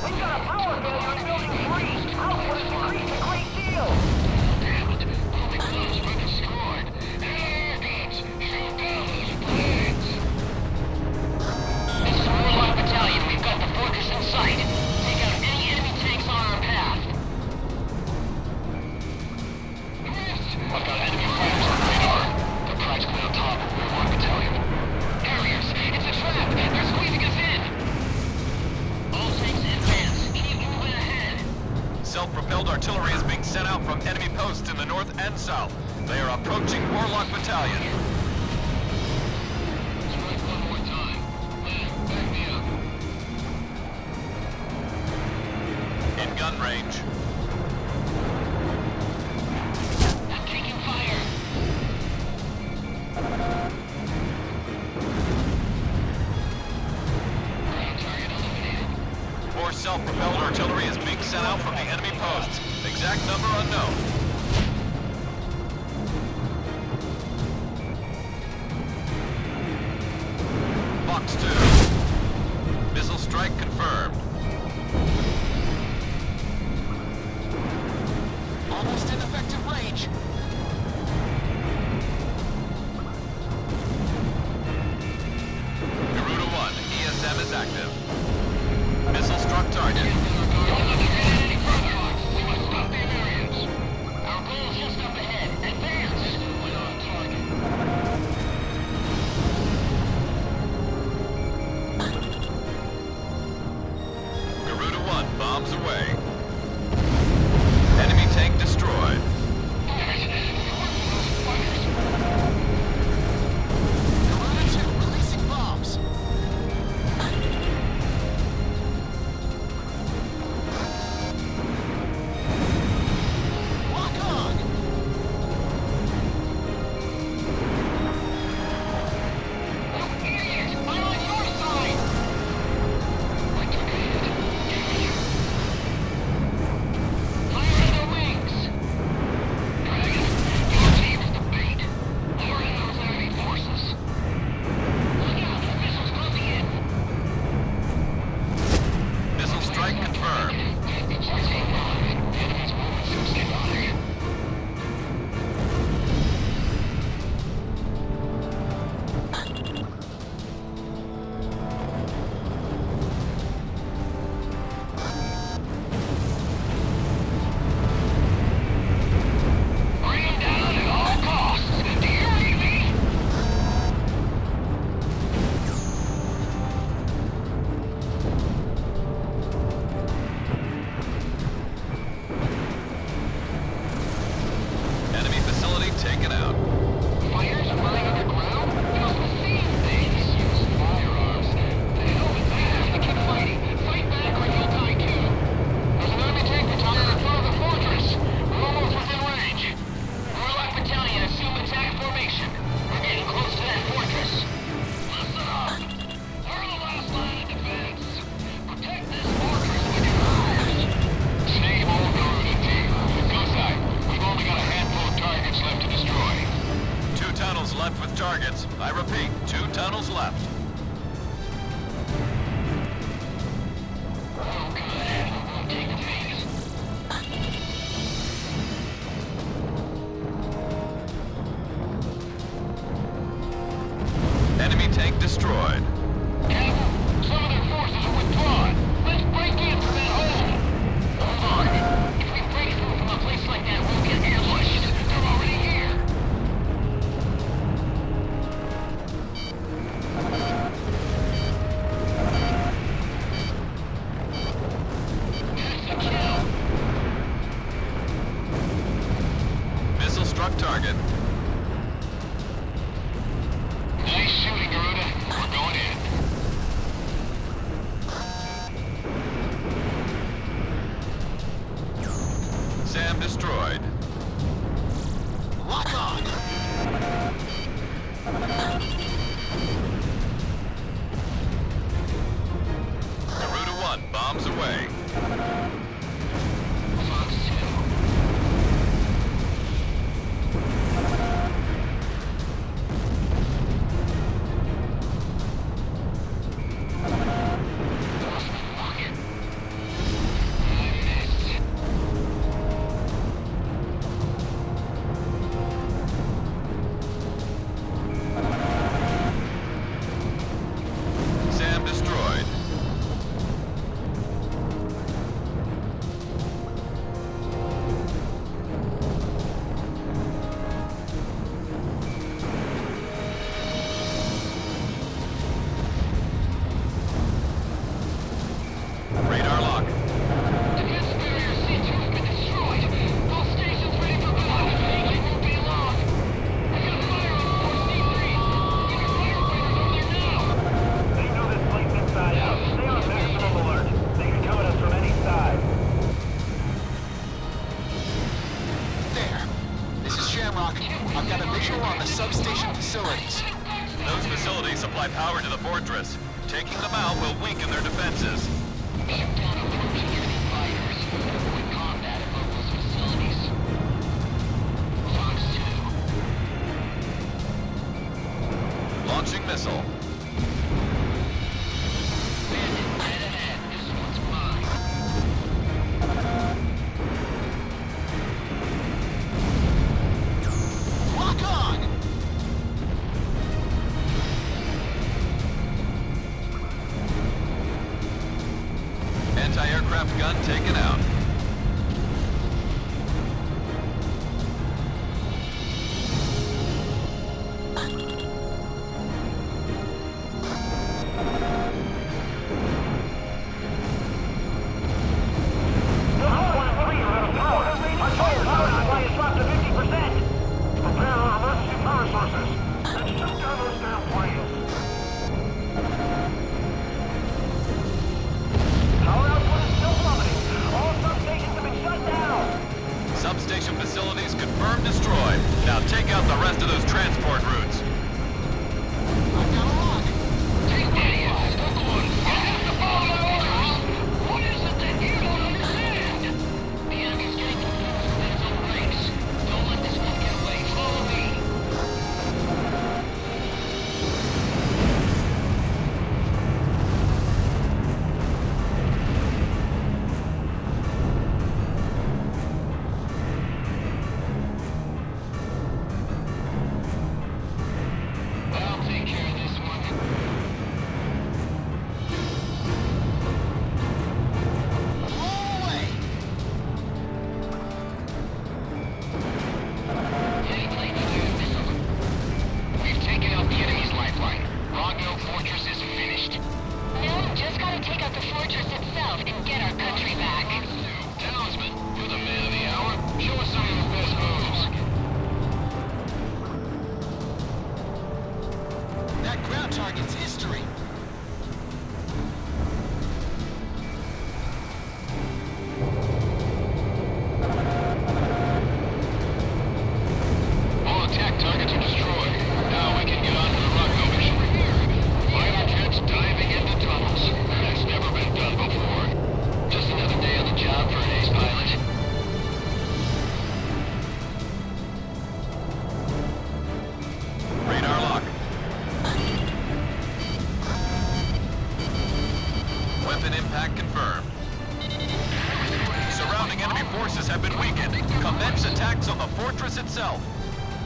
We've got a power failure in Building 3! Output has increased a great deal! Damn it. All the clothes were destroyed. Air guns. Shoot down those planes. This is Moloch Battalion. We've got the fortress in sight. Take out any enemy tanks on our path. I've got enemy fighters on radar. They're practically on top of Moloch Battalion. Harriers. It's a trap. They're squeezing us in. All tanks advance. Keep moving ahead. Self-propelled artillery is being sent out from enemy posts in the north and south. They are approaching Warlock Battalion. Strike one more time. Len, back me up. In gun range. I'm taking fire. Ground target eliminated. More self-propelled artillery is being sent out from the enemy posts. Exact number unknown. Fox 2. Missile strike confirmed. Almost in effective range. Garuda 1, ESM is active. Missile struck target. Don't let them get in any further. We must stop their areas. Our goal is just up ahead. Advance. We're on target. Garuda 1, bombs away. Enemy tank destroyed. Garuda 2 releasing bombs. Lock on! You idiot! I'm on your side! I took a hit. target. Nice shooting, Garuda. We're going in. Sam destroyed. Lock on! Garuda 1, bombs away. Fox 2. Sam destroyed. Radar lock. Defense barrier C2 has been destroyed. All stations ready for battle. It won't be long. I got fire on all C3s. Even firefighters on there now. They know this place inside out. Stay on maximum alert. They can come at us from any side. There. This is Shamrock. I've got a visual on the substation facilities. Those facilities supply power to the fortress. Taking them out will weaken their defenses. Shoot down approaching enemy fighters. Avoid combat above those facilities. Fox 2. Launching missile. Bandit, right ahead. This one's mine. Lock on! Anti-aircraft gun taken out. Substation facilities confirmed destroyed. Now take out the rest of those transport routes. I've got a lock. Take idiots. Look one. You have to follow my orders. What is it that you don't understand? The enemy's getting confused within his own ranks. Don't let this one get away. Follow me. I'll take care of this one. Roll away! Heavy plane fire missile. We've taken out the enemy's lifeline. Ragno Fortress is finished. Now we've just gotta take out the fortress itself and get our country back. Townsman, you're the man of the hour. Show us some of your best moves. That ground target's history. All attack targets are destroyed. Now we can get on to the Ragno mission. Fighter jets diving into tunnels. That's never been done before. Just another day on the job for an ace pilot. Radar lock. Weapon impact confirmed. Surrounding enemy forces have been weakened. Commence attacks on the fortress itself.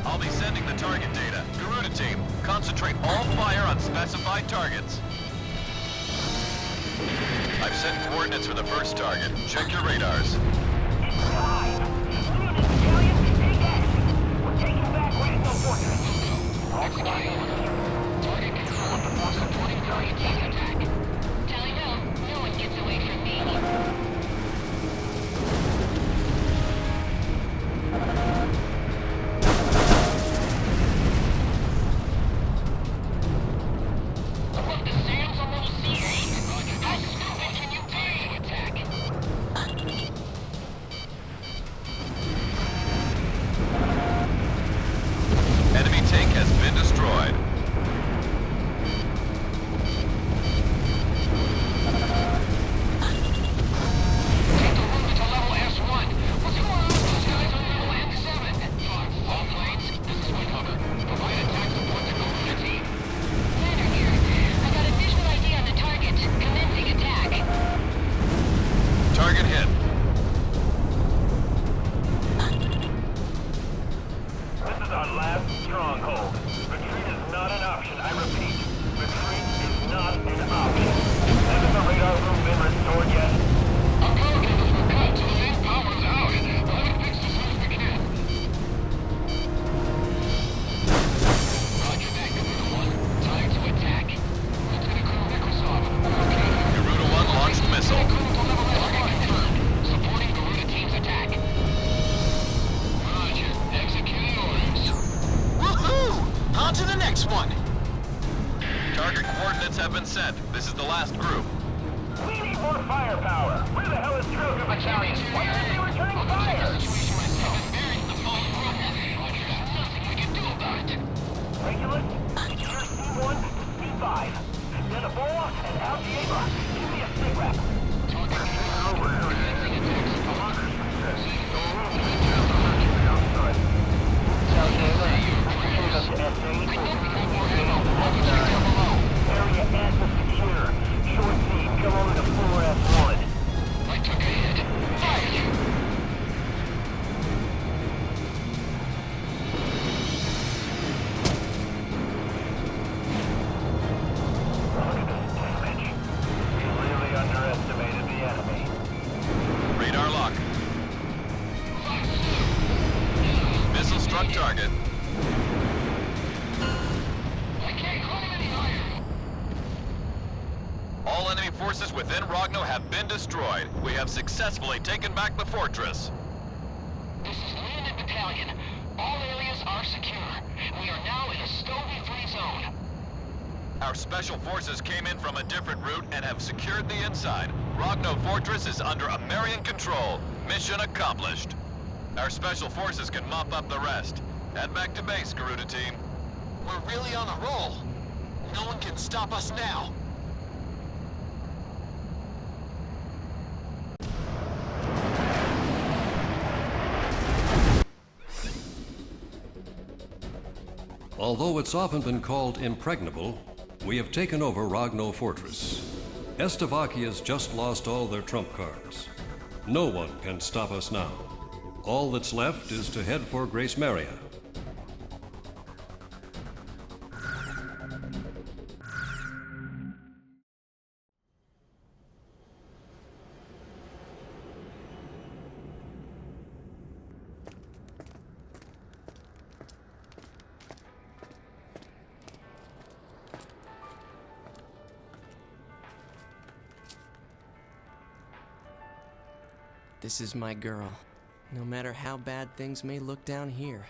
I'll be sending the target data. Garuda team, concentrate all fire on specified targets. I've sent coordinates for the first target. Check your radars. Target confirmed. Supporting target attack. Tally ho, no one gets away from me. Target hit. This is our last stronghold. Retreat is not an option. I repeat, retreat is not an option. Hasn't the radar room been restored yet? Our power cables were cut, so the main power's out. We'll have it fixed as soon as we can. Roger that, Garuda 1. Time to attack. Lieutenant Colonel Microsoft, located. Garuda 1 launched missile. Target confirmed. Supporting Garuda team's attack. Roger. Executing orders. Woohoo! On to the next one. Target coordinates have been sent. This is the last group. We need more firepower. Where the hell is Trilka Battalion? Why aren't they returning fire? Regulus, secure C1 to C5. Delaboa and Algieba, give me a sit rep. Area Alpha secure. Short team, come over to 4S1. I took a hit. Fired! Look at this damage. We really underestimated the enemy. Radar lock. Missile struck target. I can't climb any higher. All enemy forces within Ragno have been destroyed. We have successfully taken back the fortress. This is Landing Battalion. All areas are secure. We are now in a Stovey-free zone. Our special forces came in from a different route and have secured the inside. Ragno Fortress is under Amerian control. Mission accomplished. Our special forces can mop up the rest. Head back to base, Garuda team. We're really on a roll. No one can stop us now. Although it's often been called impregnable, we have taken over Ragno Fortress. Estovakia's just lost all their trump cards. No one can stop us now. All that's left is to head for Gracemeria. This is my girl, no matter how bad things may look down here.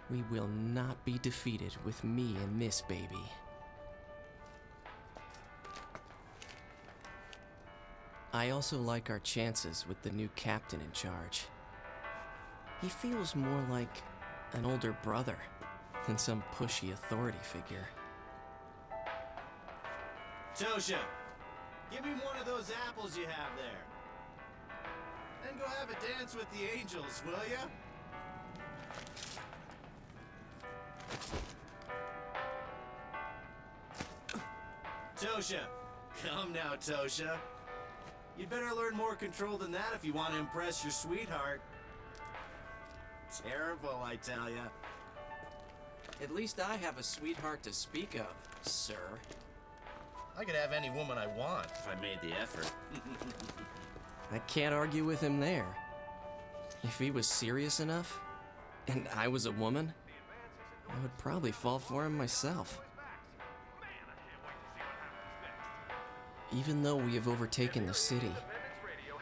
We will not be defeated with me and this baby. I also like our chances with the new captain in charge. He feels more like an older brother than some pushy authority figure. Tosha, give me one of those apples you have there. And go have a dance with the angels, will ya? Tosha! Come now, Tosha. You'd better learn more control than that if you want to impress your sweetheart. Terrible, I tell ya. At least I have a sweetheart to speak of, sir. I could have any woman I want if I made the effort. I can't argue with him there. If he was serious enough, and I was a woman, I would probably fall for him myself. Even though we have overtaken the city,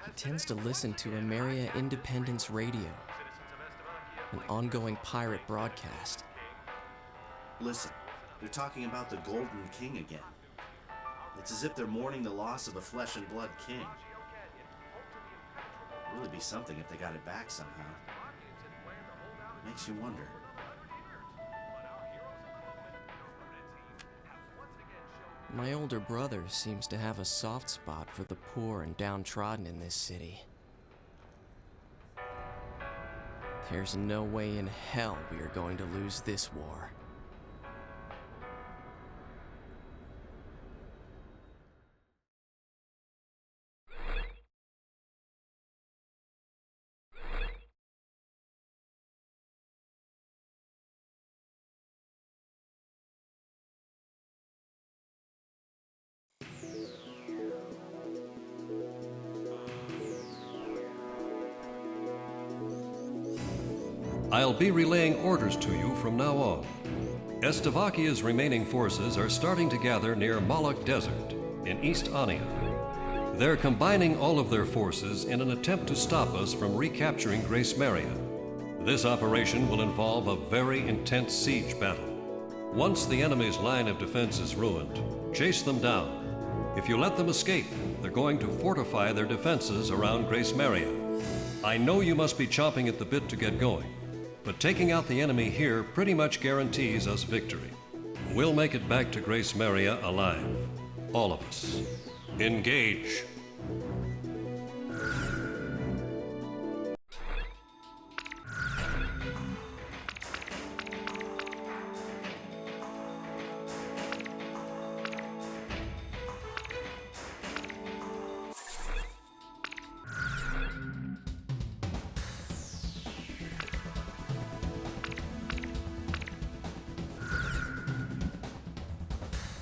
he tends to listen to Ameria Independence Radio, an ongoing pirate broadcast. Listen, they're talking about the Golden King again. It's as if they're mourning the loss of a flesh and blood king. It would really be something if they got it back somehow. Makes you wonder. My older brother seems to have a soft spot for the poor and downtrodden in this city. There's no way in hell we are going to lose this war. I'll be relaying orders to you from now on. Slovakia's remaining forces are starting to gather near Moloch Desert in East Anea. They're combining all of their forces in an attempt to stop us from recapturing Gracemeria. This operation will involve a very intense siege battle. Once the enemy's line of defense is ruined, chase them down. If you let them escape, they're going to fortify their defenses around Gracemeria. I know you must be chomping at the bit to get going, but taking out the enemy here pretty much guarantees us victory. We'll make it back to Gracemeria alive. All of us. Engage.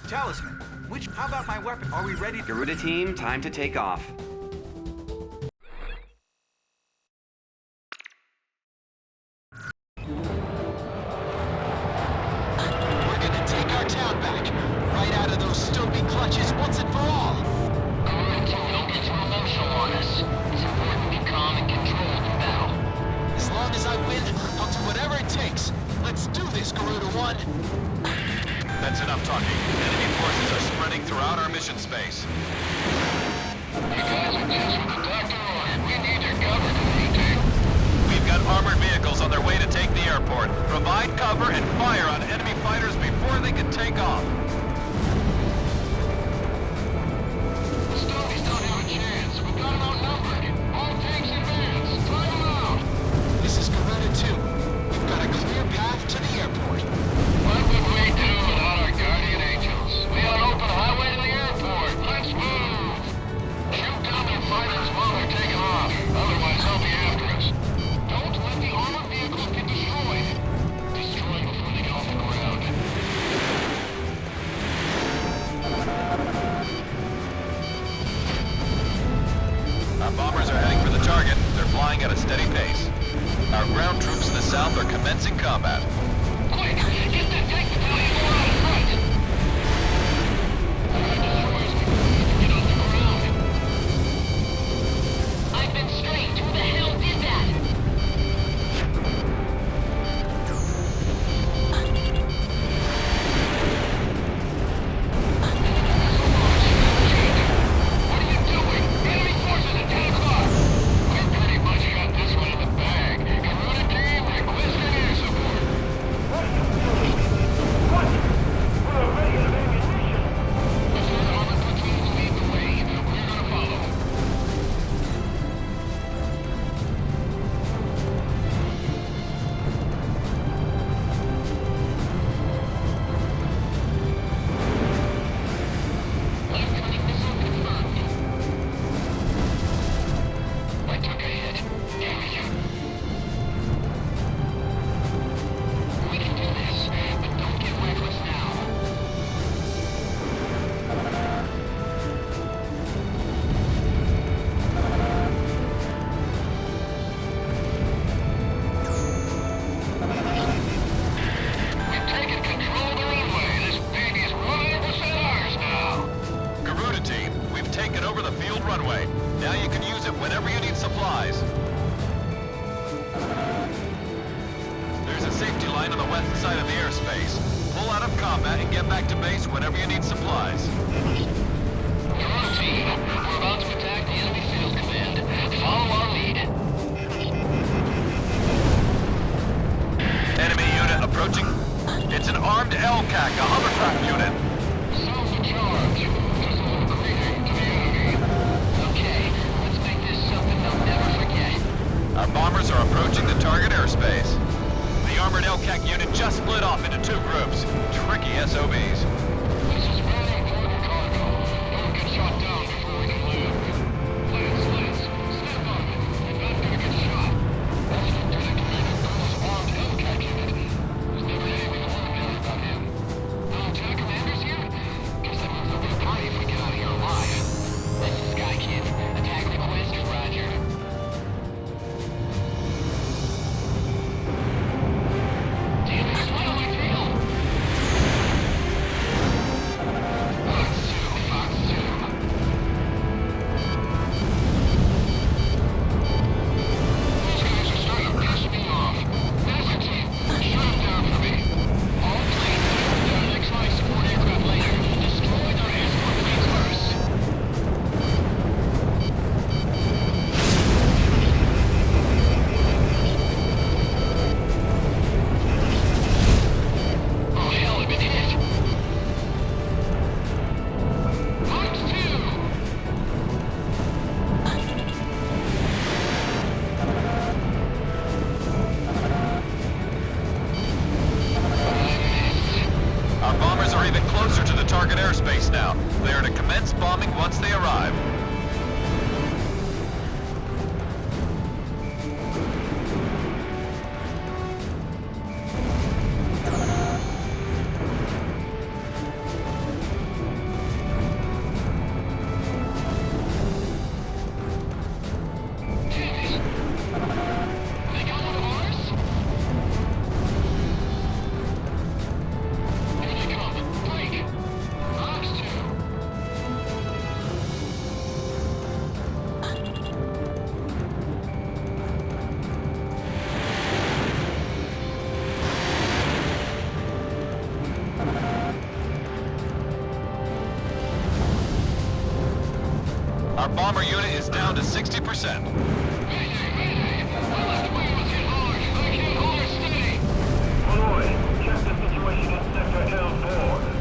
Talisman, how about my weapon? Are we ready? Garuda team, time to take off. We're gonna take our town back, right out of those Stopey clutches once and for all. Garuda team, don't get too emotional on us. It's important to be calm and controlled in battle. As long as I win, I'll do whatever it takes. Let's do this, Garuda 1. That's enough talking. Enemy forces are spreading throughout our mission space. You guys are just what the doctor ordered. We need your cover, Garuda. We've got armored vehicles on their way to take the airport. Provide cover and fire on enemy fighters before they can take off. The Stoneys don't have a chance. We've got them outnumbered. All tanks and vans. Try them out. This is Garuda 2. We've got a clear path to the airport. What would we do without our guardian angels? We got an open highway to the airport. Let's move! Shoot down their fighters while they're taking off. Otherwise, they'll be after us. Don't let the armored vehicles get destroyed. Destroy them before they get off the ground. Our bombers are heading for the target. They're flying at a steady pace. Our ground troops in the south are commencing combat. Quick! Get that tank battalion more out in front! Destroyers before we can get off the ground. I've been strange. Who the hell did that? What are you doing? Enemy forces at 10 o'clock! We've pretty much got this one in the bag. Garuda team, request air support. bomber unit is down to 60%. Malloy, check the situation in Sector L4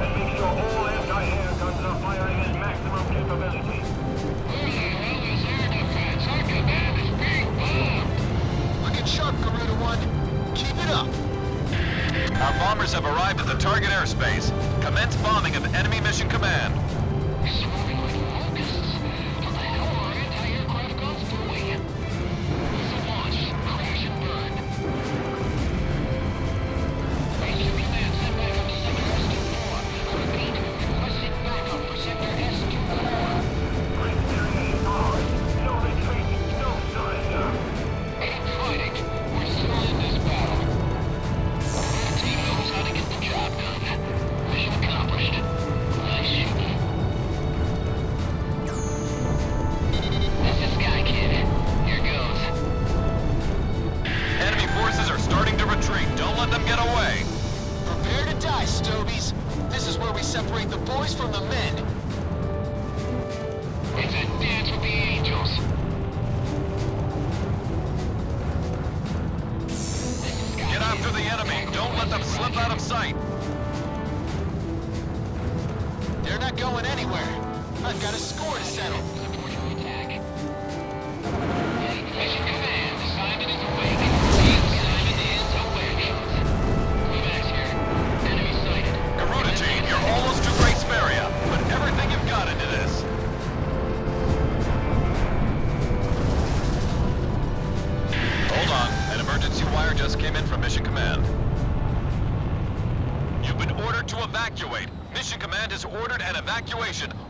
and make sure all anti-air guns are firing at maximum capability. Looking sharp, Garuda 1. Keep it up. Our bombers have arrived at the target airspace. Commence bombing of enemy mission command.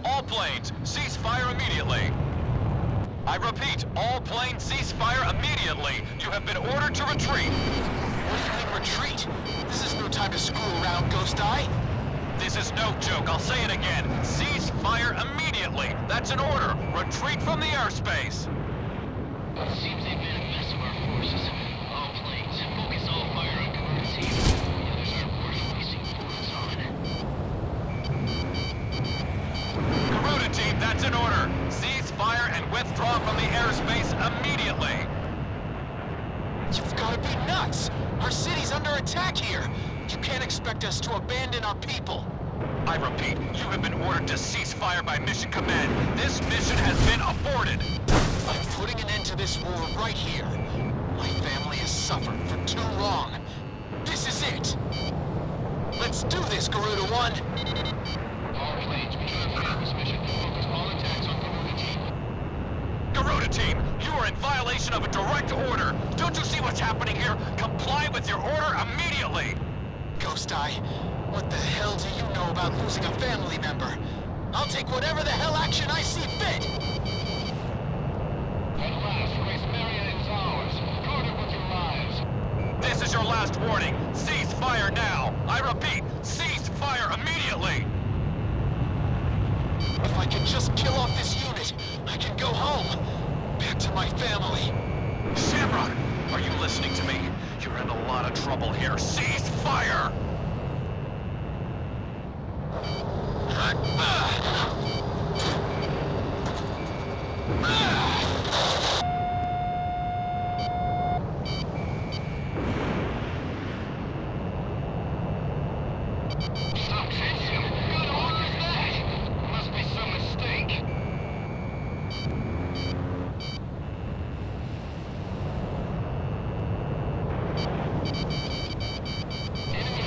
All planes, cease fire immediately. I repeat, all planes cease fire immediately. You have been ordered to retreat. What do you mean retreat? This is no time to screw around, Ghost Eye. This is no joke. I'll say it again. Cease fire immediately. That's an order. Retreat from the airspace. It seems they've made a mess of our forces. All planes, focus all fire on Garuda Team. The others aren't worth wasting bullets on. Garuda Team, that's an order. Cease fire and withdraw from the airspace immediately. You've got to be nuts! Our city's under attack here! You can't expect us to abandon our people! I repeat, you have been ordered to cease fire by Mission Command. This mission has been aborted. I'm putting an end to this war right here. My family has suffered for too long. This is it! Let's do this, Garuda 1! All planes, we transfer this mission. Focus all attacks on Garuda Team. Garuda Team, you are in violation of a direct order. Don't you see what's happening here? Comply with your order immediately. Ghost Eye, what the hell do you know about losing a family member? I'll take whatever the hell action I see fit! At last, Gracemeria is ours. Guard it with your lives. This is your last warning. Cease fire now. I repeat, cease fire immediately. If I can just kill off this unit, I can go home. Back to my family. Shamrock, are you listening to me? You're in a lot of trouble here. Cease fire! Stop chasing him! Who the fuck is that? Must be some mistake. Enemy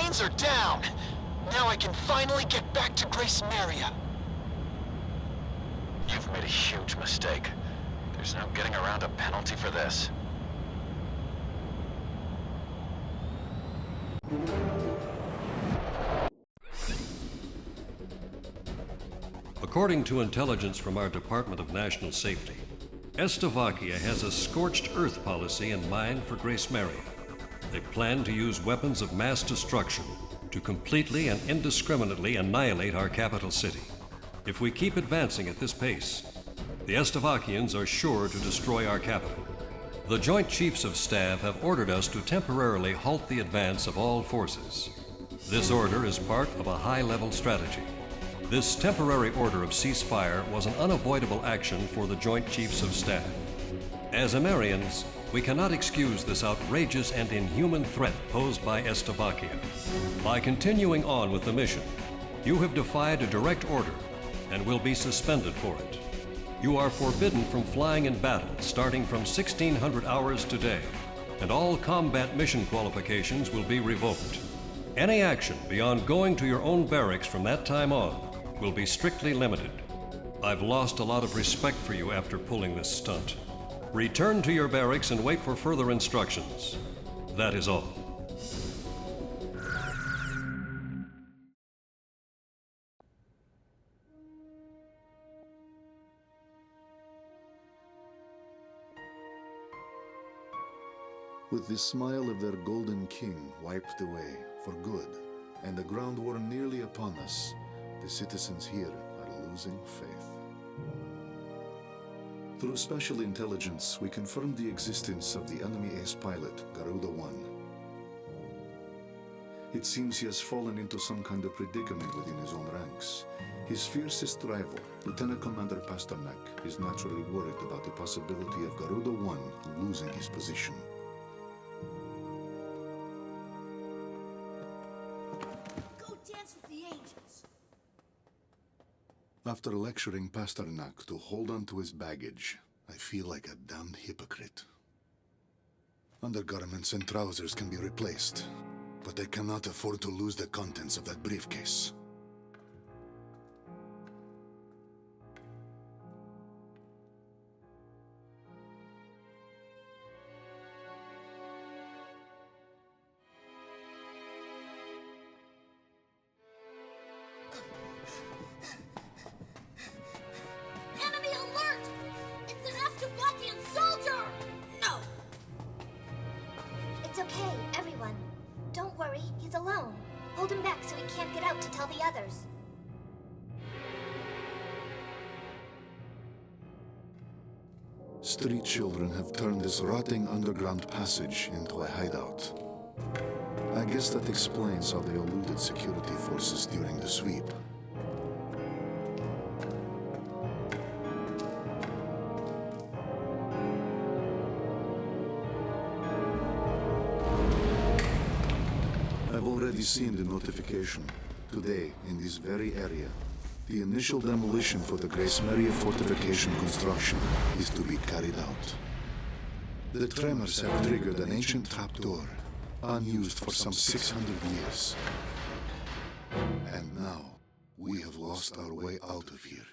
planes are down! Now I can finally get back to Gracemeria. You've made a huge mistake. There's no getting around a penalty for this. According to intelligence from our Department of National Safety, Estovakia has a scorched earth policy in mind for Gracemeria. They plan to use weapons of mass destruction to completely and indiscriminately annihilate our capital city. If we keep advancing at this pace, the Estovakians are sure to destroy our capital. The Joint Chiefs of Staff have ordered us to temporarily halt the advance of all forces. This order is part of a high-level strategy. This temporary order of ceasefire was an unavoidable action for the Joint Chiefs of Staff. As Amerians, we cannot excuse this outrageous and inhuman threat posed by Estovakia. By continuing on with the mission, you have defied a direct order and will be suspended for it. You are forbidden from flying in battle starting from 1600 hours today, and all combat mission qualifications will be revoked. Any action beyond going to your own barracks from that time on will be strictly limited. I've lost a lot of respect for you after pulling this stunt. Return to your barracks and wait for further instructions. That is all. With the smile of their golden king wiped away for good, and the ground war nearly upon us, the citizens here are losing faith. Through special intelligence, we confirmed the existence of the enemy ace pilot, Garuda-1. It seems he has fallen into some kind of predicament within his own ranks. His fiercest rival, Lieutenant Commander Pasternak, is naturally worried about the possibility of Garuda-1 losing his position. After lecturing Pasternak to hold on to his baggage, I feel like a damned hypocrite. Undergarments and trousers can be replaced, but I cannot afford to lose the contents of that briefcase. Street children have turned this rotting underground passage into a hideout. I guess that explains how they eluded security forces during the sweep. I've already seen the notification. Today, in this very area, the initial demolition for the Gracemeria fortification construction is to be carried out. The tremors have triggered an ancient trapdoor, unused for some 600 years. And now, we have lost our way out of here.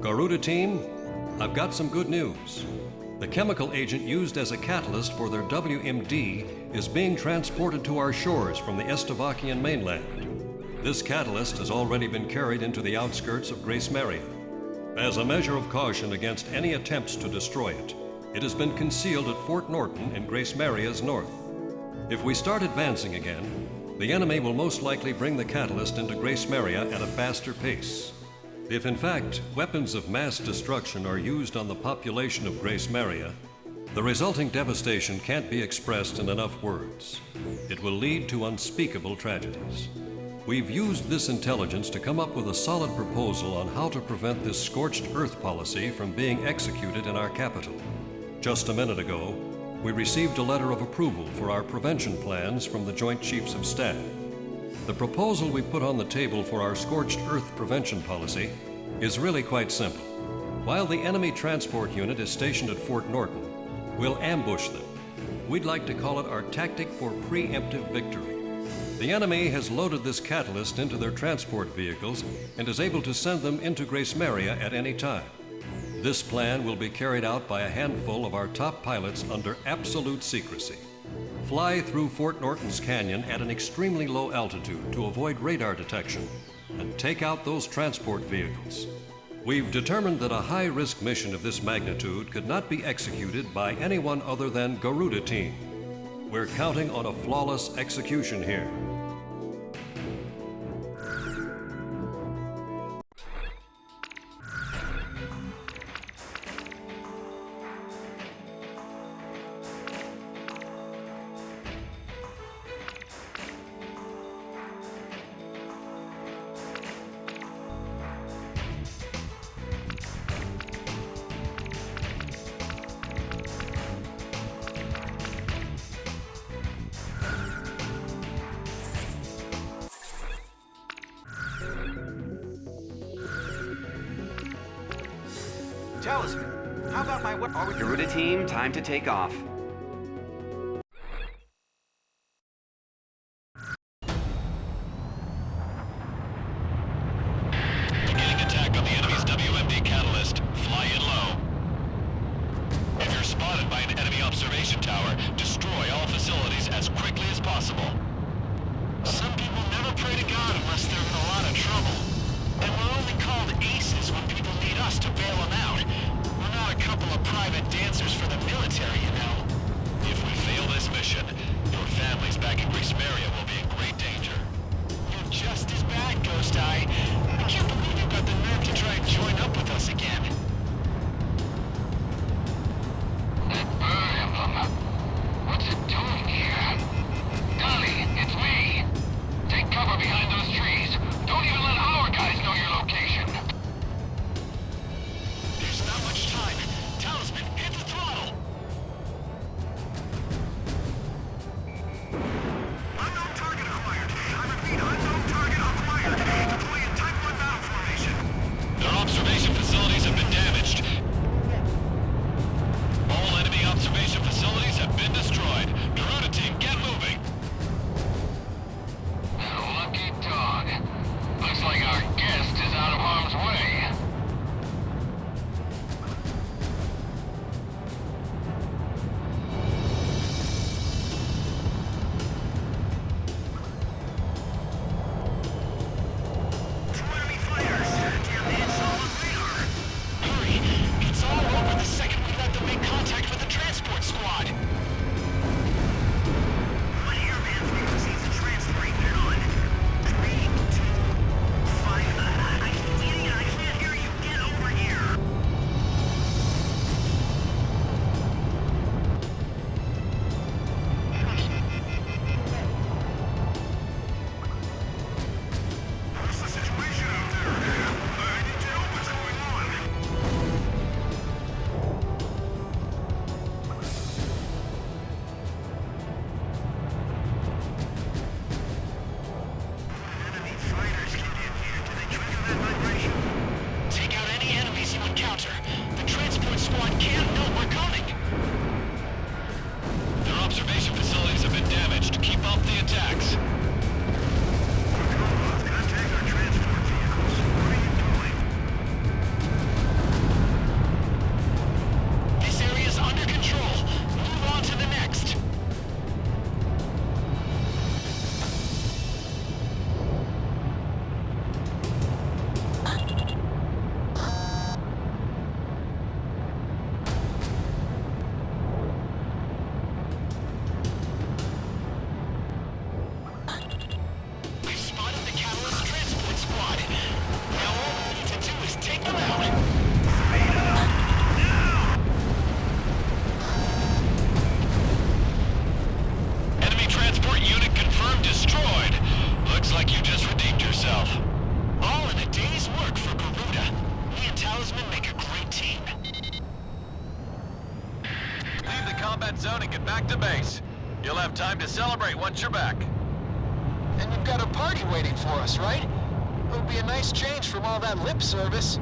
Garuda team, I've got some good news. The chemical agent used as a catalyst for their WMD is being transported to our shores from the Estovakian mainland. This catalyst has already been carried into the outskirts of Gracemeria. As a measure of caution against any attempts to destroy it, it has been concealed at Fort Norton in Gracemeria's north. If we start advancing again, the enemy will most likely bring the catalyst into Gracemeria at a faster pace. If in fact weapons of mass destruction are used on the population of Gracemeria, the resulting devastation can't be expressed in enough words. It will lead to unspeakable tragedies. We've used this intelligence to come up with a solid proposal on how to prevent this scorched earth policy from being executed in our capital. Just a minute ago, we received a letter of approval for our prevention plans from the Joint Chiefs of Staff. The proposal we put on the table for our scorched earth prevention policy is really quite simple. While the enemy transport unit is stationed at Fort Norton, we'll ambush them. We'd like to call it our tactic for preemptive victory. The enemy has loaded this catalyst into their transport vehicles and is able to send them into Gracemeria at any time. This plan will be carried out by a handful of our top pilots under absolute secrecy. Fly through Fort Norton's canyon at an extremely low altitude to avoid radar detection and take out those transport vehicles. We've determined that a high-risk mission of this magnitude could not be executed by anyone other than Garuda Team. We're counting on a flawless execution here. Talisman, how about my weapon? Garuda team, time to take off. Beginning attack on the enemy's WMD catalyst. Fly in low. If you're spotted by an enemy observation tower, destroy all facilities as quickly as possible. Some people never pray to God unless they're in a lot of trouble. And we're only called aces when people need us to bail them out. We're not a couple of private dancers for the military, you know. If we fail this mission, your families back in Gracemeria will be in great danger. You're just as bad, Ghost Eye. I can't believe you got the nerve to try and join up with us again. That bird emblem. What's it doing here? Dolly, it's me. Take cover behind those trees. Don't even let our guys know your location. There's not much time. Talisman, hit the throttle! Unknown target acquired. I repeat, unknown target acquired. Deploy in Type 1 battle formation. Their observation facilities have been damaged. All enemy observation facilities have been destroyed. Garuda team, get moving! Lucky dog. to base. You'll have time to celebrate once you're back. And you've got a party waiting for us, right? It would be a nice change from all that lip service.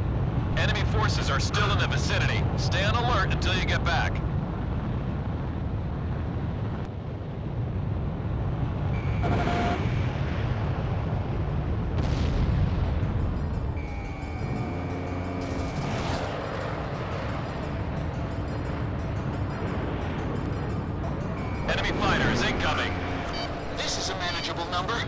Enemy forces are still in the vicinity. Stay on alert until you get back. Enemy fighters incoming. This is a manageable number.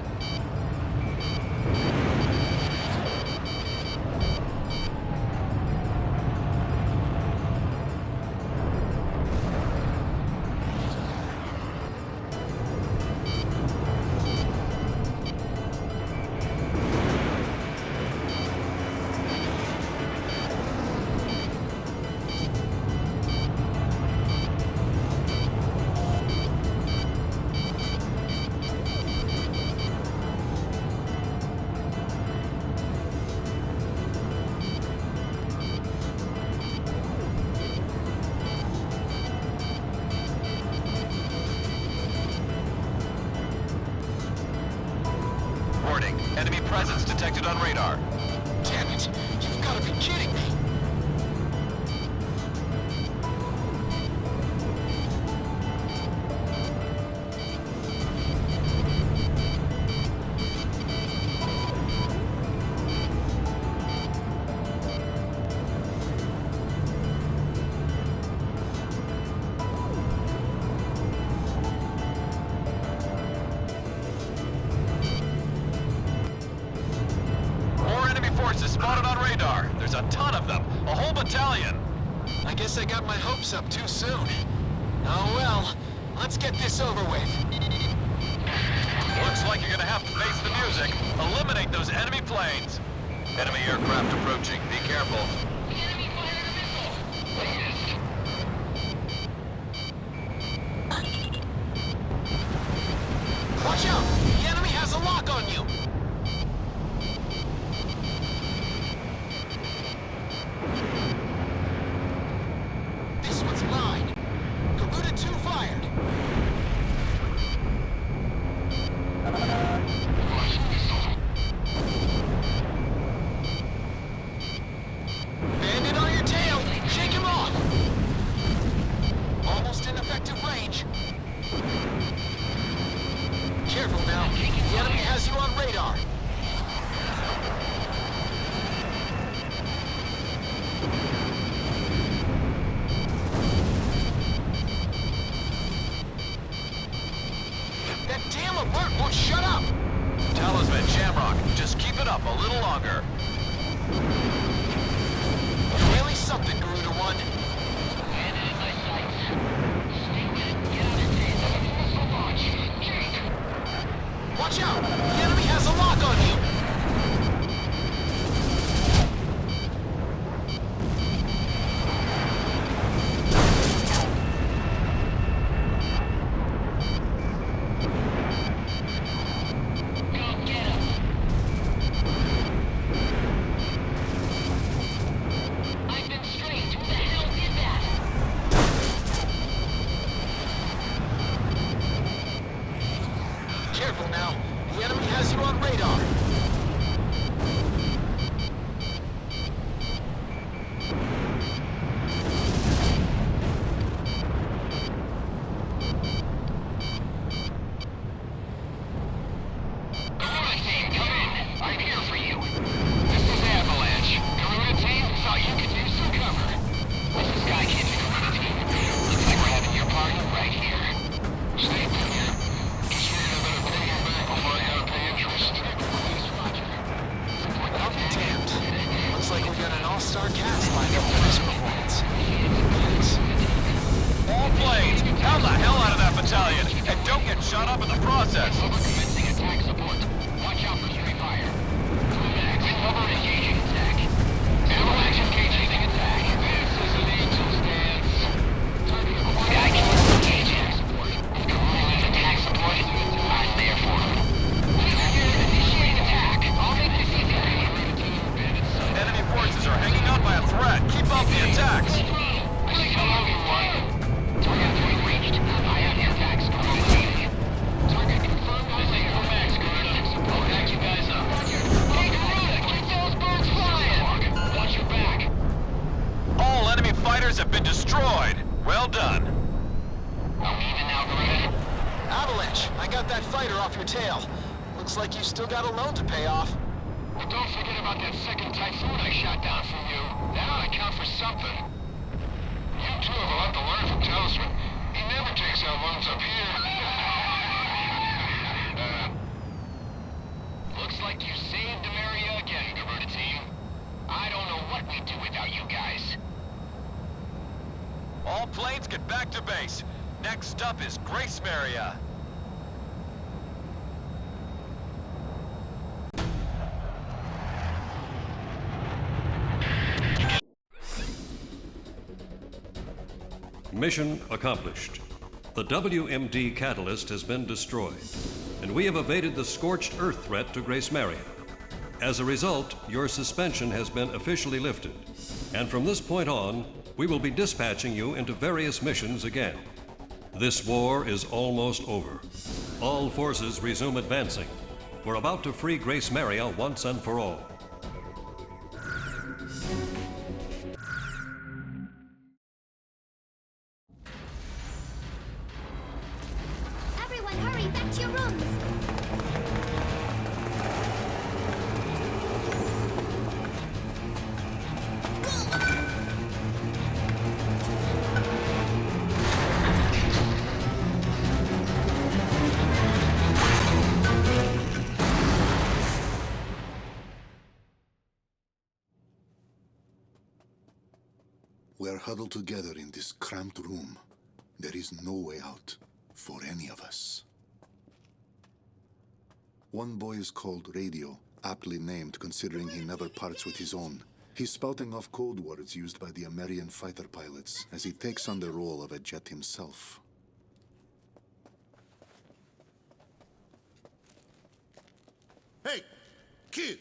Warning, enemy presence detected on radar. Damn it! You've got to be kidding me! Forces spotted on radar. There's a ton of them. A whole battalion. I guess I got my hopes up too soon. Oh well, let's get this over with. Looks like you're gonna have to face the music. Eliminate those enemy planes. Enemy aircraft approaching. Be careful. The enemy fired a missile! Watch out! The enemy has a lock on you! This one's mine. Garuda 2 fired. Bandit on your tail! Shake him off! Almost in effective range. Careful now. The enemy has you on radar. That damn alert won't shut up! Talisman Shamrock, just keep it up a little longer. You're really something, Garuda 1. Bandit in my sights. Stay with it. Get out of here. Missile launch. Jake! Watch out! The enemy has a lock on you! Go get him! I've been strafed. Who the hell did that? Careful now. The enemy has you on radar. Garuda team, come in. I'm here for you. This is Avalanche. Garuda team, thought you could use some cover. This is Guy Kid to Garuda team. Looks like we're having your party right here. Stay put here. Just figured I better pay you back before I gotta pay interest. Yes, Roger. Support the scale. Looks like you still got a loan to pay off. Well, don't forget about that second typhoon I shot down from you. That ought to count for something. You two have a lot to learn from Talisman. He never takes out loans up here. Looks like you saved Ameria again, Garuda team. I don't know what we'd do without you guys. All planes get back to base. Next up is Gracemeria. Mission accomplished. The WMD catalyst has been destroyed, and we have evaded the scorched earth threat to Gracemeria. As a result, your suspension has been officially lifted, and from this point on, we will be dispatching you into various missions again. This war is almost over. All forces resume advancing. We're about to free Gracemeria once and for all. Everyone hurry, back to your rooms! We're huddled together in this cramped room. There is no way out for any of us. One boy is called Radio, aptly named considering he never parts with his own. He's spouting off code words used by the American fighter pilots as he takes on the role of a jet himself. Hey, kid!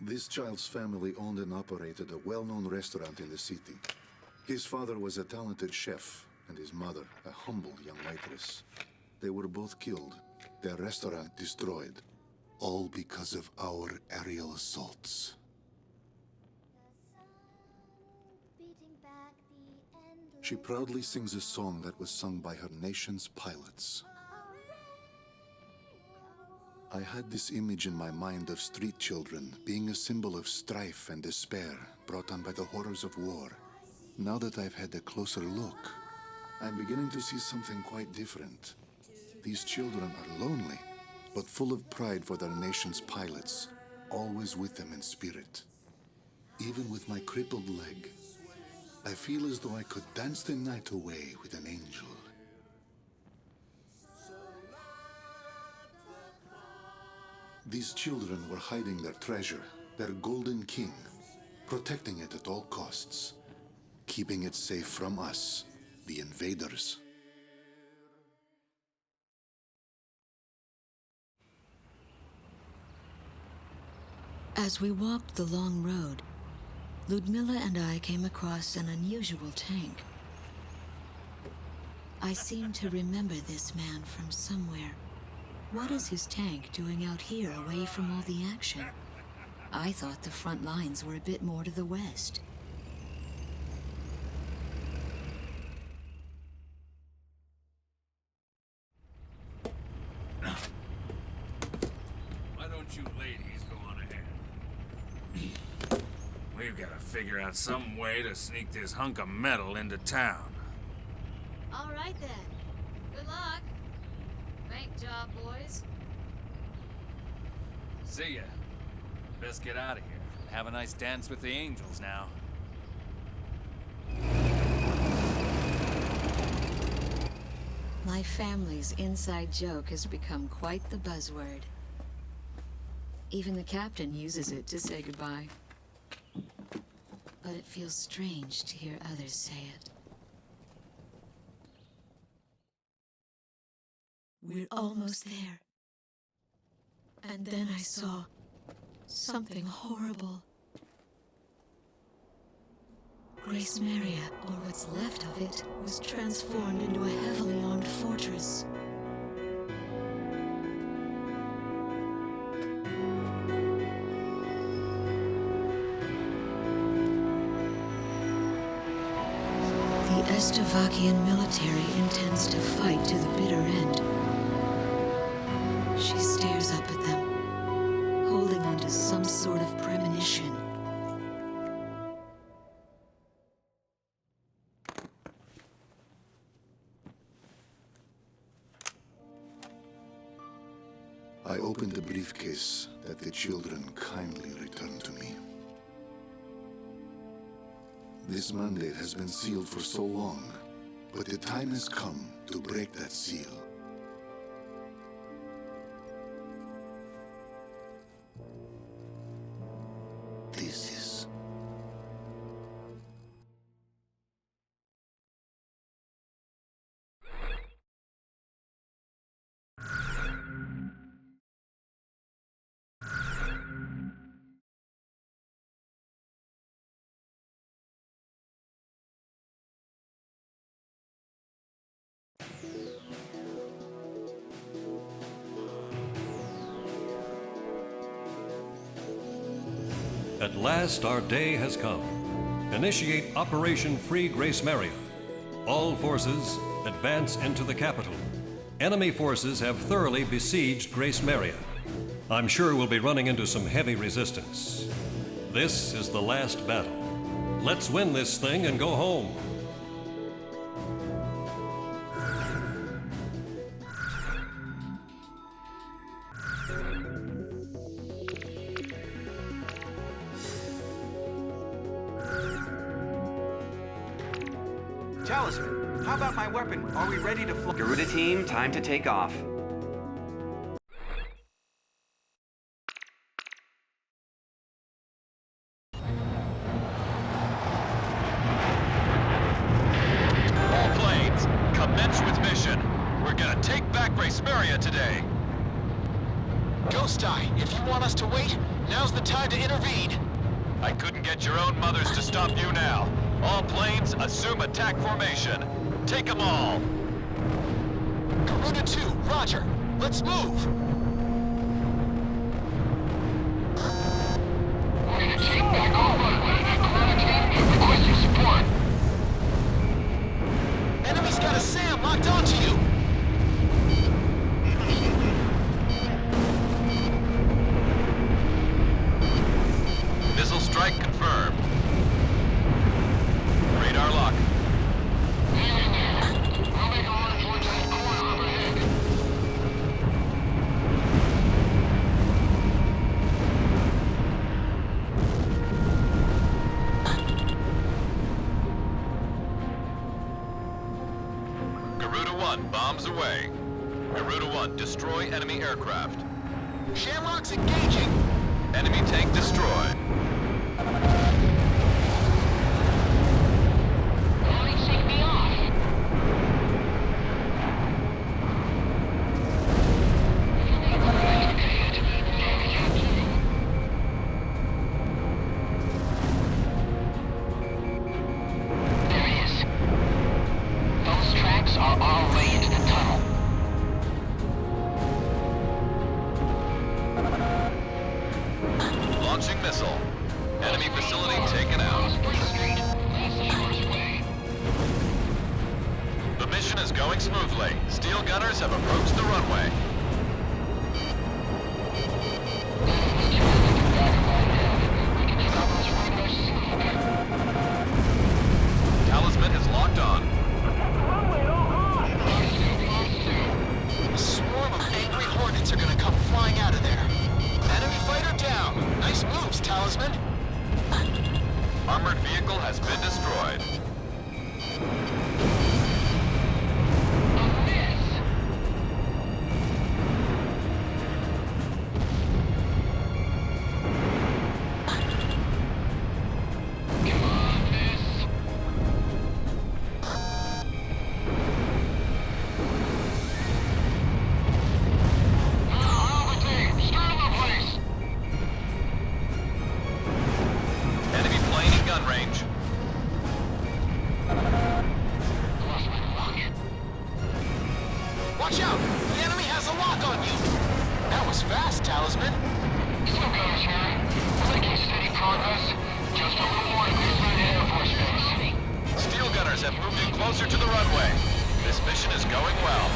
This child's family owned and operated a well-known restaurant in the city. His father was a talented chef, and his mother, a humble young waitress. They were both killed, their restaurant destroyed, all because of our aerial assaults. She proudly sings a song that was sung by her nation's pilots. I had this image in my mind of street children being a symbol of strife and despair brought on by the horrors of war. Now that I've had a closer look, I'm beginning to see something quite different. These children are lonely, but full of pride for their nation's pilots, always with them in spirit. Even with my crippled leg, I feel as though I could dance the night away with an angel. These children were hiding their treasure, their golden king, protecting it at all costs, keeping it safe from us, the invaders. As we walked the long road, Ludmilla and I came across an unusual tank. I seem to remember this man from somewhere. What is his tank doing out here away from all the action? I thought the front lines were a bit more to the west. Why don't you ladies go on ahead? We've got to figure out some way to sneak this hunk of metal into town. All right then. Good luck. Great job, boys. See ya. Best get out of here. Have a nice dance with the angels now. My family's inside joke has become quite the buzzword. Even the captain uses it to say goodbye. But it feels strange to hear others say it. We're almost there. And then I saw something horrible. Gracemeria, or what's left of it, was transformed into a heavily armed fortress. The Estovakian military intends to fight to the bitter end. She stares up at them, holding on to some sort of premonition. I opened the briefcase that the children kindly returned to me. This mandate has been sealed for so long, but the time has come to break that seal. This is... At last, our day has come. Initiate Operation Free Gracemeria. All forces, advance into the capital. Enemy forces have thoroughly besieged Gracemeria. I'm sure we'll be running into some heavy resistance. This is the last battle. Let's win this thing and go home. Talisman, how about my weapon? Are we ready to fly? Garuda team, time to take off. All planes, commence with mission. We're gonna take back Gracemeria today. Ghost Eye, if you want us to wait, now's the time to intervene. I couldn't get your own mothers to stop you now. All planes, assume attack formation. Take them all. Garuda 2, roger. Let's move. We're gonna take back all runway. Garuda team, request your support. Enemy's got a SAM locked onto you. Missile strike confirmed. Radar lock. Hang in there. We'll make a run towards that corner up ahead. Garuda 1, bombs away. Garuda 1, destroy enemy aircraft. Shamrock's engaging. Enemy tank destroyed. Shake me off. There he is. Those tracks are our way into the tunnel. Launching missile. Enemy facility taken out. The mission is going smoothly. Steel gunners have approached the runway. Talisman is locked on. A swarm of angry hornets are gonna come flying out of there. Enemy fighter down. Nice moves, Talisman. Armored vehicle has been destroyed. have moved in closer to the runway. This mission is going well.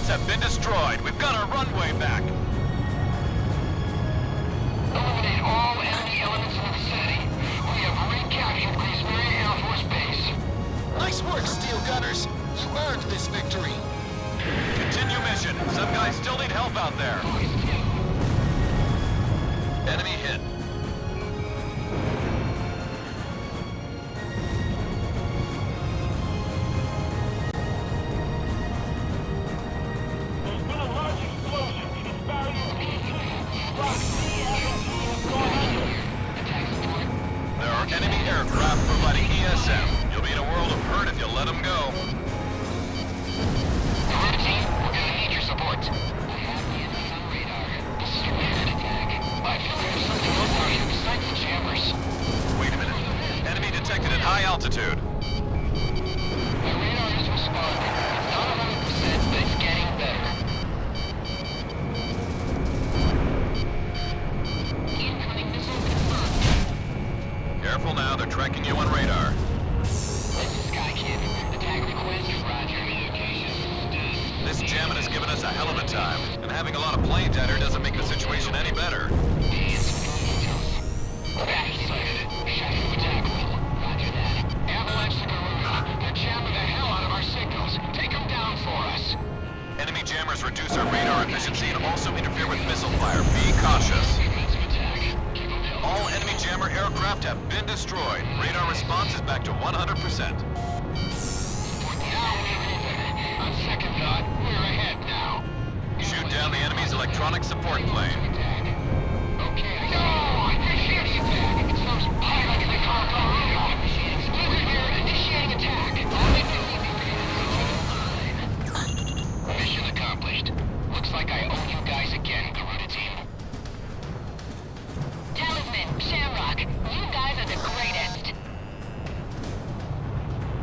Have been destroyed. We've got our runway back. Eliminate all enemy elements in the vicinity. We have recaptured Gracemeria Air Force Base. Nice work, Steel Gunners. You earned this victory. Continue mission. Some guys still need help out there. Enemy hit. Enemy aircraft providing ESM. You'll be in a world of hurt if you let them go. Alright, team, we're gonna need your support. I have the enemy on radar. This is a weird attack. I feel like there's something over here besides the jammers. Wait a minute. Enemy detected at high altitude. My radar is responding. It's not 100%, but it's getting better. Incoming missile confirmed. Careful now, they're tracking you on radar. This is Sky Kid. Attack request, roger. This jamming has given us a hell of a time, and having a lot of planes out here doesn't make the situation any better. Back sighted. Shadow attack wheel. Roger that. Avalanche to Garuda. They're jamming the hell out of our signals. Take them down for us. Enemy jammers reduce our radar efficiency and also interfere with missile fire. Be cautious. All enemy jammer aircraft have been destroyed. Radar response is back to 100%. Now we're even. On second thought, we're ahead now. Shoot down the enemy's electronic support plane. Okay, I hear the attack. It's those pilots they call Garuda. Over here, initiating attack. Mission accomplished. Looks like I owe you guys again, Garuda team. Talisman, Shamrock, you guys are the greatest.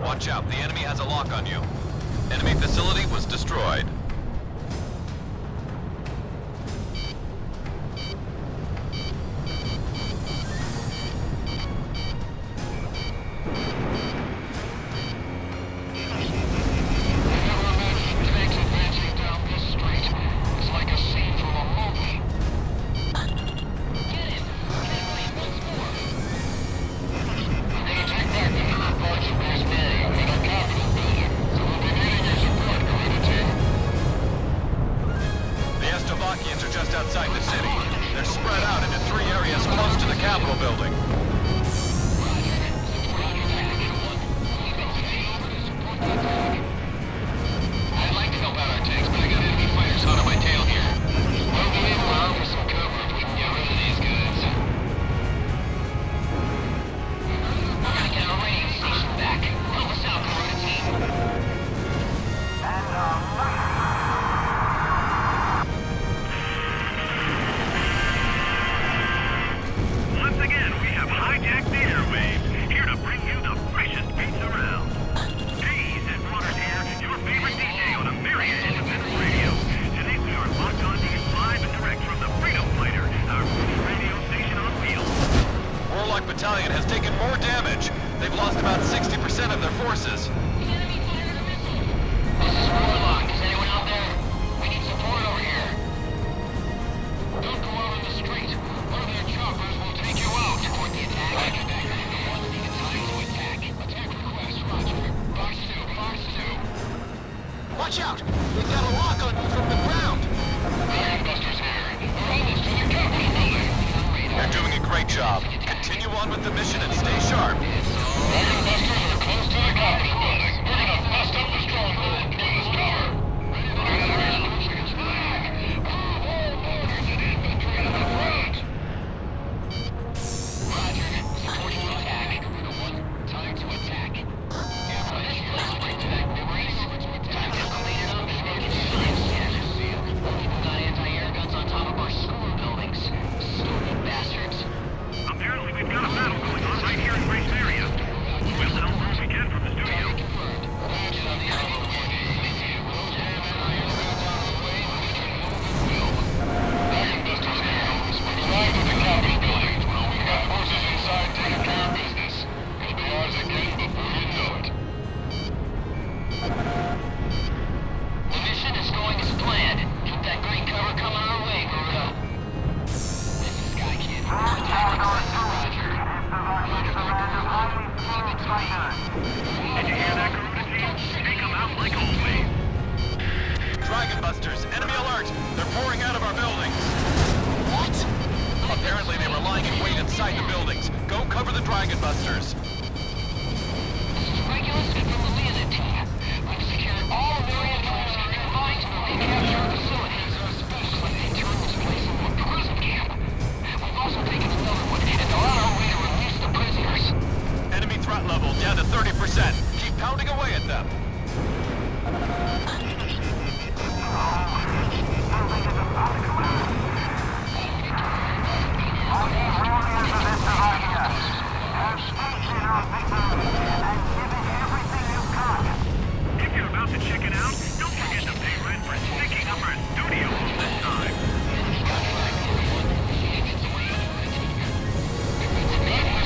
Watch out, the enemy has a lock on you. Enemy facility was destroyed. Outside the city. They're spread out into 3 areas close to the Capitol building. I'd like to help out our tanks, but I got enemy fighters hot on my tail here. We'll be waiting around for some cover if we can get rid of these guys. We're gonna get our radio station back. Help us out, Garuda team. Once again, we have hijacked the airwaves, here to bring you the freshest beats around. Hey, Sid Waters here, your favorite DJ on Ameria Independent Radio. Today we are locked on to you live and direct from the Freedom Fighter, our first radio station on wheels. Warlock Battalion has taken more damage. They've lost about 60% of their forces. This is Warlock. Is anyone out there? We need support over here. Don't go out on the street. One of their choppers will take you out. Support the attack. Roger that. You're the ones needed time to attack. Attack request, roger. Box 2. Watch out! They've got a lock on you from the ground! Ironbusters here. We're almost to the Capitol building. You're doing a great job. Continue on with the mission and stay sharp. Ironbusters are close to the Capitol building. We're gonna bust up the stronghold. Give us cover. It's back. All orders and infantry to the front. Did you hear that, Garuda team? Take them out like always. Dragon Busters, enemy alert! They're pouring out of our buildings. What? Apparently they were lying in wait inside the buildings. Go cover the Dragon Busters. This is Regulus from the Leonid team. We've secured all American troops confined to the recaptured facilities, especially they turn this place into a prison camp. We've also taken another one, and they're on our way to release the prisoners. Enemy threat level down to 30%. Keep pounding away at them. If you're about to check it out, don't forget to pay rent for sticking up our studio all this time.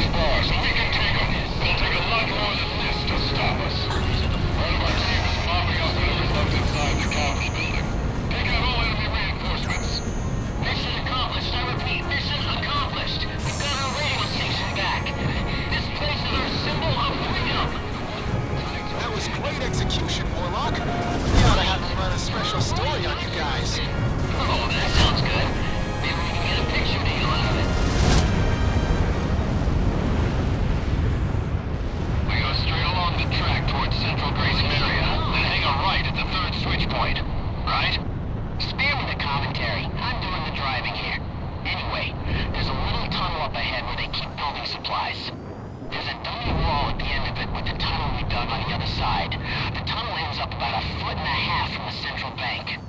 Bars, we can take them. They'll take a lot more than this to stop us. One of our team is mopping up whatever's left inside the Capitol building. Take out all enemy reinforcements. Mission accomplished. I repeat, mission accomplished. We've got our radio station back. This place is our symbol of freedom. That was great execution, Moloch. We ought to have them run a special story on you guys. Oh, that sounds good. Maybe we can get a picture deal out of it. We go straight along the track towards central Gracemeria, then hang a right at the third switch point. Right? Spare me the commentary. I'm doing the driving here. Anyway, there's a little tunnel up ahead where they keep building supplies. There's a dummy wall at the end of it with the tunnel we dug on the other side. The tunnel ends up about 1.5 feet from the central bank.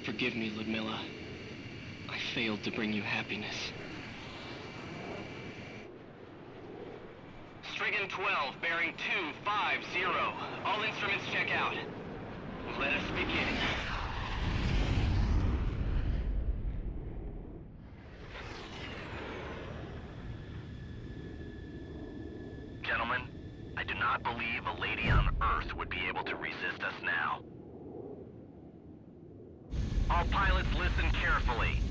Forgive me, Ludmilla. I failed to bring you happiness. Strigan 12, bearing 250. All instruments check out. Let us begin. Gentlemen, I do not believe a lady on Earth would be able to resist us now. All pilots listen carefully.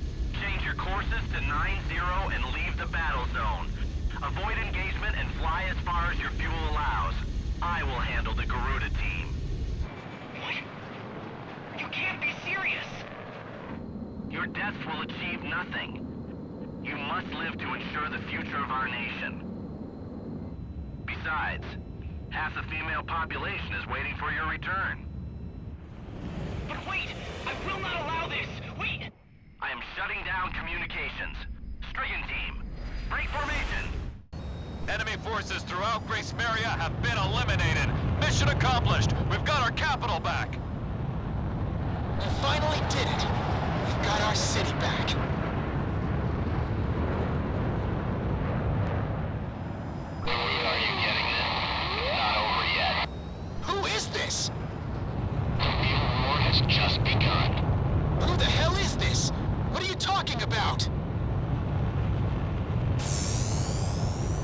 Change your courses to 90 and leave the battle zone. Avoid engagement and fly as far as your fuel allows. I will handle the Garuda team. What? You can't be serious! Your deaths will achieve nothing. You must live to ensure the future of our nation. Besides, half the female population is waiting for your return. But wait! I will not allow this! Wait! I am shutting down communications. Strigan team, break formation! Enemy forces throughout Gracemeria have been eliminated. Mission accomplished. We've got our capital back. We finally did it. We've got our city back. Are you getting this? Not over yet. Who is this? The real war has just begun. Who the hell is this? What are you talking about?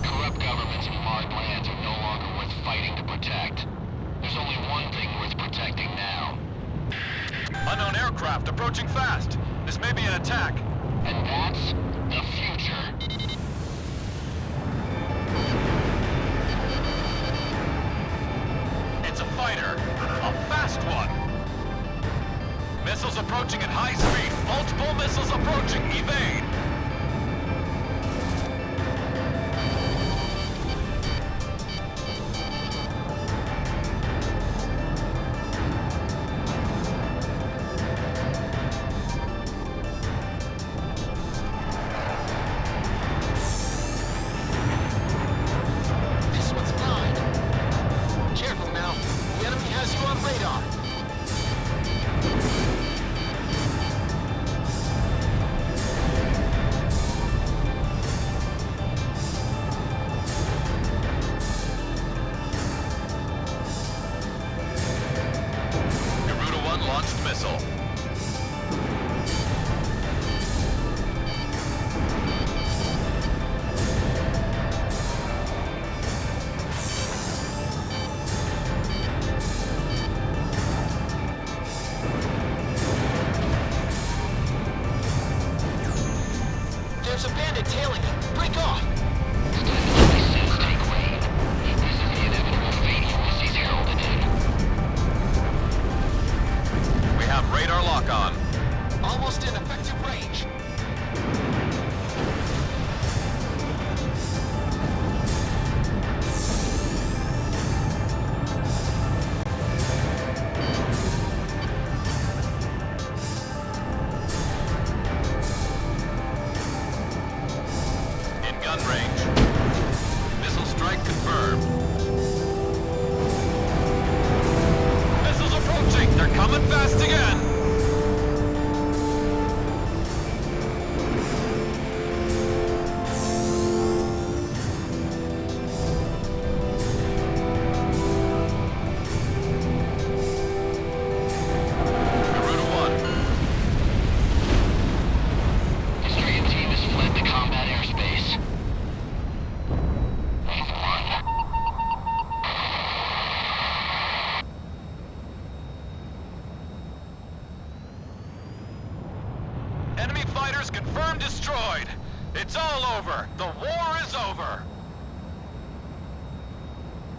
Corrupt governments and marked lands are no longer worth fighting to protect. There's only one thing worth protecting now. Unknown aircraft approaching fast. This may be an attack. And that's the future. It's a fighter. A fast one. Missiles approaching at high speed. Multiple missiles approaching. Evade. This one's mine. Careful now. The enemy has you on radar. Confirmed destroyed. It's all over. The war is over.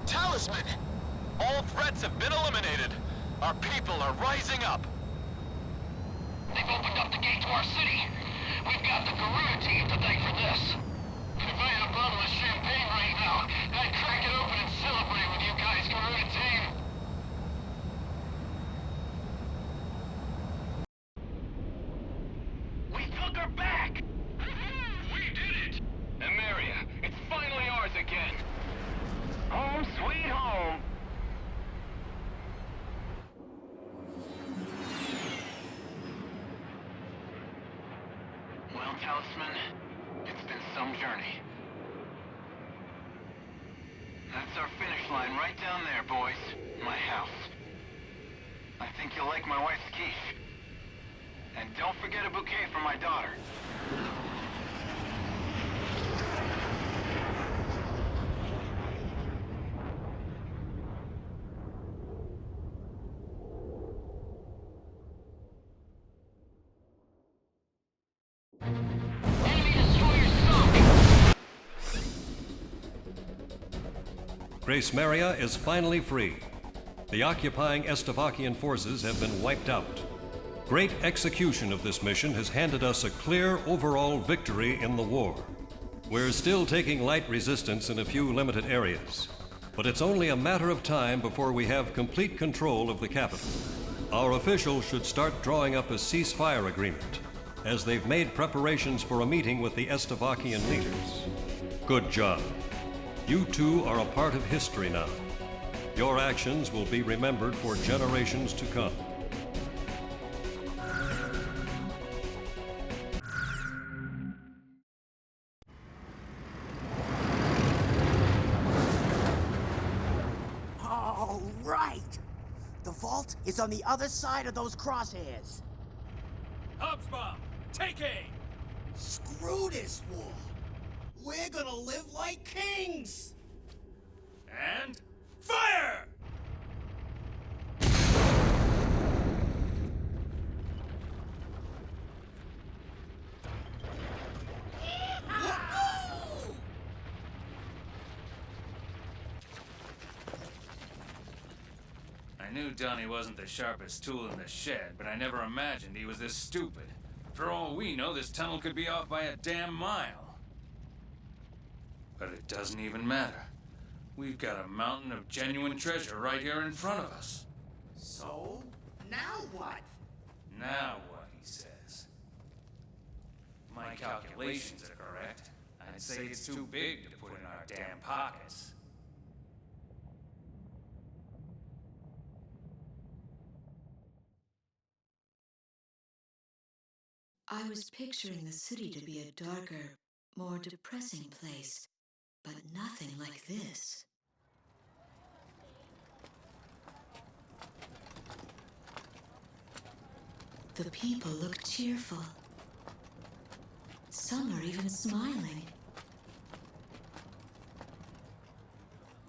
Talisman! All threats have been eliminated. Our people are rising up. They've opened up the gate to our city. We've got the Garuda team to thank for this. If I had a bottle of champagne right now, I'd crack it open and celebrate with you guys, Garuda team. We took her back! We did it! Emeria, it's finally ours again. Home sweet home. Well, Talisman, it's been some journey. That's our finish line right down there, boys. My house. I think you'll like my wife's quiche. And don't forget a bouquet for my daughter. Gracemeria is finally free. The occupying Estovakian forces have been wiped out. Great execution of this mission has handed us a clear overall victory in the war. We're still taking light resistance in a few limited areas, but it's only a matter of time before we have complete control of the capital. Our officials should start drawing up a ceasefire agreement, as they've made preparations for a meeting with the Estovakian leaders. Good job. You two are a part of history now. Your actions will be remembered for generations to come. All right! The vault is on the other side of those crosshairs. Hubs bomb! Take aim! Screw this war! We're gonna live like kings! And fire! I knew Donnie wasn't the sharpest tool in the shed, but I never imagined he was this stupid. For all we know, this tunnel could be off by a damn mile. But it doesn't even matter. We've got a mountain of genuine treasure right here in front of us. So, now what? Now what, he says. My calculations are correct. I'd say it's too big to put in our damn pockets. I was picturing the city to be a darker, more depressing place, but nothing like this. The people look cheerful. Some are even smiling.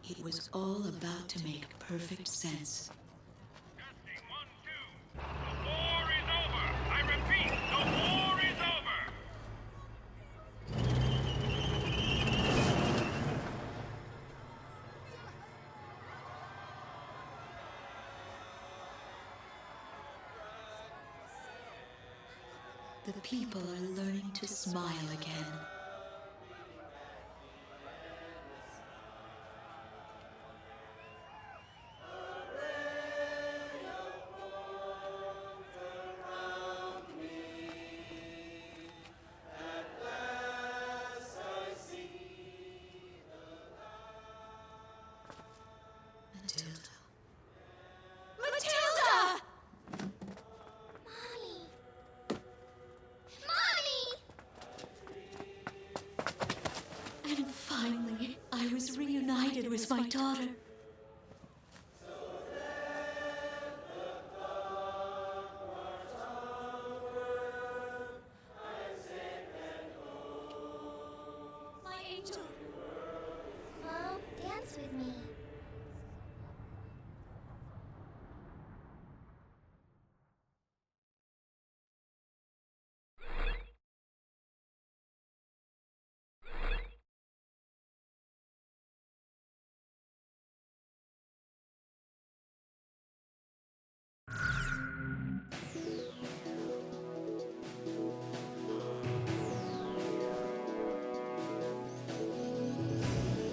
It was all about to make perfect sense. Testing 1, 2. The war is over. I repeat, the war is over. The people are learning to smile again. Finally, I was reunited with my daughter. My angel. Mom, dance with me.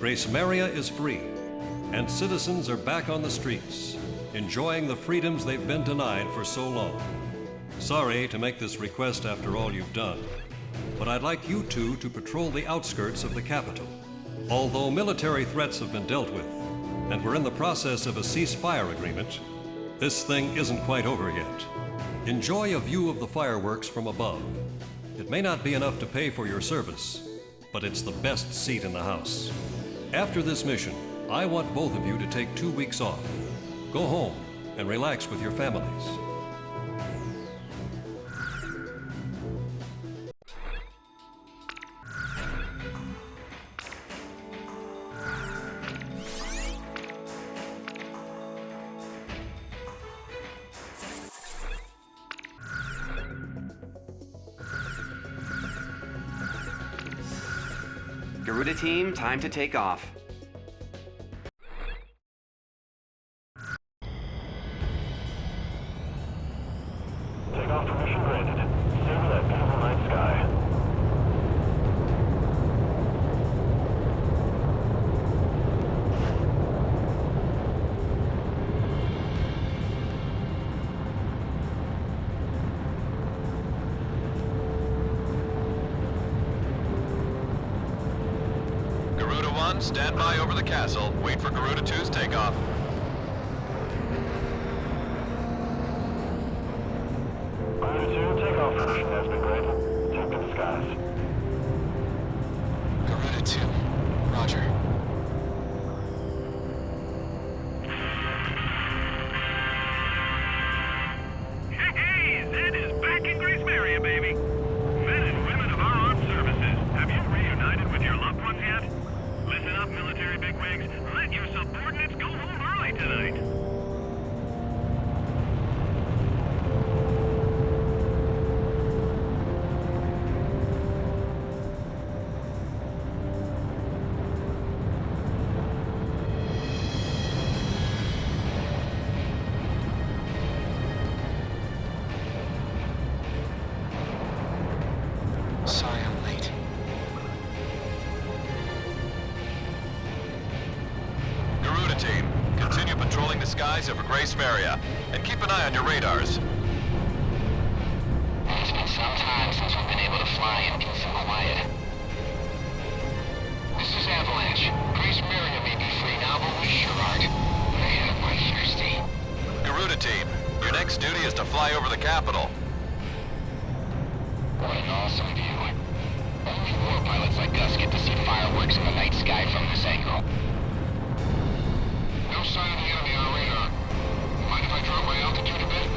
Gracemeria is free, and citizens are back on the streets, enjoying the freedoms they've been denied for so long. Sorry to make this request after all you've done, but I'd like you two to patrol the outskirts of the capital. Although military threats have been dealt with, and we're in the process of a ceasefire agreement, this thing isn't quite over yet. Enjoy a view of the fireworks from above. It may not be enough to pay for your service, but it's the best seat in the house. After this mission, I want both of you to take 2 weeks off. Go home and relax with your families. Garuda team, time to take off. Takeoff permission granted. Savor that beautiful night sky. Garuda 1, stand by over the castle. Wait for Garuda 2's takeoff. Garuda 2, takeoff permission has been granted. Take to the skies. Garuda 2. Roger. Hey, Zed is back in Gracemeria, baby. Men and women of our armed services, have you reunited with your loved ones yet? Listen up, military bigwigs. Let your subordinates go home early tonight. Sorry I'm late. Garuda team, continue patrolling the skies over Gracemeria, and keep an eye on your radars. It's been some time since we've been able to fly in peace and quiet. This is Avalanche. Gracemeria may be free now, but we sure aren't. Man, am I thirsty. Garuda team, your next duty is to fly over the capital. What an awesome view. Only war pilots like us get to see fireworks in the night sky from this angle. No sign of the enemy on radar. Mind if I drop my altitude a bit?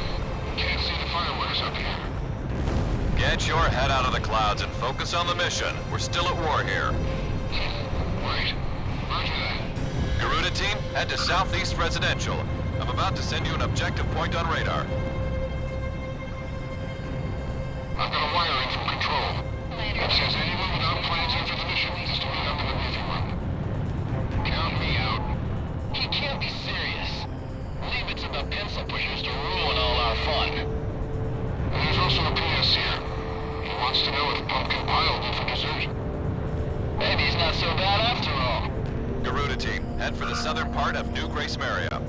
Can't see the fireworks up here. Get your head out of the clouds and focus on the mission. We're still at war here. Right. Roger that. Garuda team, head to Southeast Residential. I'm about to send you an objective point on radar. I've got a wire in from control. It says anyone without plans after the mission needs to meet up in the briefing room. Count me out. He can't be serious. Leave it to the pencil pushers to ruin all our fun. There's also a PS here. He wants to know if pumpkin pie will do for dessert. Maybe he's not so bad after all. Garuda team, head for the southern part of New Gracemeria.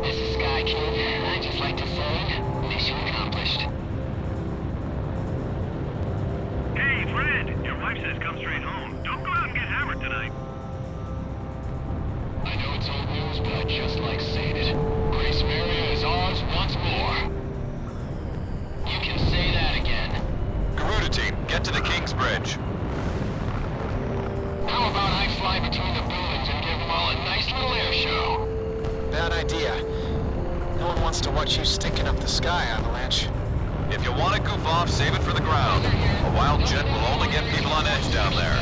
This is Sky King. I'd just like to say, mission accomplished. Hey, Fred! Your wife says come straight home. Don't go out and get hammered tonight. I know it's old news, but I'd just like saying it. Gracemeria is ours once more. You can say that again. Garuda team, get to the King's Bridge. How about I fly between the buildings and give them all a nice little air show? Bad idea. No one wants to watch you stinking up the sky, Avalanche. If you want to goof off, save it for the ground. A wild jet will only get people on edge down there.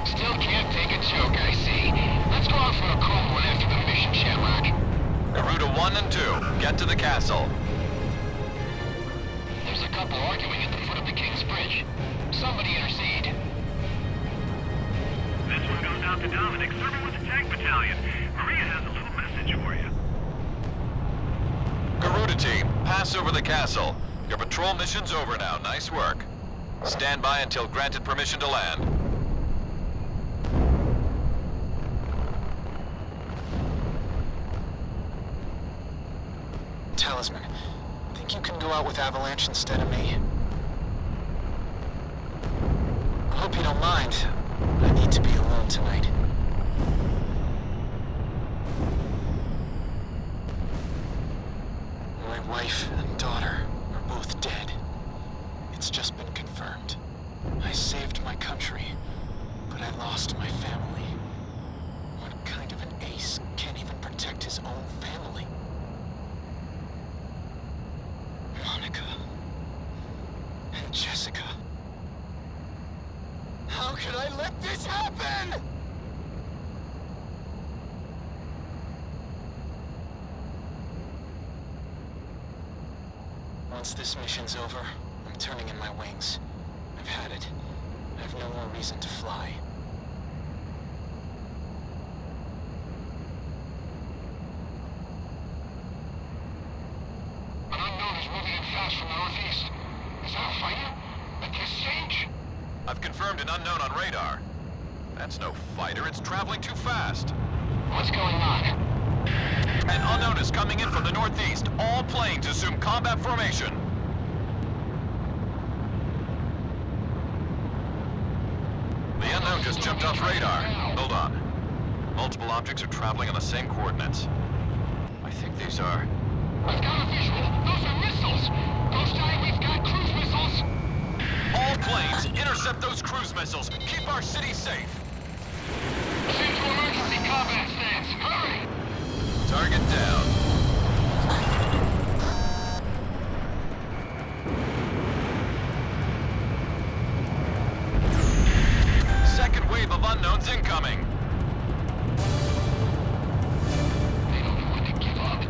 Still can't take a joke, I see. Let's go out for a cold one after the mission, Shamrock. Garuda 1 and 2, get to the castle. There's a couple arguing at the foot of the King's Bridge. Somebody intercede. This one goes out to Dominic, serving with the tank battalion. Maria has a little message for you. Garuda team, pass over the castle. Your patrol mission's over now. Nice work. Stand by until granted permission to land. go out with Avalanche instead of me? I hope you don't mind. I need to be alone tonight. My wife and daughter are both dead. It's just been confirmed. I saved my country, but I lost my family. What kind of an ace can't even protect his own family? Monica and Jessica. How could I let this happen? Once this mission's over, I'm turning in my wings. I've had it. I have no more reason to fly. An unknown is moving in fast from the northeast. Is that a fighter? At this stage? I've confirmed an unknown on radar. That's no fighter, it's traveling too fast. What's going on? An unknown is coming in from the northeast. All planes assume combat formation. The unknown just jumped off radar. Hold on. Multiple objects are traveling on the same coordinates. I think these are... I've got a visual. Those are missiles. Ghost Eye, we've got cruise missiles. All planes, intercept those cruise missiles. Keep our city safe. Shift to emergency combat stance. Hurry! Target down. Second wave of unknowns incoming. They don't know when to give up.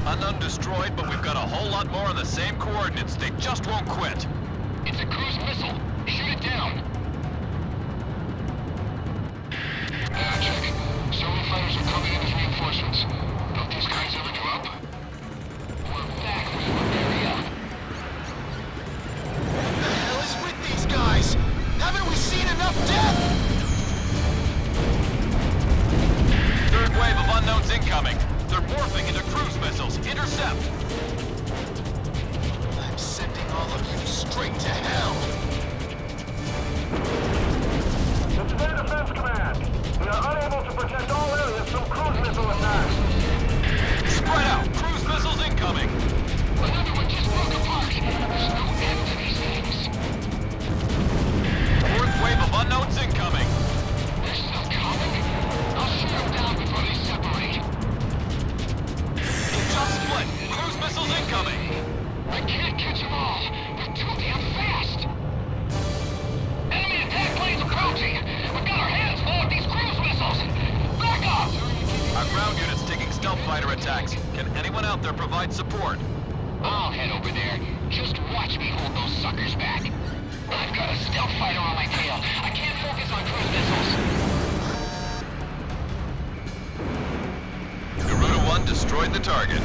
Unknown destroyed, but we've got a whole lot more on the same coordinates. They just won't quit. It's a cruise missile. Shoot it down. Check. Several fighters are coming in as reinforcements. Don't these guys ever give up? We're back for Liberation. What the hell is with these guys? Haven't we seen enough death? Third wave of unknowns incoming. They're morphing into cruise missiles. Intercept! I'm sending all of you straight to hell. It's their defense command. We are unable to protect all areas from cruise missile attacks. Spread out! Cruise missiles incoming! Another one just broke apart. There's no end to these things. Fourth wave of unknowns incoming. They're still coming? I'll shoot them down before they separate. Just split! Cruise missiles incoming! I can't catch them all. They're too damn fast. Enemy attack planes approaching. We've got our hands full with these cruise missiles. Back up! Our ground unit's taking stealth fighter attacks. Can anyone out there provide support? I'll head over there. Just watch me hold those suckers back. I've got a stealth fighter on my tail. I can't focus on cruise missiles. Garuda 1 destroyed the target.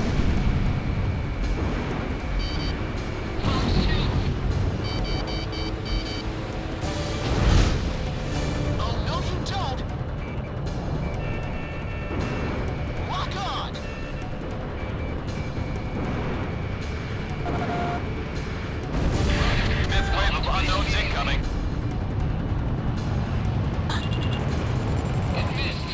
Oh, no you don't! Lock on! Fifth wave of unknowns incoming. It missed.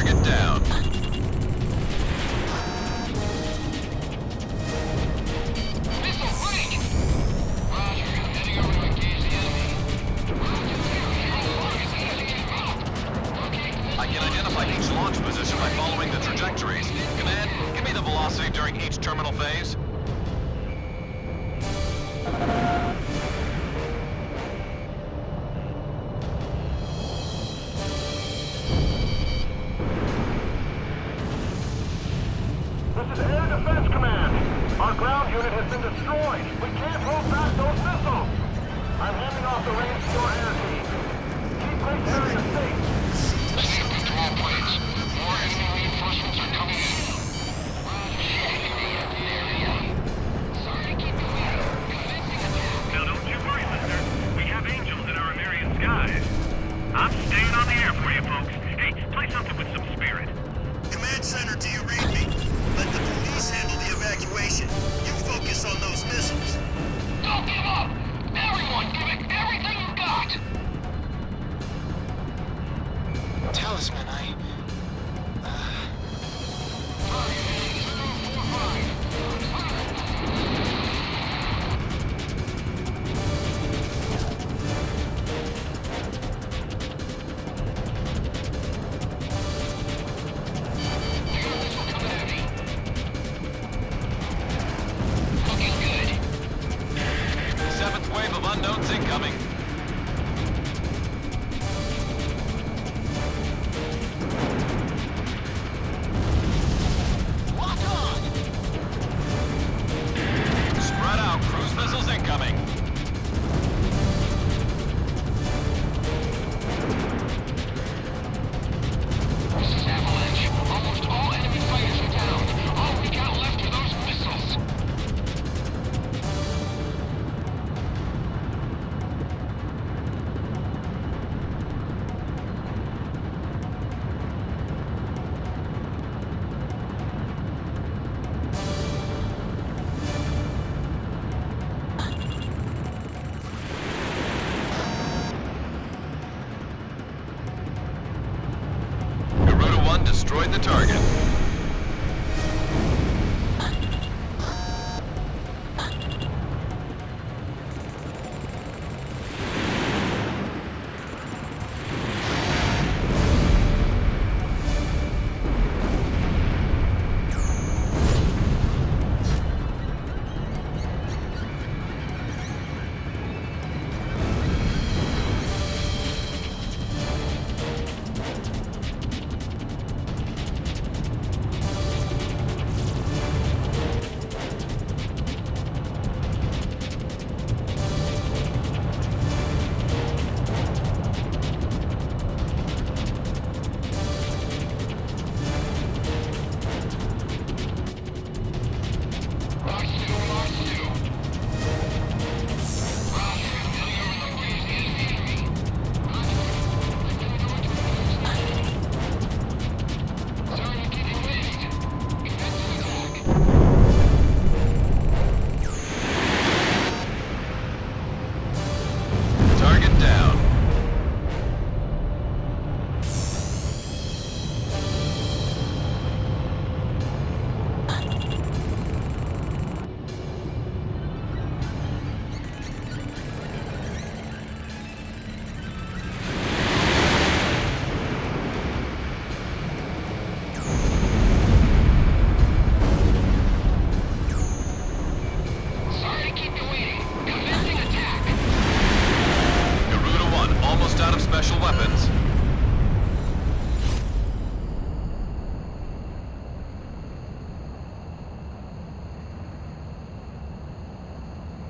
Target down. Missile break! Roger, heading over to engage the enemy. Roger, target heading up. Okay. I can identify each launch position by following the trajectories. Command, give me the velocity during each terminal phase. This is Air Defense Command. Our ground unit has been destroyed. We can't hold back those missiles. I'm handing off the reins to your air team. Keep Gracemeria safe. This is control planes. More enemy reinforcements are coming in. Sorry to keep you waiting. Commencing attack. Now don't you worry, mister. We have angels in our American skies. I'm staying on the air for you, folks. Hey, play something with some spirit. Command Center, do you read me? Let the police handle the evacuation. You focus on those missiles. Don't give up! Everyone, give it everything you've got! Talisman, Looking good. Seventh wave of unknowns incoming. Lock on! Spread out, cruise missiles incoming. This is Avalanche. Almost all enemy fighters are down. All we got left are those missiles. Garuda 1 destroyed the target. Target down. Sorry to keep you waiting. Commencing attack. Garuda 1 almost out of special weapons.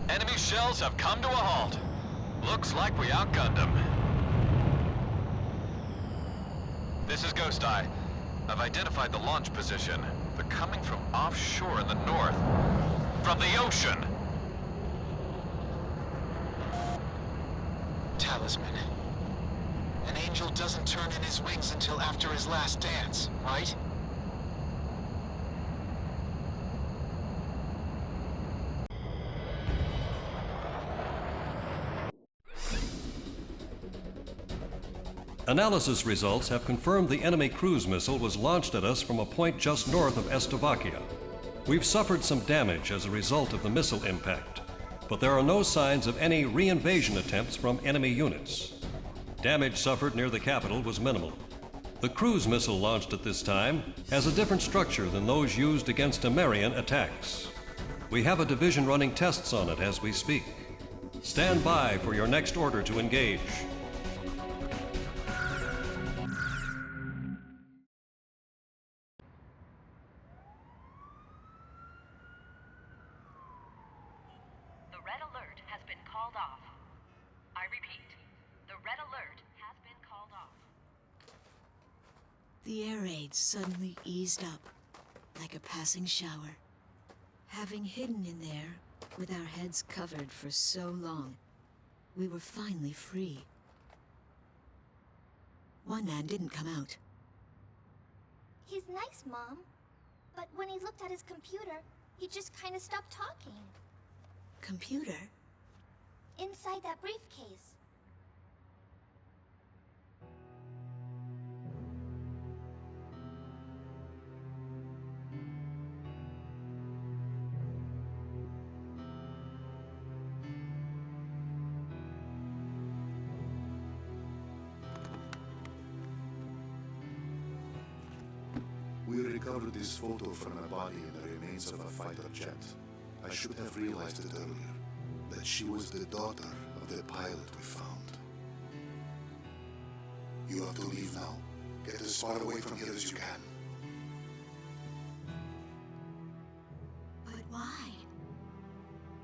Enemy shells have come to a halt. Looks like we outgunned them. This is Ghost Eye. I've identified the launch position. They're coming from offshore in the north. From the ocean. Talisman. An angel doesn't turn in his wings until after his last dance, right? Analysis results have confirmed the enemy cruise missile was launched at us from a point just north of Estovakia. We've suffered some damage as a result of the missile impact, but there are no signs of any re-invasion attempts from enemy units. Damage suffered near the capital was minimal. The cruise missile launched at this time has a different structure than those used against Amarian attacks. We have a division running tests on it as we speak. Stand by for your next order to engage. The red alert has been called off. I repeat, the red alert has been called off. The air raid suddenly eased up, like a passing shower. Having hidden in there, with our heads covered for so long, we were finally free. One man didn't come out. He's nice, Mom. But when he looked at his computer, he just kind of stopped talking. Computer? Inside that briefcase. We recovered this photo from a body in the remains of a fighter jet. I should have realized it earlier, that she was the daughter of the pilot we found. You have to leave now. Get as far away from here as you can. But why?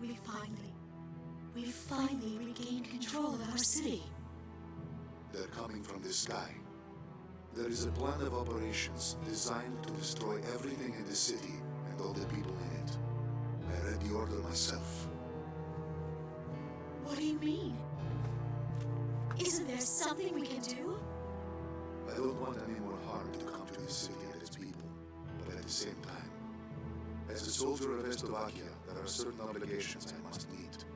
We finally regained control of our city. They're coming from the sky. There is a plan of operations designed to destroy everything in the city and all the people in it. I read the order myself. What do you mean? Isn't there something we can do? I don't want any more harm to come to this city and its people, but at the same time, as a soldier of Estovakia, there are certain obligations I must meet.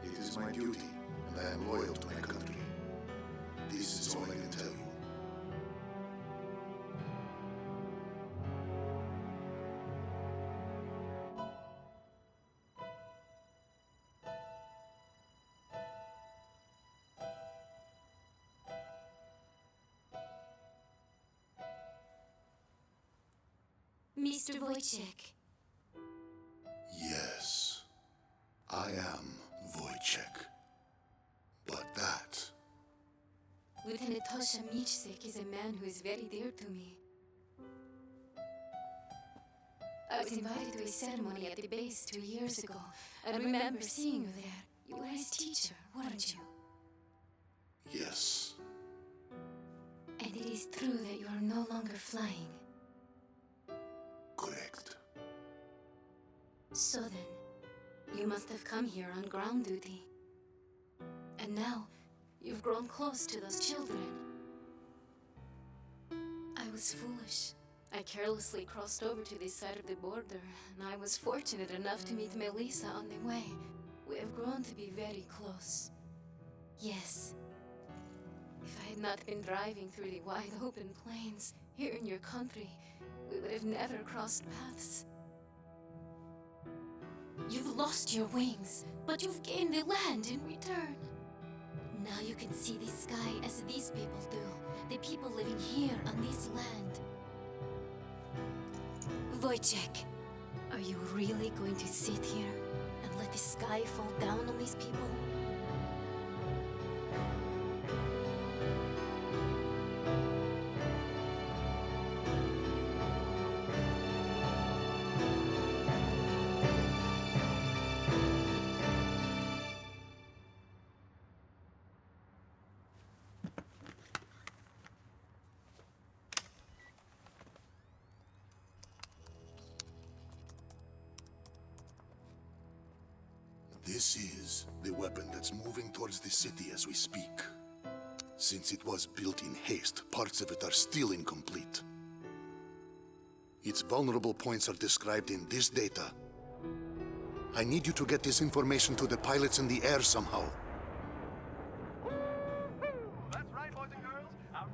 It is my duty, and I am loyal to my country. This is all I can tell you. Mr. Wojciech. Yes, I am Wojciech. But that... Lieutenant Tosha Michsek is a man who is very dear to me. I was invited to a ceremony at the base 2 years ago. I remember seeing you there. You were his teacher, weren't you? Yes. And it is true that you are no longer flying. Correct. So then, you must have come here on ground duty. And now, you've grown close to those children. I was foolish. I carelessly crossed over to this side of the border, and I was fortunate enough to meet Melissa on the way. We have grown to be very close. Yes. If I had not been driving through the wide open plains here in your country, we would have never crossed paths. You've lost your wings, but you've gained the land in return. Now you can see the sky as these people do, the people living here on this land. Wojciech, are you really going to sit here and let the sky fall down on these people? This is the weapon that's moving towards the city as we speak. Since it was built in haste, parts of it are still incomplete. Its vulnerable points are described in this data. I need you to get this information to the pilots in the air somehow. That's right, boys and girls. Our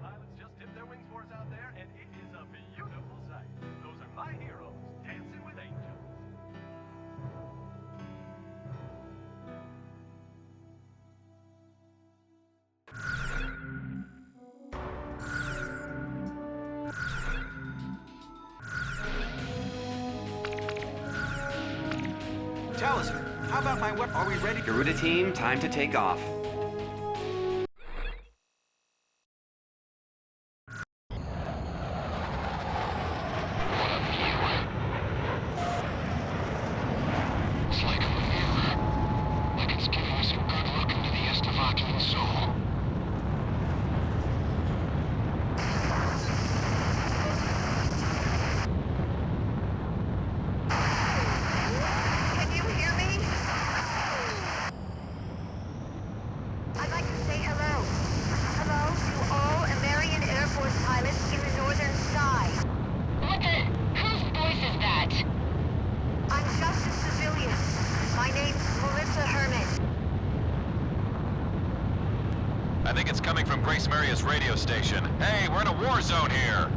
How about my weapon? Are we ready? Garuda team, time to take off. It's like a mirror. Like it's giving us a good look into the Estovakian soul. Can you hear me? I'd like to say hello. Hello to all American Air Force pilots in the northern sky. Whose voice is that? I'm just a civilian. My name's Melissa Herman. I think it's coming from Gracemeria's radio station. Hey, we're in a war zone here.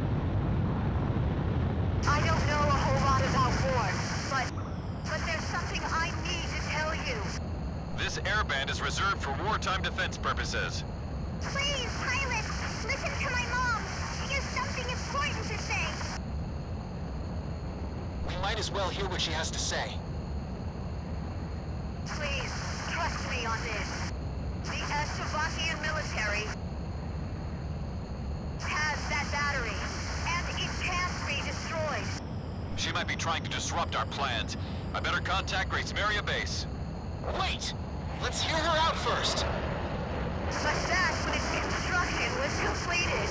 I don't know a whole lot about war, but there's something I need to tell you. This airband is reserved for wartime defense purposes. Please, pilot, listen to my mom. She has something important to say. We might as well hear what she has to say. Please, trust me on this. The Estovakian military has that battery, and it can't be destroyed. She might be trying to disrupt our plans. I better contact Gracemeria base. Wait! Let's hear her out first. But that's when its construction was completed.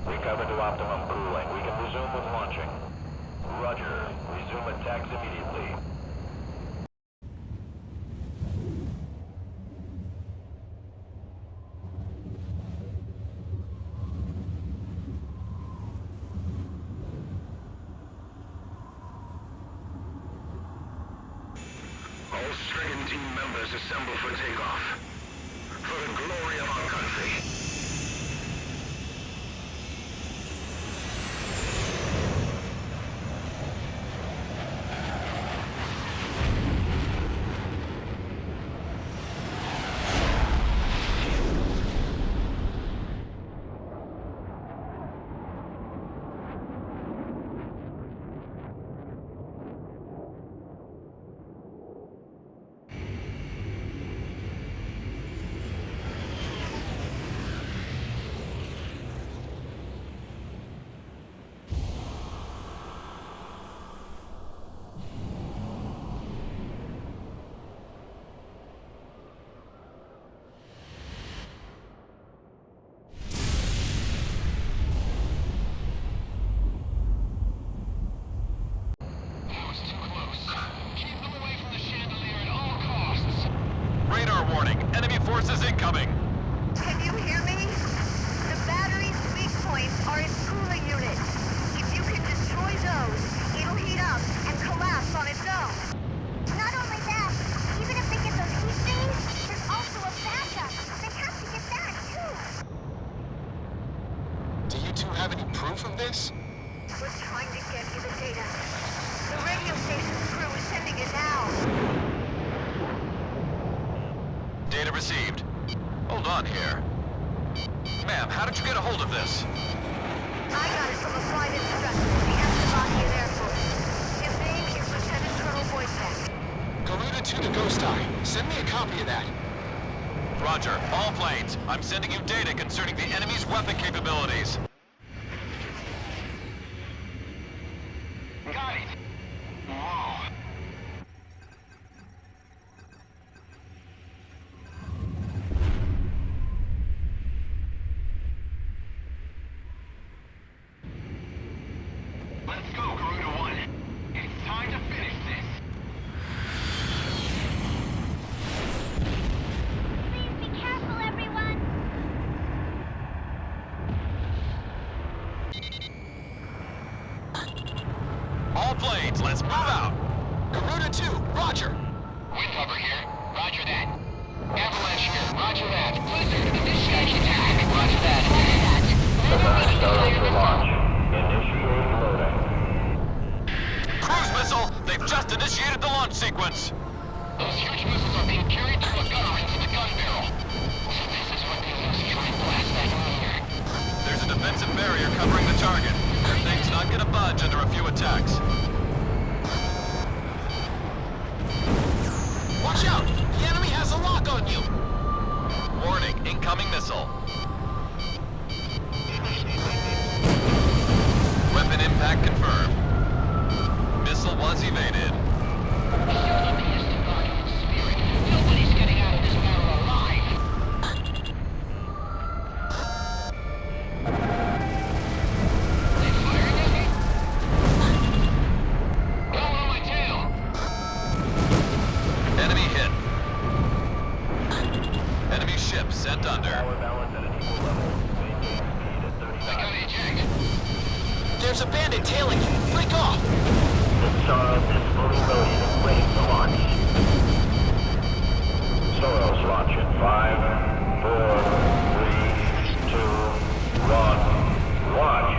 Recover to optimum cooling. We can resume with launching. Roger. Resume attacks immediately. All stricken team members assemble for takeoff. For the glory of our country. That was too close. Keep them away from the Chandelier at all costs. Radar warning. Enemy forces incoming. Can you hear me? The battery's weak points are its cooling units. If you can destroy those, it'll heat up and collapse on its own. Not only that, even if they get those heat things, there's also a backup. They have to get that, too. Do you two have any proof of this? We're trying to get you the data. The radio station's crew is sending it now. Data received. Hold on here. Ma'am, how did you get a hold of this? I got it from a flight instructor of the Estovakian Air Force. His name is Lieutenant Colonel Wojtek. Garuda 2 to Ghost Eye. Send me a copy of that. Roger. All planes. I'm sending you data concerning the enemy's weapon capabilities. Got it. Whoa. Let's go, Garuda 1. It's time to finish this. Please be careful, everyone. All planes, let's move out. Garuda 2, roger. Wind hover here. Roger that. Avalanche here. Roger that. Blizzard, initiate attack. Roger that. Prepare startup for launch. Initiate loading. Cruise missile! They've just initiated the launch sequence. Those huge missiles are being carried through a gutter into the gun barrel. This is what they use to try and blast that meteor. There's a defensive barrier covering the target. The thing's not gonna budge under a few attacks. missile. Weapon impact confirmed. Missile was evaded. Nobody's getting out of this barrel alive. They firing at me? Going on my tail. Enemy hit. Enemy ship sent under. I gotta eject. There's a bandit tailing you. Break off! The Charles is fully loaded and ready for launch. Soros launch in 5, 4, 3, 2, 1. Launch.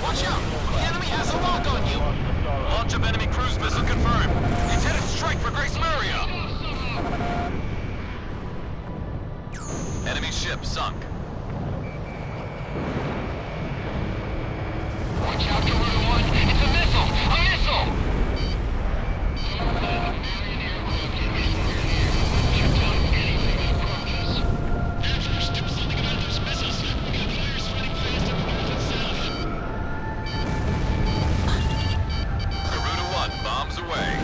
Watch out! The enemy has a lock on you! Launch of enemy cruise missile confirmed. He's hit a strike for Gracemeria. Enemy ship sunk. Watch out, Garuda 1. It's a missile! A missile! Garuda 1 bombs away.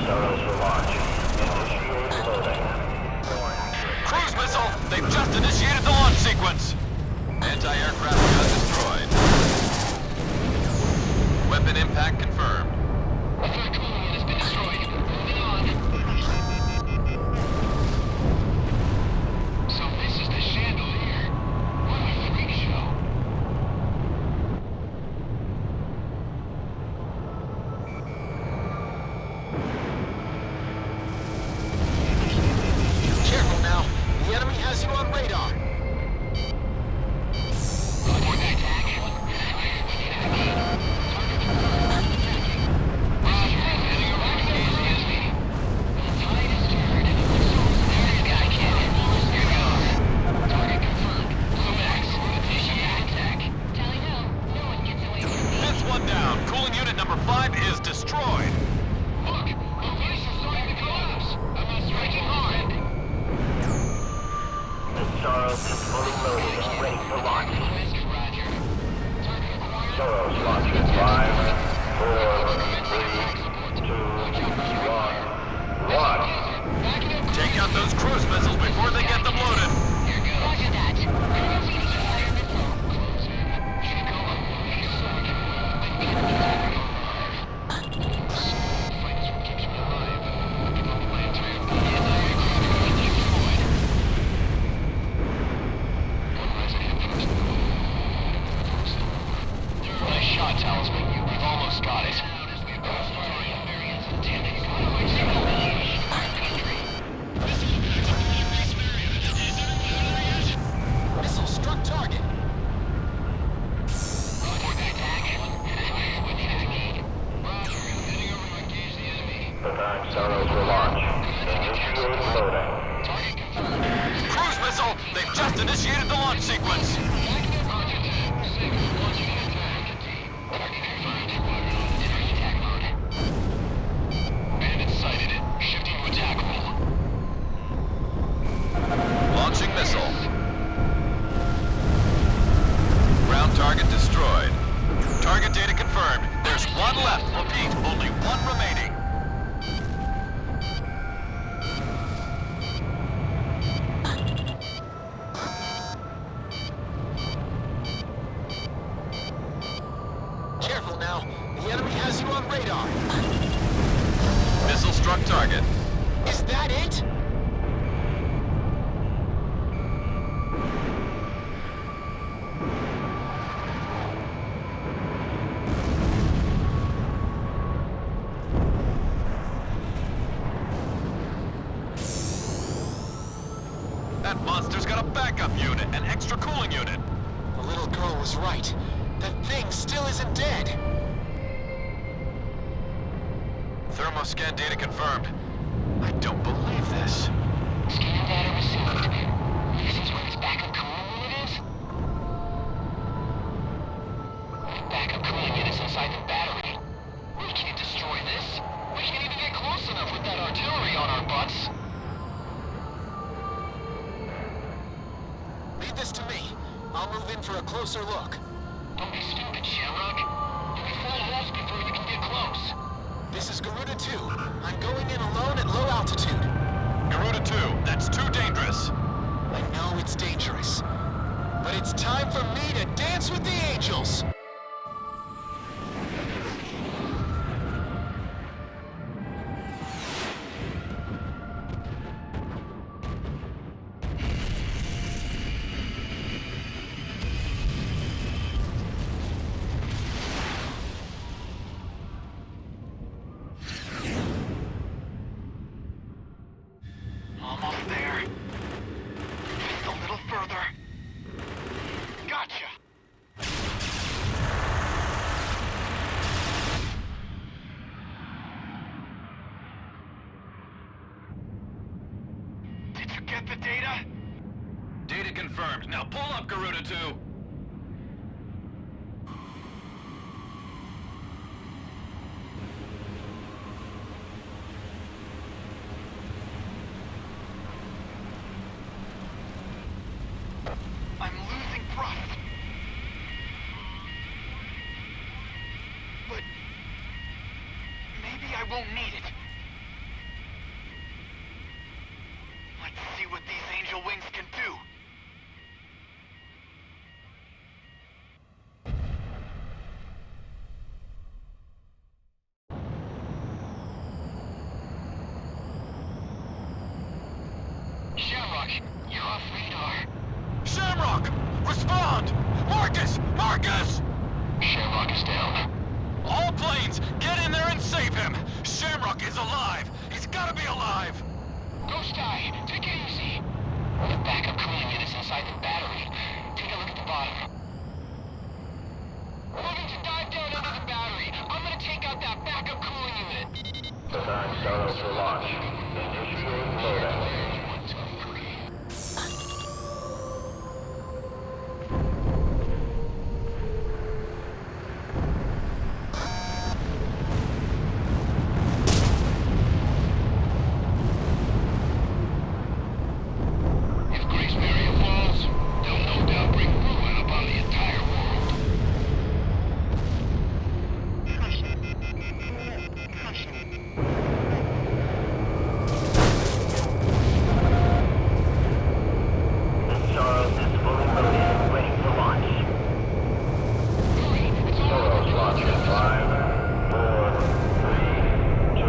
Soros for launch. Initiate loading. Cruise missile! They've just initiated the launch sequence! Anti-aircraft gun destroyed. Weapon impact confirmed. The third cooling unit has been destroyed. Moving on. So this is the Chandelier. What a freak show. Careful now. The enemy has you on radar. Report that attack. Roger, heading around there, excuse me. The tide is turned. There you go, kid. Here goes. Target confirmed. Lumax, initiate attack. Tally ho. No one gets away from me. This one down. Cooling unit number 5 is destroyed. Look, the place is starting to collapse. I'm not striking hard. The Charles is fully loaded and ready for launch. Roger. Target acquired. Soros launch in 5, 4, 3, 2, 1. Launch. Take out those cruise missiles before they get them loaded. Here goes. Roger that. Commencing fire missile. Close in. Should go up. He's sorry. The fight is what keeps me alive. Give up my entire anti-aircraft has been destroyed. Otherwise, I hit first. Nice shot, Talisman. We've almost got it. Missile struck target. Report that attack. We need it again. Roger. Heading over to engage the enemy. The 9 Soros will launch. Initiate loading. Target confirmed. Cruise missile! They've just initiated the launch sequence. Roger that. Signal launching an attack. Target confirmed. Entering attack mode. Bandit sighted. Shifting to attack role. Launching missile. Ground target destroyed. Target data confirmed. There's one left. Repeat, only one remaining. Careful now. The enemy has you on radar. Missile struck target. Is that it? That monster's got a backup unit, an extra cooling unit. The little girl was right. That thing still isn't dead. Thermoscan data confirmed. I don't believe this. Scan data received. This is where its backup cooling unit is? Backup cooling unit's inside the battery. We can't destroy this. We can't even get close enough with that us. Leave this to me. I'll move in for a closer look. Don't be stupid, Shamrock. You'll be full of holes before you can get close. This is Garuda 2. I'm going in alone at low altitude. Garuda 2, that's too dangerous. I know it's dangerous, but it's time for me to dance with the angels. Almost there. Just a little further. Gotcha! Did you get the data? Data confirmed. Now pull up, Garuda 2. I'm losing thrust. But maybe I won't need it. Let's see what these angel wings can do. Shamrock, you're off radar. Shamrock! Respond! Marcus! Marcus! Shamrock is down. All planes, get in there and save him! Shamrock is alive! He's gotta be alive! Ghost Eye, take it easy. The backup cooling unit's inside the battery. Take a look at the bottom. We're going to dive down into the battery. I'm gonna take out that backup cooling unit. Design startup for launch. Initiate loadout. If Gracemeria falls, they'll no doubt bring ruin upon the entire world. Charles is fully loaded, ready for launch. Soros launch in 5, 4, 3, 2,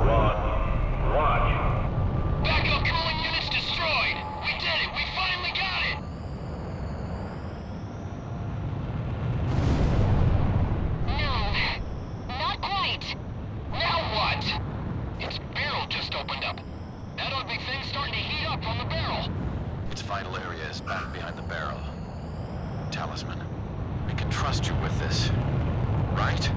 1. Launch. Backup cooling units destroyed. We did it. We finally got it. No, not quite. Now what? Its barrel just opened up. That ugly thing's starting to heat up from the barrel. Its vital area is back behind the barrel. Talisman, I can trust you with this, right?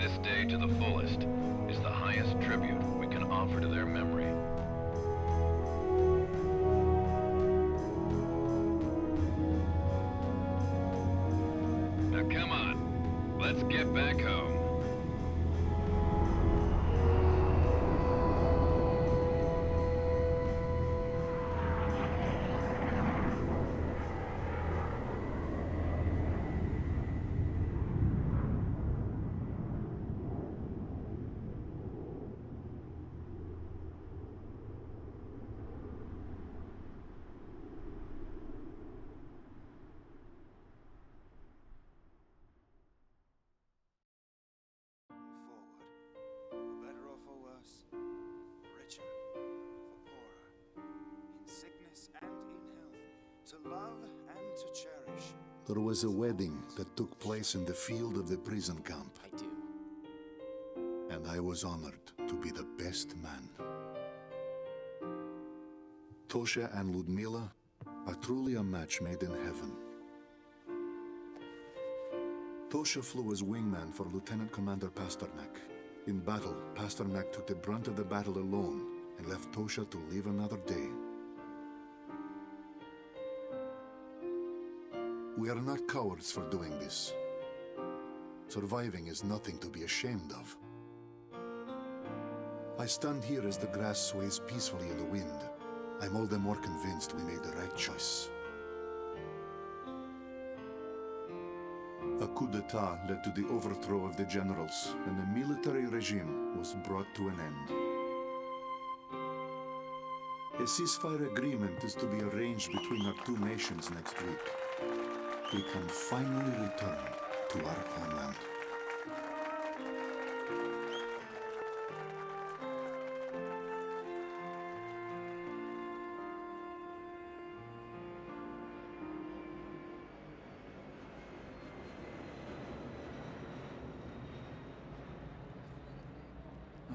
this day to the fullest is the highest tribute we can offer to their memory. Now come on, let's get back home. There was a wedding that took place in the field of the prison camp. I do. And I was honored to be the best man. Tosha and Ludmila are truly a match made in heaven. Tosha flew as wingman for Lieutenant Commander Pasternak. In battle, Pasternak took the brunt of the battle alone and left Tosha to live another day. We are not cowards for doing this. Surviving is nothing to be ashamed of. I stand here as the grass sways peacefully in the wind. I'm all the more convinced we made the right choice. A coup d'etat led to the overthrow of the generals, and the military regime was brought to an end. A ceasefire agreement is to be arranged between our two nations next week. We can finally return to our homeland.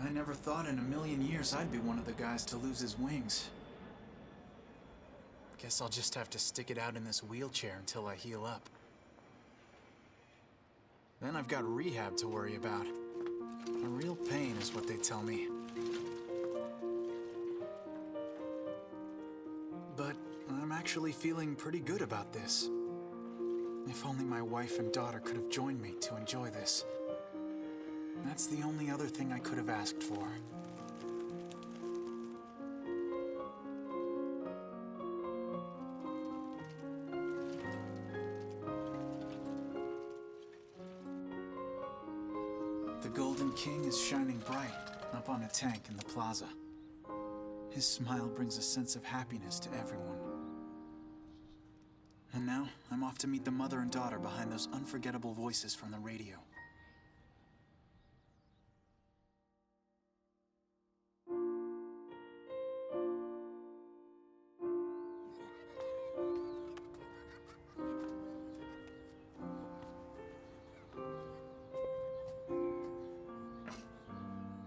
I never thought in a million years I'd be one of the guys to lose his wings. Guess I'll just have to stick it out in this wheelchair until I heal up. Then I've got rehab to worry about. A real pain is what they tell me. But I'm actually feeling pretty good about this. If only my wife and daughter could have joined me to enjoy this. That's the only other thing I could have asked for. The Golden King is shining bright up on a tank in the plaza. His smile brings a sense of happiness to everyone. And now, I'm off to meet the mother and daughter behind those unforgettable voices from the radio.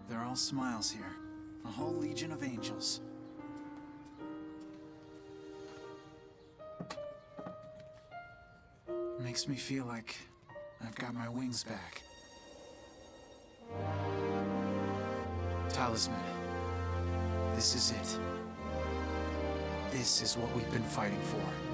They're all smiles here. A whole legion of angels. Makes me feel like I've got my wings back. Talisman. This is it. This is what we've been fighting for.